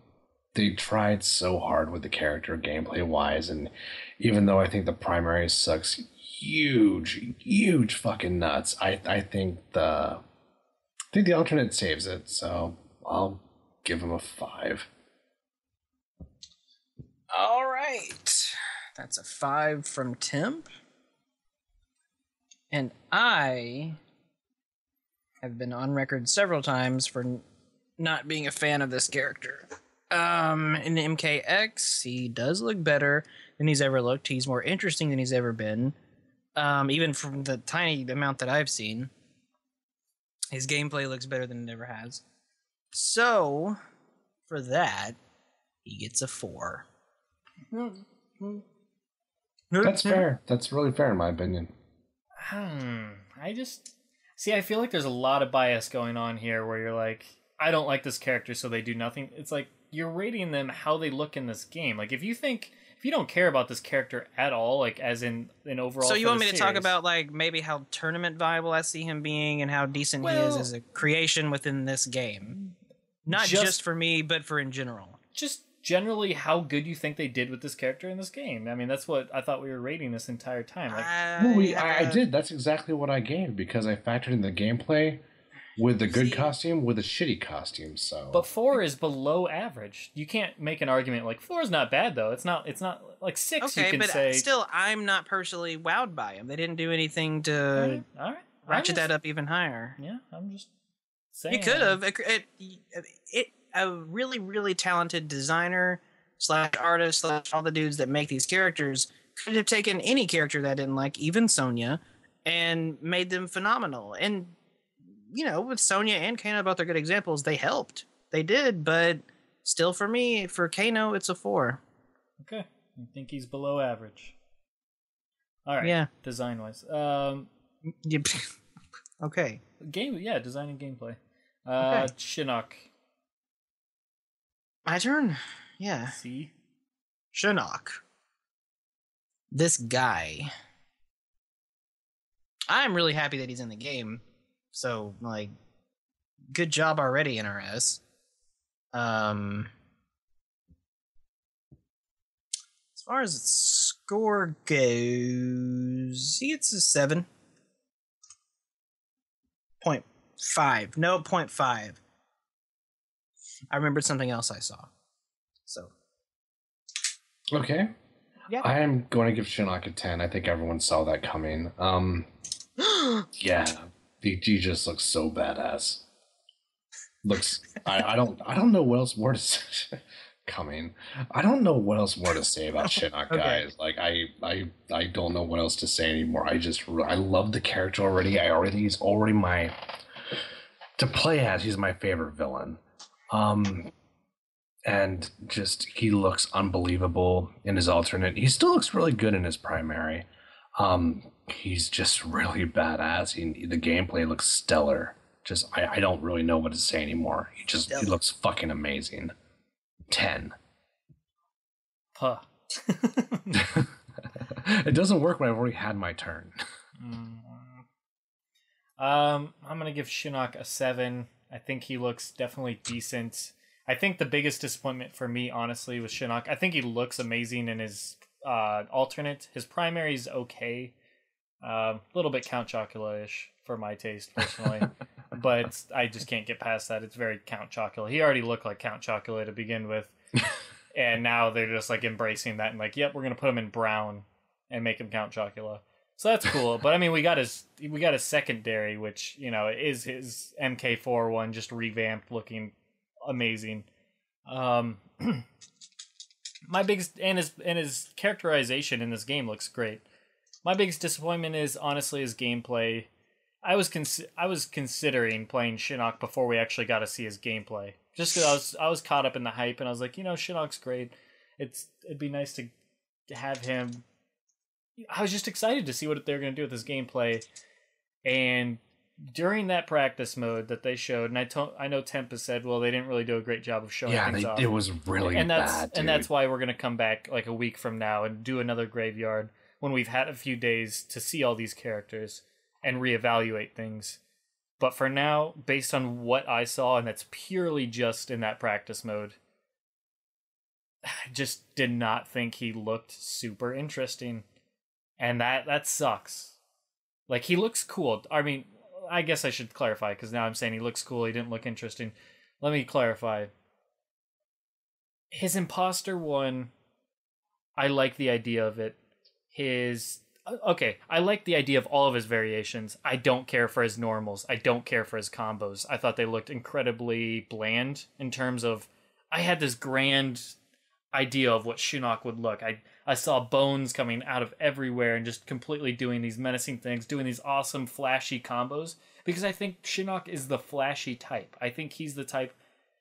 they tried so hard with the character gameplay wise, and even though I think the primary sucks huge fucking nuts, I think the alternate saves it. So I'll give him a 5. All right. That's a 5 from Tim. And I have been on record several times for not being a fan of this character. In MKX, he does look better than he's ever looked. He's more interesting than he's ever been. Even from the tiny amount that I've seen. His gameplay looks better than it ever has. So, for that, he gets a 4. That's fair. That's really fair in my opinion. I feel like there's a lot of bias going on here where you're like, I don't like this character, so they do nothing. It's like, you're rating them how they look in this game. Like, if you think if you don't care about this character at all, like as in an overall. So you want me to talk series, about like maybe how tournament viable I see him being and how decent he is Well- as a creation within this game, not just for me, but for in general. just generally how good you think they did with this character in this game. I mean, that's what I thought we were rating this entire time. Like, I did. That's exactly what I gave because I factored in the gameplay with the good costume with a shitty costume. So, but 4 is below average. You can't make an argument like 4 is not bad though. It's not like 6. Okay, you can but say still, I'm not personally wowed by him. They didn't do anything to all right. ratchet that up even higher. Yeah, I'm just saying. He could have. A really, really talented designer / artist / all the dudes that make these characters could have taken any character that I didn't like, even Sonya, and made them phenomenal. And, you know, with Sonya and Kano, both are good examples. They helped. They did, but still for me, for Kano, it's a 4. Okay. I think he's below average. All right. Yeah. Design-wise. Okay. Design and gameplay. Okay. Shinnok. My turn? Yeah. C. Shinnok. This guy. I'm really happy that he's in the game. So, like, good job already, NRS. As far as its score goes, he gets a 7.5. No, 0.5. I remembered something else I saw. So. okay. Yeah. I am going to give Shinnok a 10. I think everyone saw that coming. Yeah. He just looks so badass. Looks. I don't know what else more to say. Coming. I don't know what else more to say about Shinnok, guys. Like I don't know what else to say anymore. I love the character already. He's already my to play as. He's my favorite villain. And just he looks unbelievable in his alternate. He still looks really good in his primary. He's just really badass. The gameplay looks stellar. Just I don't really know what to say anymore. He looks fucking amazing. 10. Huh. It doesn't work when I've already had my turn. I'm gonna give Shinnok a 7. I think he looks definitely decent. I think the biggest disappointment for me, honestly, was Shinnok. I think he looks amazing in his alternate. His primary is okay. A little bit Count Chocula-ish for my taste, personally. But I just can't get past that. It's very Count Chocula. He already looked like Count Chocula to begin with. And now they're just like embracing that and like, yep, we're going to put him in brown and make him Count Chocula. So that's cool. But I mean, we got his secondary, which, you know, is his MK4 one, just revamped, looking amazing. My biggest and his characterization in this game looks great. My biggest disappointment is honestly his gameplay. I was considering playing Shinnok before we actually got to see his gameplay, just because I was caught up in the hype and I was like, you know, Shinnok's great. It'd be nice to have him. I was just excited to see what they're going to do with his gameplay, and during that practice mode that they showed, and I know Temp has said, well, they didn't really do a great job of showing things off. It was really bad, dude. And that's why we're going to come back like a week from now and do another graveyard when we've had a few days to see all these characters and reevaluate things. But for now, based on what I saw, and that's purely just in that practice mode, I just did not think he looked super interesting. And that sucks. Like, he looks cool. I mean, I guess I should clarify, because now I'm saying he looks cool, he didn't look interesting. Let me clarify. His imposter one, I like the idea of it. I like the idea of all of his variations. I don't care for his normals. I don't care for his combos. I thought they looked incredibly bland in terms of, I had this grand idea of what Shinnok would look. I saw bones coming out of everywhere and just completely doing these menacing things, doing these awesome flashy combos, because I think Shinnok is the flashy type. I think he's the type,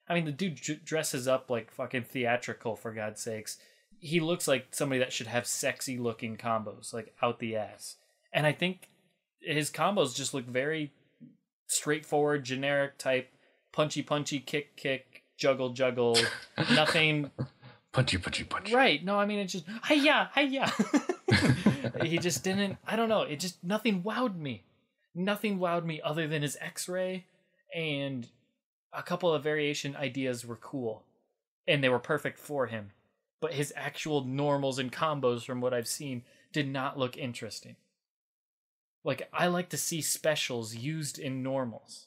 I mean, the dude dresses up like fucking theatrical, for God's sakes. He looks like somebody that should have sexy looking combos, like out the ass. And I think his combos just look very straightforward, generic type, punchy, kick, juggle, nothing Punchy. Right. No, I mean, it's just, hi-ya. He just didn't, I don't know. It just, nothing wowed me. Nothing wowed me other than his X-ray, and a couple of variation ideas were cool. And they were perfect for him. But his actual normals and combos, from what I've seen, did not look interesting. Like, I like to see specials used in normals.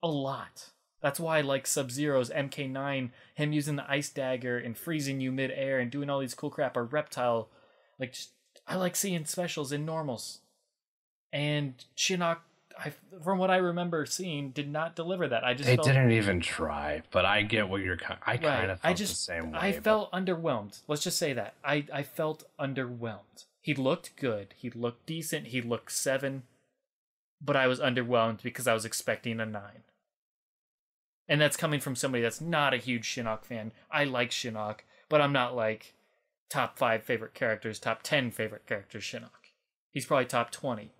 A lot. That's why I like Sub-Zero's MK9, him using the Ice Dagger and freezing you mid-air and doing all these cool crap, or Reptile. Like, just, I like seeing specials in normals. And Shinnok, from what I remember seeing, did not deliver that. They didn't even try, but I get what you're... I kind of felt the same way. I felt underwhelmed. Let's just say that. I felt underwhelmed. He looked good. He looked decent. He looked 7. But I was underwhelmed because I was expecting a 9. And that's coming from somebody that's not a huge Shinnok fan. I like Shinnok, but I'm not like top 5 favorite characters, top 10 favorite characters Shinnok. He's probably top 20.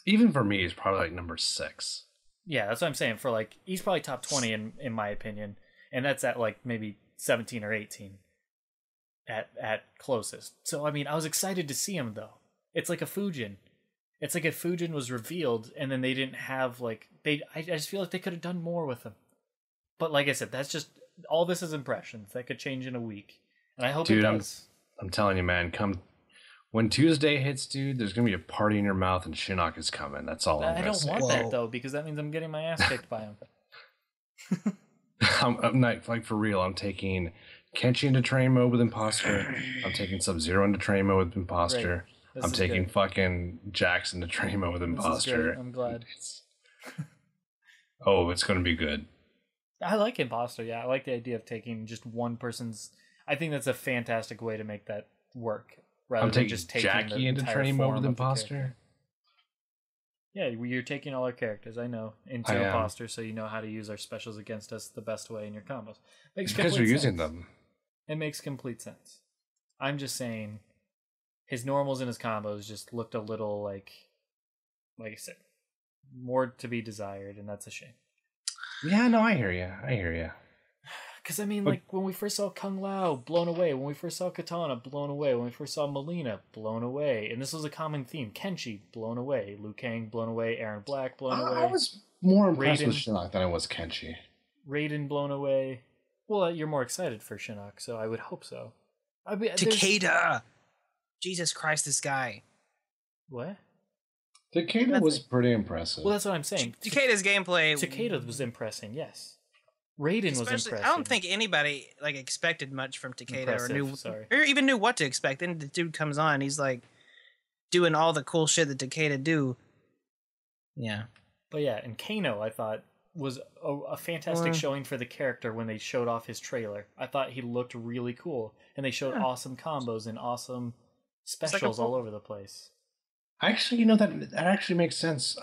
Even for me, he's probably like number 6. Yeah, that's what I'm saying. For like, he's probably top 20 in my opinion. And that's at like maybe 17 or 18 at closest. So, I mean, I was excited to see him though. It's like a Fujin. It's like if Fujin was revealed and then they didn't have like, I just feel like they could have done more with him. But like I said, that's just, all this is impressions. That could change in a week. And I hope it does. I'm telling you, man, when Tuesday hits, dude, there's going to be a party in your mouth and Shinnok is coming. That's all I'm going to say. I don't want that, though, because that means I'm getting my ass kicked by him. I'm not, like, for real. I'm taking Kenshi into train mode with Imposter. I'm taking Sub-Zero into train mode with Imposter. I'm taking fucking Jax into train mode with Imposter. I'm glad. It's going to be good. I like Imposter, yeah. I like the idea of taking just one person's... I think that's a fantastic way to make that work. Rather than just taking Jackie into train mode with Imposter. Yeah, you're taking all our characters, I know, into Imposter, so you know how to use our specials against us the best way in your combos. Because you're using them. It makes complete sense. I'm just saying, his normals and his combos just looked a little like I said, more to be desired, and that's a shame. Yeah, no, I hear you. Because, I mean, like, when we first saw Kung Lao, blown away. When we first saw Katana, blown away. When we first saw Melina, blown away. And this was a common theme. Kenshi, blown away. Liu Kang, blown away. Aaron Black, blown away. I was more impressed with Shinnok than I was Kenshi. Raiden, blown away. Well, you're more excited for Shinnok, so I would hope so. Takeda! Jesus Christ, this guy. What? Takeda was pretty impressive. Well, that's what I'm saying. Takeda's gameplay... Takeda was impressing, yes. Raiden was impressive. I don't think anybody like expected much from Takeda or even knew what to expect. Then the dude comes on, he's like doing all the cool shit that Takeda do. Yeah. But yeah, and Kano, I thought, was a fantastic showing for the character when they showed off his trailer. I thought he looked really cool, and they showed awesome combos and awesome specials all over the place. Actually, that actually makes sense.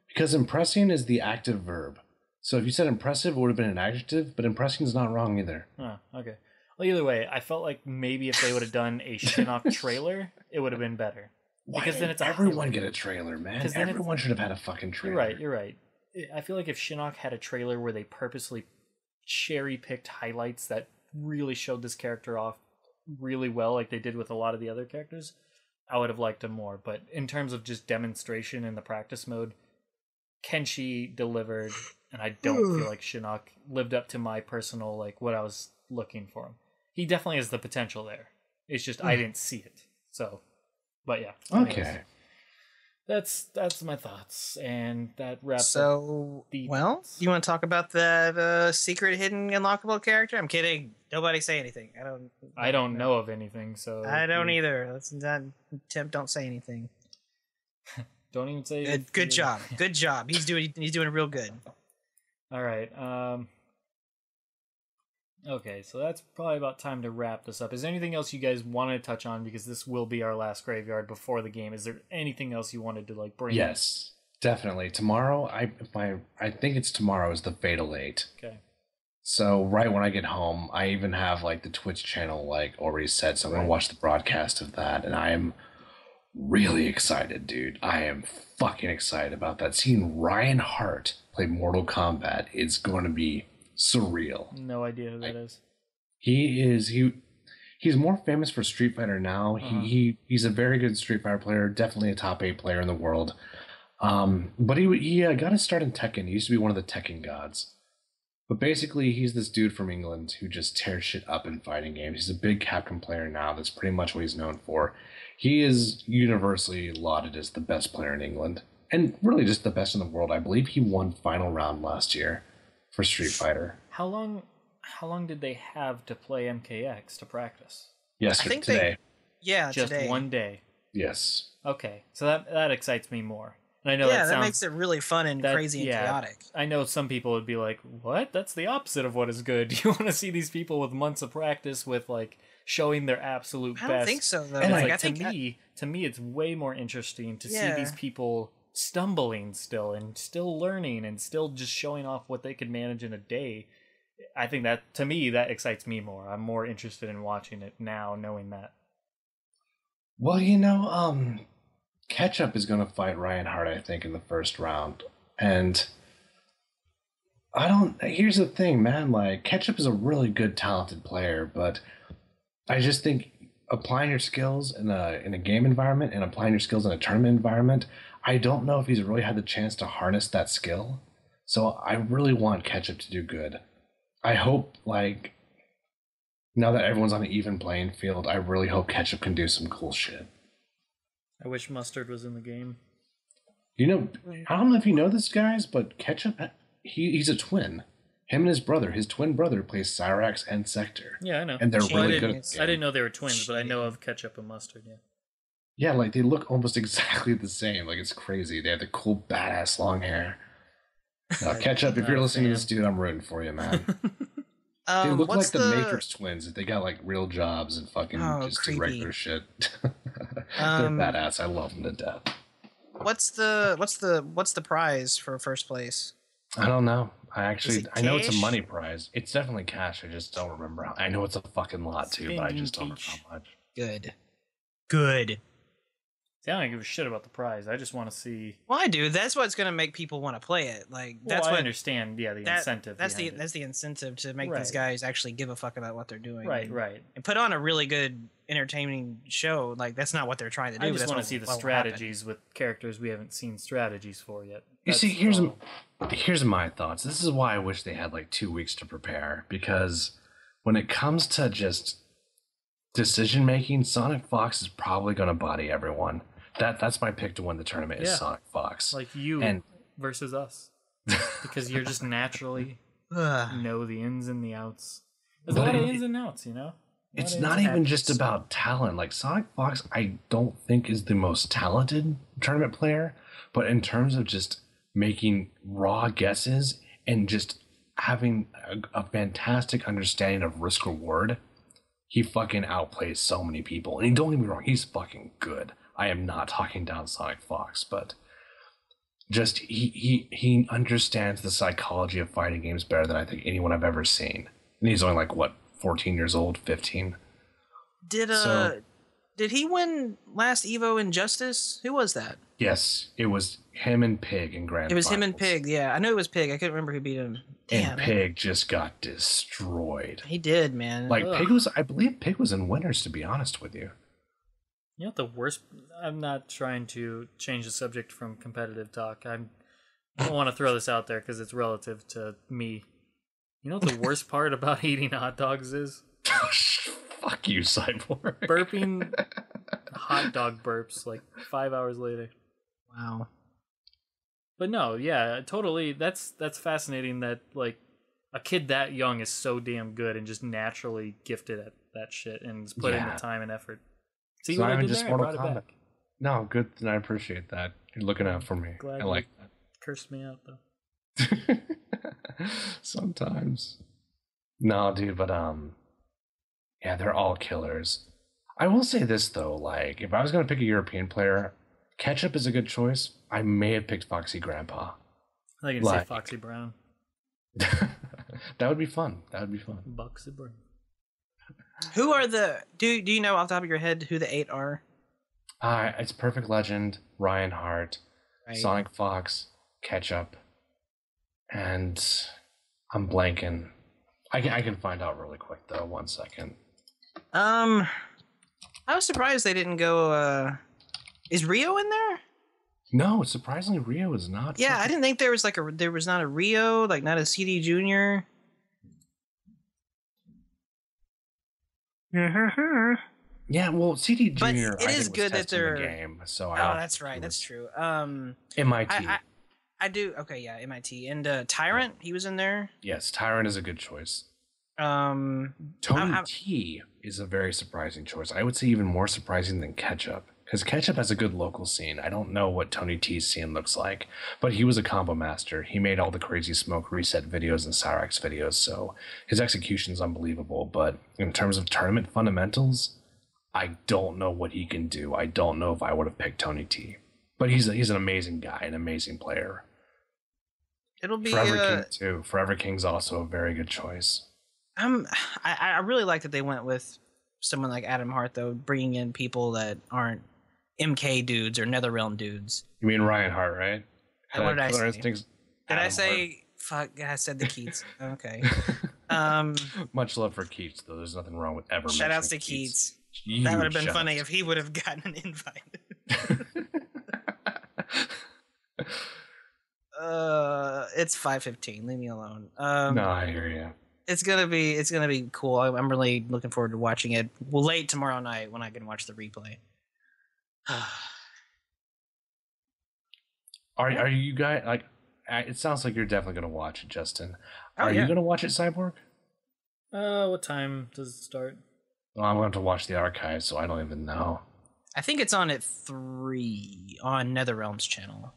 Because impressing is the active verb. So if you said impressive, it would have been an adjective, but impressing is not wrong either. Oh, okay. Well, either way, I felt like maybe if they would have done a Shinnok trailer, it would have been better. Because then it's everyone get a trailer, man. Everyone should have had a fucking trailer. You're right. I feel like if Shinnok had a trailer where they purposely cherry-picked highlights that really showed this character off really well, like they did with a lot of the other characters, I would have liked him more. But in terms of just demonstration in the practice mode, Kenshi delivered, and I don't feel like Shinnok lived up to my personal, like, what I was looking for him. He definitely has the potential there. It's just I didn't see it. So, but yeah. Okay. Anyways, that's my thoughts, and that wraps up. You want to talk about that secret hidden unlockable character? I'm kidding. Nobody say anything. I don't know of anything, so I don't either. Let's not Tim. Don't say anything. Don't even say. Good job. Good job. He's doing real good. All right. Okay, so that's probably about time to wrap this up. Is there anything else you guys wanted to touch on, because this will be our last graveyard before the game? Is there anything else you wanted to bring? Yes, definitely. Tomorrow, I think it's tomorrow is the Fatal 8. Okay. So right when I get home, I even have the Twitch channel already set, so I'm gonna watch the broadcast of that, and I am really excited, dude. I am fucking excited about that. Seeing Ryan Hart play Mortal Kombat is going to be surreal. No idea who that is. He He's more famous for Street Fighter now. He's a very good Street Fighter player, definitely a top 8 player in the world. But he got his start in Tekken. He used to be one of the Tekken gods. But basically, he's this dude from England who just tears shit up in fighting games. He's a big Capcom player now. That's pretty much what he's known for. He is universally lauded as the best player in England. And really just the best in the world. I believe he won final round last year for Street Fighter. How long did they have to play MKX to practice? Yesterday. Today. Just today. one day. Yes. Okay, so that excites me more. And I know that makes it really fun and crazy and chaotic. I know some people would be like, "What? That's the opposite of what is good." You want to see these people with months of practice with like showing their absolute best. I don't think so though. And like, to me, it's way more interesting to see these people stumbling still and still learning and still just showing off what they could manage in a day. I think that, to me, that excites me more. I'm more interested in watching it now, knowing that. Well, Ketchup is going to fight Ryan Hart, I think, in the first round. And here's the thing, man, like, Ketchup is a really good, talented player, but I just think applying your skills in a game environment and applying your skills in a tournament environment, I don't know if he's really had the chance to harness that skill. So I really want Ketchup to do good. I hope, like, now that everyone's on an even playing field, I really hope Ketchup can do some cool shit. I wish Mustard was in the game. I don't know if you know this, guys, but Ketchup, he's a twin. Him and his twin brother, plays Cyrax and Sector. Yeah, I know. And they're really good at the game. I didn't know they were twins, but I know of Ketchup and Mustard, yeah. Yeah, like, they look almost exactly the same. Like, it's crazy. They have the cool, badass long hair. Ketchup, if you're listening to this, dude, I'm rooting for you, man. They look like the Matrix twins. They got like real jobs and fucking just do regular shit. They're badass. I love them to death. What's the prize for first place? I don't know. I know it's a money prize. It's definitely cash. I just don't remember how. I know it's a fucking lot too, but I just don't remember how much. Good. See, I don't give a shit about the prize. I just want to see. Well, I do. That's what's going to make people want to play it. Like, that's what I understand. Yeah, the incentive. That's the incentive to make these guys actually give a fuck about what they're doing. Right. And put on a really good, entertaining show. Like, that's not what they're trying to do. I just want to see the strategies with characters we haven't seen strategies for yet. You see, here's my thoughts. This is why I wish they had like 2 weeks to prepare, because when it comes to just decision making, Sonic Fox is probably going to body everyone. That's my pick to win the tournament is Sonic Fox. Like you versus us. Because you're just naturally know the ins and the outs. There's a lot of ins and outs, you know? It's not even just about talent. Like, Sonic Fox, I don't think is the most talented tournament player, but in terms of just making raw guesses and just having a fantastic understanding of risk reward, he fucking outplays so many people. And don't get me wrong, he's fucking good. I am not talking down Sonic Fox, but just he understands the psychology of fighting games better than I think anyone I've ever seen. And he's only like, what, 14 years old, 15? Did he win last Evo Injustice? Who was that? Yes, it was him and Pig in Grand Finals. It was him and Pig, yeah. I knew it was Pig. I couldn't remember who beat him. Damn, and Pig just got destroyed. He did, man. Like, I believe Pig was in winners, to be honest with you. You know what the worst... I'm not trying to change the subject from competitive talk. I don't want to throw this out there because it's relative to me. You know what the worst part about eating hot dogs is? Fuck you, Cyborg. Burping hot dog burps like 5 hours later. Wow. But no, yeah, totally. That's fascinating that like a kid that young is so damn good and just naturally gifted at that shit and has put in the time and effort. See what I did there? I brought it back. No, good. I appreciate that. You're looking out for me. Glad I like that. Cursed me out though. Sometimes. No, dude, but yeah, they're all killers. I will say this though, like if I was gonna pick a European player, Ketchup is a good choice. I may have picked Foxy Grandpa. I think I'd say Foxy Brown. That would be fun. Foxy Brown. Who are the... Do you know off the top of your head who the 8 are? It's Perfect Legend, Ryan Hart, Sonic Fox, Ketchup, and I'm blanking. I can find out really quick though. 1 second. I was surprised they didn't go. Is Rio in there? No, surprisingly, Rio is not. Yeah, I didn't think there was not a Rio, like not a CD Junior. Yeah, well, CD Junior. But it is good that they're the game. So oh, that's right, that's true. MIT. I do. Okay, yeah, MIT and Tyrant. He was in there. Yes, Tyrant is a good choice. Tony T is a very surprising choice. I would say even more surprising than Ketchup. Because Ketchup has a good local scene. I don't know what Tony T's scene looks like, but he was a combo master. He made all the Crazy Smoke reset videos and Cyrax videos, so his execution is unbelievable. But in terms of tournament fundamentals, I don't know what he can do. I don't know if I would have picked Tony T. But he's an amazing guy, an amazing player. It'll be Forever King too. Forever King's also a very good choice. I really like that they went with someone like Adam Hart, though, bringing in people that aren't MK dudes or NetherRealm dudes. You mean Ryan Hart, right? What did I say? Did I say fuck? I said the Keats. Okay. Much love for Keats, though. There's nothing wrong with ever. Shout outs to Keats. That would have been funny if he would have gotten an invite. It's 5:15. Leave me alone. No, I hear you. It's gonna be cool. I'm really looking forward to watching it. Well, late tomorrow night when I can watch the replay. Are you guys like? It sounds like you're definitely gonna watch it, Justin. Oh, Are you gonna watch it, Cyborg? What time does it start? Well, I'm going to watch the archive, so I don't even know. I think it's on at 3 on NetherRealm's channel.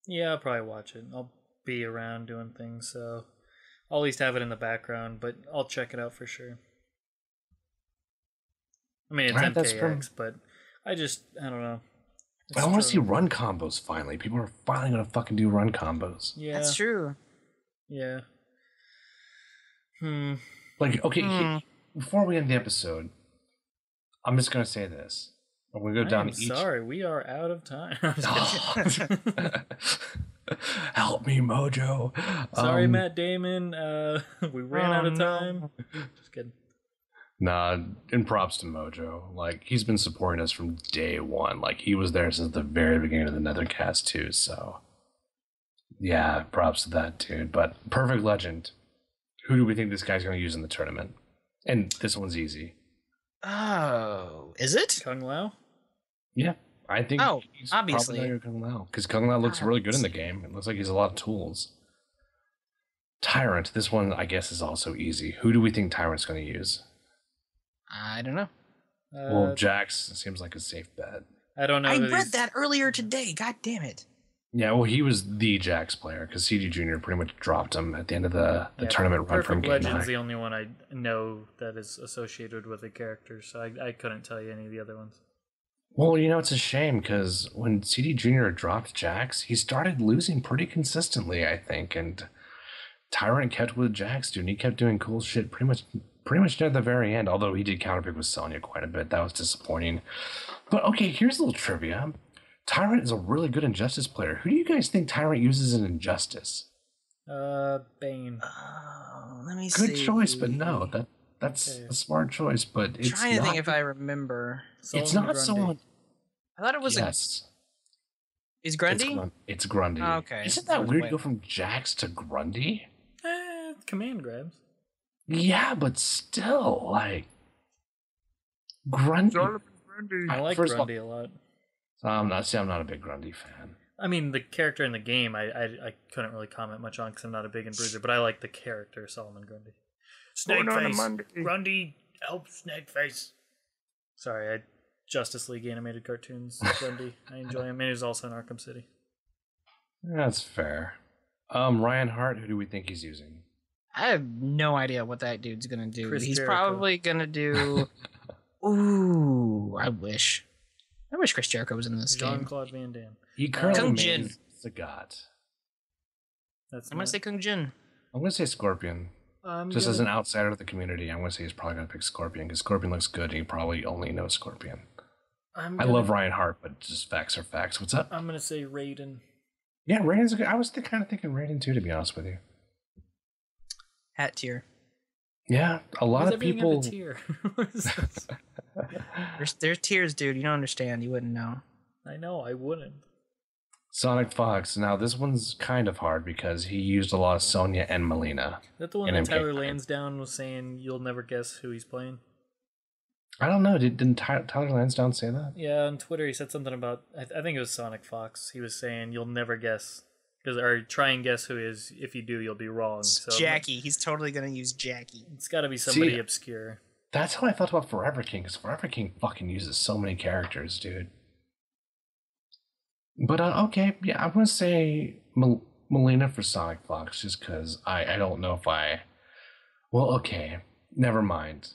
Yeah, I'll probably watch it. I'll be around doing things, so I'll at least have it in the background, but I'll check it out for sure. I mean, it's MKX, but I don't know. I want to see run combos finally. People are finally going to fucking do run combos. Yeah. That's true. Yeah. Like, okay, before we end the episode, I'm just going to say this. I'm going to go down each... Sorry, we are out of time. Help me, Mojo. Sorry, Matt Damon. We ran out of time. No. Just kidding. Nah, and props to Mojo. Like, he's been supporting us from day one. Like, he was there since the very beginning of the Nethercast, too, so... Yeah, props to that, dude. But Perfect Legend. Who do we think this guy's going to use in the tournament? And this one's easy. Oh, is it? Kung Lao? Yeah, I think he's obviously probably Kung Lao. Because Kung Lao looks really good in the game. It looks like he has a lot of tools. Tyrant. This one, I guess, is also easy. Who do we think Tyrant's going to use? I don't know. Well, Jax seems like a safe bet. I don't know. I read that earlier today. God damn it. Yeah, well, he was the Jax player because CD Junior pretty much dropped him at the end of the tournament run from Game 9. Perfect Legend's the only one I know that is associated with a character, so I couldn't tell you any of the other ones. Well, you know, it's a shame because when CD Junior dropped Jax, he started losing pretty consistently, I think, and Tyrant kept with Jax, dude, and he kept doing cool shit pretty much near the very end, although he did counterpick with Sonya quite a bit. That was disappointing. But okay, here's a little trivia. Tyrant is a really good Injustice player. Who do you guys think Tyrant uses in Injustice? Bane. Let me see. Good choice, but no, that's a smart choice, but it's trying to think if I remember. It's not someone. I thought it was Is Grundy? It's Grundy. Oh, okay. Isn't that weird to go from Jax to Grundy? Command grabs. Yeah, but still, like Grundy. I like Grundy a lot. I'm not a big Grundy fan. I mean, the character in the game, I couldn't really comment much on because I'm not a big Bruiser, but I like the character Solomon Grundy. Snakeface. Grundy, help Snakeface. Sorry, Justice League animated cartoons. Grundy, I enjoy him. And he was also in Arkham City. That's fair. Ryan Hart, who do we think he's using? I have no idea what that dude's gonna do. Chris He's Jericho. probably gonna do. Ooh, I wish Chris Jericho was in this game. Jean-Claude Van Damme. He currently Kung Jin. means Sagat. I'm gonna say Kung Jin. I'm gonna say Scorpion. Just as an outsider of the community, I'm gonna say he's probably gonna pick Scorpion because Scorpion looks good and he probably only knows Scorpion. I love Ryan Hart, but just facts are facts. What's up? I'm gonna say Raiden. Yeah, Raiden's good. I was kind of thinking Raiden too, to be honest with you. Hat tier. Yeah, a lot of people. Tier? There's tiers, dude. You don't understand. You wouldn't know. I know. I wouldn't. Sonic Fox. Now this one's kind of hard because he used a lot of Sonya and Melina. Is that the one in that Tyler MK9. Lansdowne was saying you'll never guess who he's playing? I don't know. Didn't Tyler Lansdowne say that? Yeah, on Twitter he said something about. I think it was Sonic Fox. He was saying you'll never guess or try and guess who it is. If you do, you'll be wrong. So Jackie. He's totally gonna use Jackie. It's got to be somebody obscure. That's how I thought about Forever King, because Forever King fucking uses so many characters, dude. But okay, yeah, I'm gonna say Melina for Sonic Fox, just because I don't know if I. Well, okay, never mind.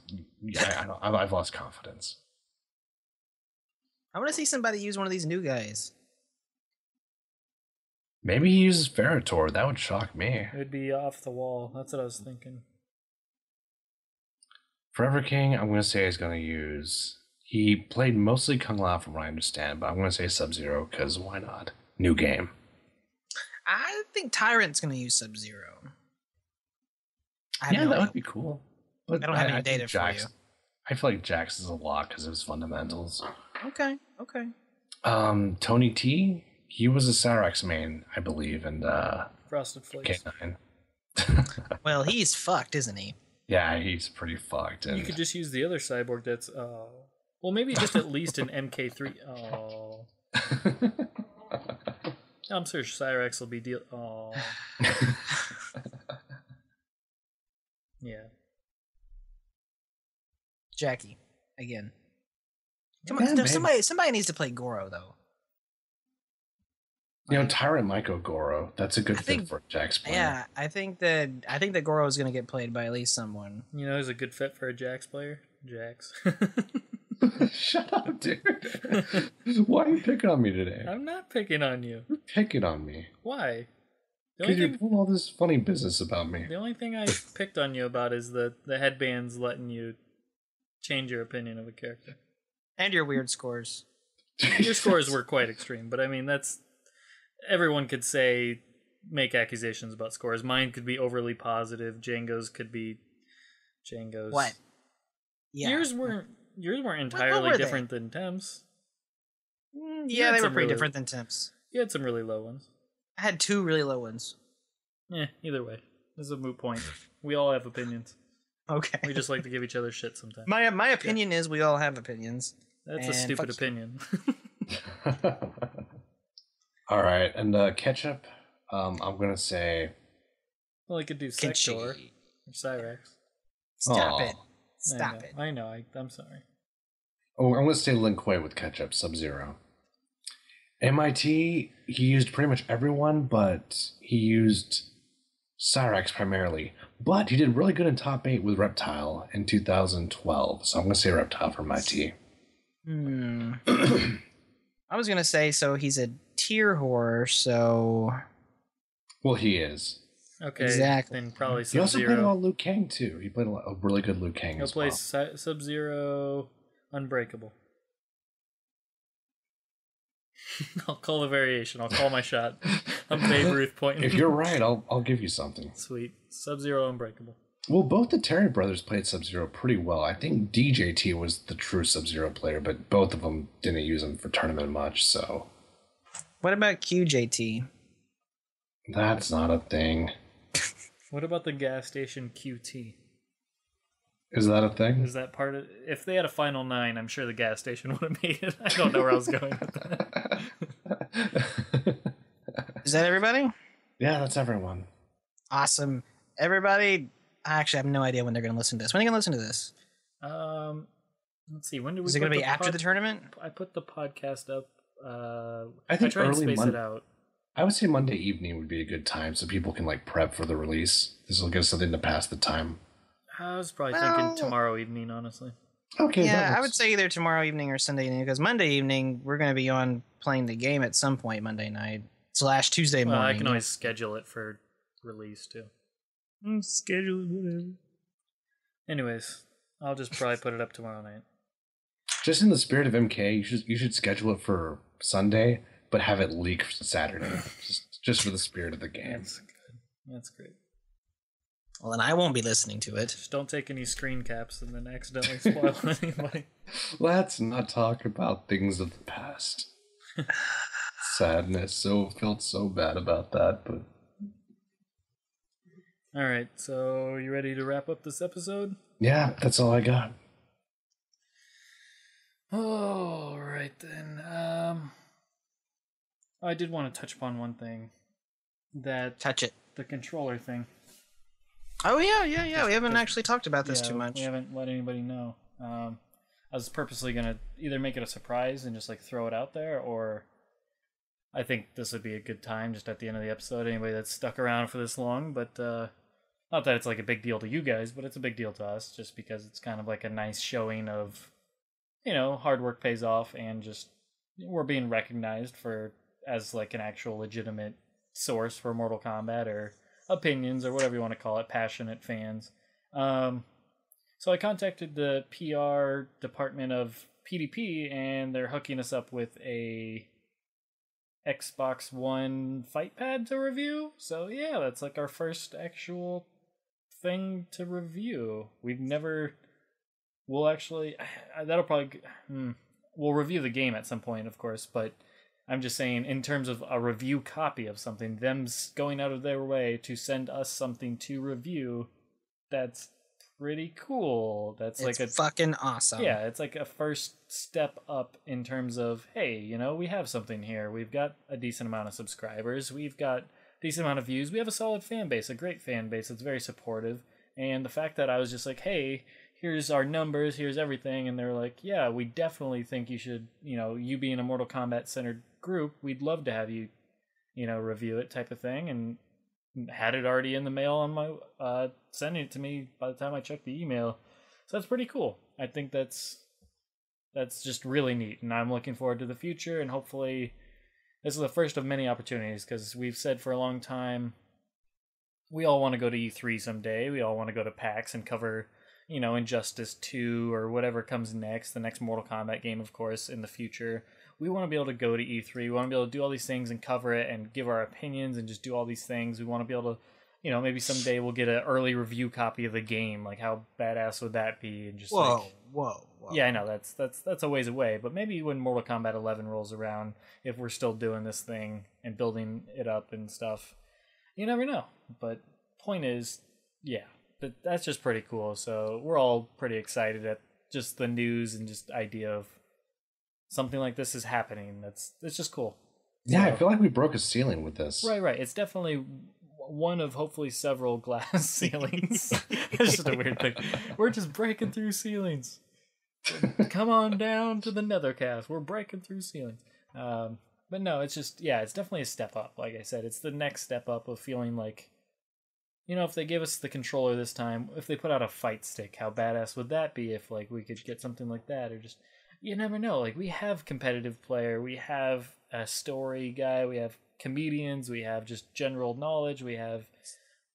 I've lost confidence. I want to see somebody use one of these new guys. Maybe he uses Ferritor. That would shock me. It would be off the wall. That's what I was thinking. Forever King, I'm gonna say he's gonna use. He played mostly Kung Lao from what I understand, but I'm going to say Sub-Zero because why not? New game. I think Tyrant's going to use Sub-Zero. Yeah, that would be cool. But I don't have any data for you. I feel like Jax is a lot because of his fundamentals. Okay. Tony T, he was a Cyrax main, I believe, and Frosted Flakes. K9. Well, he's fucked, isn't he? Yeah, he's pretty fucked. And you could just use the other cyborg that's... well, maybe just at least an MK3. Oh. I'm sure Cyrax will be deal. Oh. Yeah. Jackie, again. Come on, somebody needs to play Goro, though. You know, Tyrant might go Goro. That's a good fit for Jax player. Yeah, I think that Goro is going to get played by at least someone. You know who's a good fit for a Jax player? Jax. Shut up, dude. Why are you picking on me today? I'm not picking on you. You're picking on me. Why? Because you're pulling all this funny business about me. The only thing I picked on you about is the headbands letting you change your opinion of a character. And your weird scores. Your scores were quite extreme, but I mean, that's... Everyone could make accusations about scores. Mine could be overly positive. Django's could be Django's. What? Yeah. Yours weren't entirely different than Temps. Yeah, they were pretty different than Temps. You had some really low ones. I had two really low ones. Either way. This is a moot point. We all have opinions. Okay. We just like to give each other shit sometimes. My opinion is we all have opinions. That's a stupid opinion. All right, and Ketchup, I'm going to say... Well, I could do Sector or Cyrax. Stop it. Stop it. I know. I'm sorry. Oh, I'm going to say Lin Kuei with Ketchup, Sub-Zero. MIT, he used pretty much everyone, but he used Cyrax primarily. But he did really good in top 8 with Reptile in 2012, so I'm going to say Reptile for MIT. I was going to say, so he's a tier horror, so... Well, he is. Okay, exactly. Then probably He also Sub-Zero. played a lot of Liu Kang, too. He played a really good Liu Kang He'll as play well. Sub-Zero Unbreakable. I'll call the variation. I'll call my shot. I'm Babe Ruth pointing. If you're right, I'll give you something. Sweet. Sub-Zero Unbreakable. Well, both the Terry brothers played Sub-Zero pretty well. I think DJT was the true Sub-Zero player, but both of them didn't use him for tournament much, so... What about QJT? That's not a thing. What about the gas station QT? Is that a thing? Is that part of... If they had a Final 9, I'm sure the gas station would have made it. I don't know where I was going with that. Is that everybody? Yeah, that's everyone. Awesome. Everybody... I actually have no idea when they're going to listen to this. When are you going to listen to this? Let's see. When do we? Is it going to be after the tournament? I put the podcast up. I think try and early space it out. I would say Monday evening would be a good time so people can like prep for the release. This will give us something to pass the time. I was probably thinking tomorrow evening, honestly. Okay. Yeah, I would say either tomorrow evening or Sunday evening, because Monday evening we're going to be on playing the game at some point Monday night / Tuesday morning. I can always schedule it for release too. Schedule it, whatever. Anyways, I'll just probably put it up tomorrow night. Just in the spirit of MK, you should schedule it for Sunday, but have it leak for Saturday. just for the spirit of the game. That's good. That's great. Well, then I won't be listening to it. Just don't take any screen caps and then accidentally spoil anybody. Let's not talk about things of the past. Sadness. Felt so bad about that, but All right, so are you ready to wrap up this episode? yeah, that's all I got. All right then. I did want to touch upon one thing. Touch it. The controller thing. Oh yeah. We haven't actually talked about this too much. We haven't let anybody know. I was purposely gonna either make it a surprise and just like throw it out there, or I think this would be a good time just at the end of the episode. Anybody that's stuck around for this long, but not that it's like a big deal to you guys, but it's a big deal to us just because it's kind of like a nice showing of, hard work pays off and just we're being recognized for as like an actual legitimate source for Mortal Kombat or opinions or whatever you want to call it, passionate fans. So I contacted the PR department of PDP and they're hooking us up with a Xbox One fight pad to review. So yeah, that's like our first actual thing to review. We'll actually, that'll probably, we'll review the game at some point, of course, but I'm just saying in terms of a review copy of something, them going out of their way to send us something to review, that's pretty cool. It's like fucking awesome. Yeah, it's like a first step up in terms of, hey, we have something here. We've got a decent amount of subscribers. We've got a decent amount of views. We have a solid fan base, a great fan base that's very supportive. And the fact that I was just like, hey, here's our numbers, here's everything. And they're like, yeah, we definitely think you should, you being a Mortal Kombat centered group, we'd love to have you, review it type of thing. And had it already in the mail on my, sending it to me by the time I checked the email. So that's pretty cool. I think that's just really neat. And I'm looking forward to the future. And hopefully this is the first of many opportunities because we've said for a long time, we all want to go to E3 someday. We all want to go to PAX and cover, Injustice 2 or whatever comes next, the next Mortal Kombat game, of course, in the future. We want to be able to go to E3. We want to be able to do all these things and cover it and give our opinions and just do all these things. We want to be able to, maybe someday we'll get an early review copy of the game. Like, how badass would that be? And just whoa. Yeah, I know that's a ways away. But maybe when Mortal Kombat 11 rolls around, if we're still doing this thing and building it up and stuff, you never know. But point is, yeah, that's just pretty cool. So we're all pretty excited at just the news and just idea of something like this is happening. It's just cool. Yeah, I feel like we broke a ceiling with this. Right. It's definitely one of hopefully several glass ceilings. It's just a weird thing. We're just breaking through ceilings. Come on down to the Netherkast. We're breaking through ceilings. But no, it's just, it's definitely a step up. Like I said, it's the next step up of feeling like, if they give us the controller this time, if they put out a fight stick, how badass would that be if like we could get something like that? Or just, you never know. Like, we have competitive player, we have a story guy, we have comedians, we have just general knowledge, we have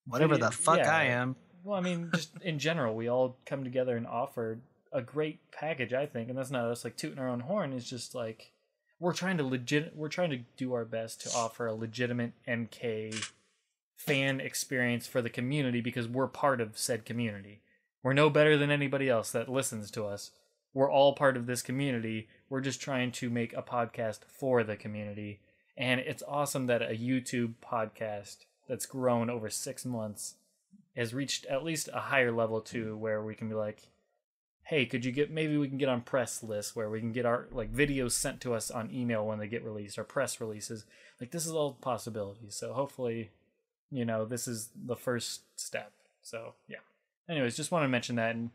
whatever the fuck I am. Well, I mean, just in general, we all come together and offer a great package, I think. And that's not us like tooting our own horn. It's just like we're trying to do our best to offer a legitimate MK fan experience for the community because we're part of said community. We're no better than anybody else that listens to us. We're all part of this community. We're just trying to make a podcast for the community. And it's awesome that a YouTube podcast that's grown over 6 months has reached at least a higher level too, where we can be like, hey, maybe we can get on press lists where we can get our like videos sent to us on email when they get released, or press releases. Like, this is all possibilities. So hopefully, this is the first step. So yeah. Anyways, just want to mention that, and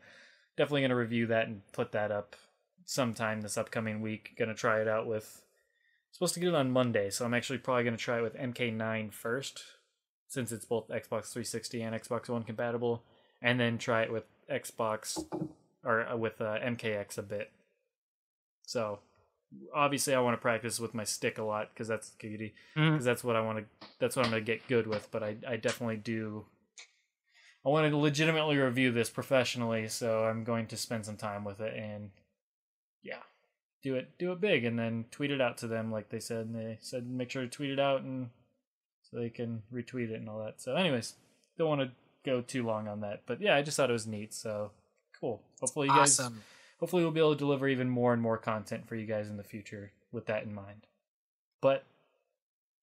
definitely going to review that and put that up sometime this upcoming week. Going to try it out with, supposed to get it on Monday, so I'm actually probably going to try it with MK9 first, since it's both Xbox 360 and Xbox One compatible, and then try it with Xbox, or with MKX a bit. So obviously I want to practice with my stick a lot because that's the beauty, because that's what I'm going to get good with. But I definitely do. I want to legitimately review this professionally, so I'm going to spend some time with it and do it big, and then tweet it out to them like they said. And they said make sure to tweet it out and so they can retweet it and all that. So anyways, don't want to go too long on that. But yeah, I just thought it was neat. So cool. Hopefully you guys. Hopefully we'll be able to deliver even more and more content for you guys in the future with that in mind. But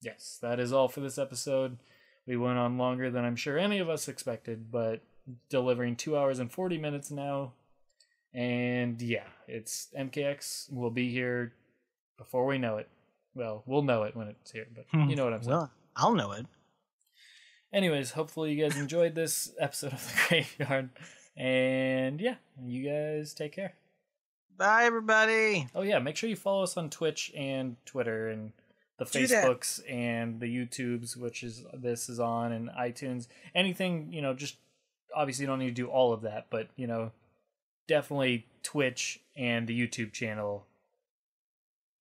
yes, that is all for this episode. We went on longer than I'm sure any of us expected, but delivering 2 hours and 40 minutes now. And yeah, it's MKX. We'll be here before we know it. Well, we'll know it when it's here, but you know what I'm saying. Well, I'll know it. Anyways, hopefully you guys enjoyed this episode of The Graveyard. And yeah, you guys take care. Bye, everybody. Oh yeah, make sure you follow us on Twitch and Twitter and the Facebooks and the YouTubes, which is this is on, and iTunes. Anything, just obviously you don't need to do all of that, but definitely Twitch and the YouTube channel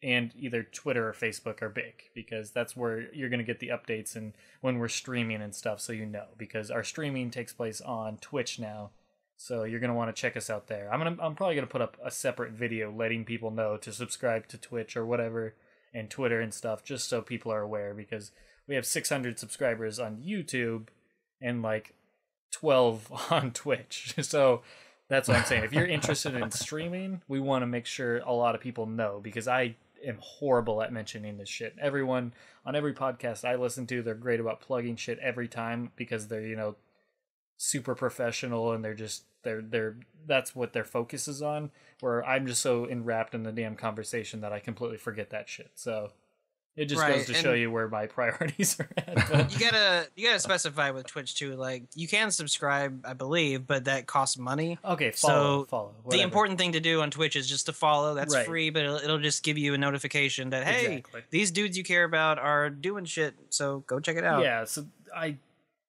and either Twitter or Facebook are big, because that's where you're going to get the updates and when we're streaming and stuff, so because our streaming takes place on Twitch now. So you're going to want to check us out there. I'm probably going to put up a separate video letting people know to subscribe to Twitch or whatever and Twitter and stuff, just so people are aware, because we have 600 subscribers on YouTube and like 12 on Twitch. So that's what I'm saying. If you're interested in streaming, we want to make sure a lot of people know, because I am horrible at mentioning this shit. Everyone on every podcast I listen to, they're great about plugging shit every time because they're, super professional and they're that's what their focus is on, where I'm just so enwrapped in the damn conversation that I completely forget that shit. So it just goes to show you where my priorities are at. But you gotta specify with Twitch too. Like, you can subscribe, I believe, but that costs money. Okay, follow. Whatever. The important thing to do on Twitch is just to follow. That's free, but it'll just give you a notification that, hey, these dudes you care about are doing shit, so go check it out. Yeah, so I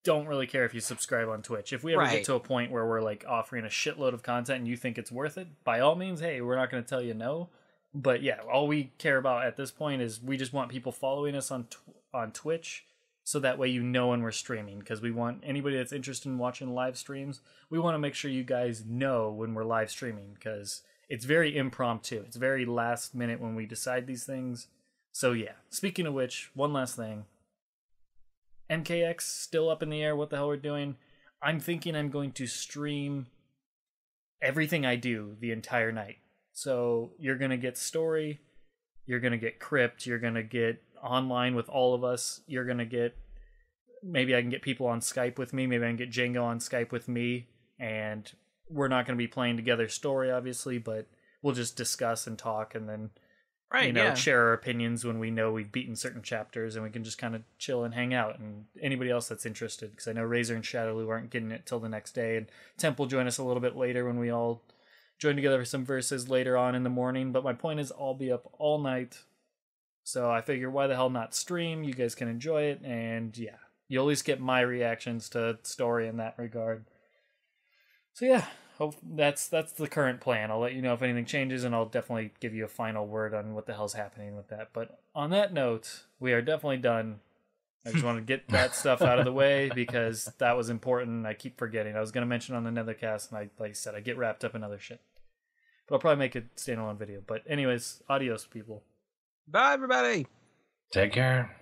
don't really care if you subscribe on Twitch. If we ever get to a point where we're like offering a shitload of content and you think it's worth it, by all means, hey, we're not going to tell you no. But yeah, all we care about at this point is we just want people following us on Twitch, so that way when we're streaming, because we want anybody that's interested in watching live streams, we want to make sure you guys know when we're live streaming, because it's very impromptu. It's very last minute when we decide these things. So yeah, speaking of which, one last thing. MKX still up in the air. What the hell we're doing? I'm thinking I'm going to stream everything I do the entire night. So you're going to get story, you're going to get crypt, you're going to get online with all of us, you're going to get, maybe I can get people on Skype with me, maybe I can get Django on Skype with me, and we're not going to be playing together story, obviously, but we'll just discuss and talk, and then share our opinions when we know we've beaten certain chapters, and we can just kind of chill and hang out. And anybody else that's interested, because I know Razor and Shadowloo aren't getting it till the next day, and Temp will join us a little bit later when we all join together for some verses later on in the morning. But my point is, I'll be up all night, so I figure why the hell not stream? You guys can enjoy it, and yeah, you'll at least get my reactions to story in that regard. So yeah, that's the current plan. I'll let you know if anything changes, and I'll definitely give you a final word on what the hell's happening with that. But on that note, we are definitely done. I just want to get that stuff out of the way, because that was important. I keep forgetting. I was going to mention on the Netherkast, and like I said, I get wrapped up in other shit. But I'll probably make a standalone video. But anyways, adios, people. Bye, everybody. Take care.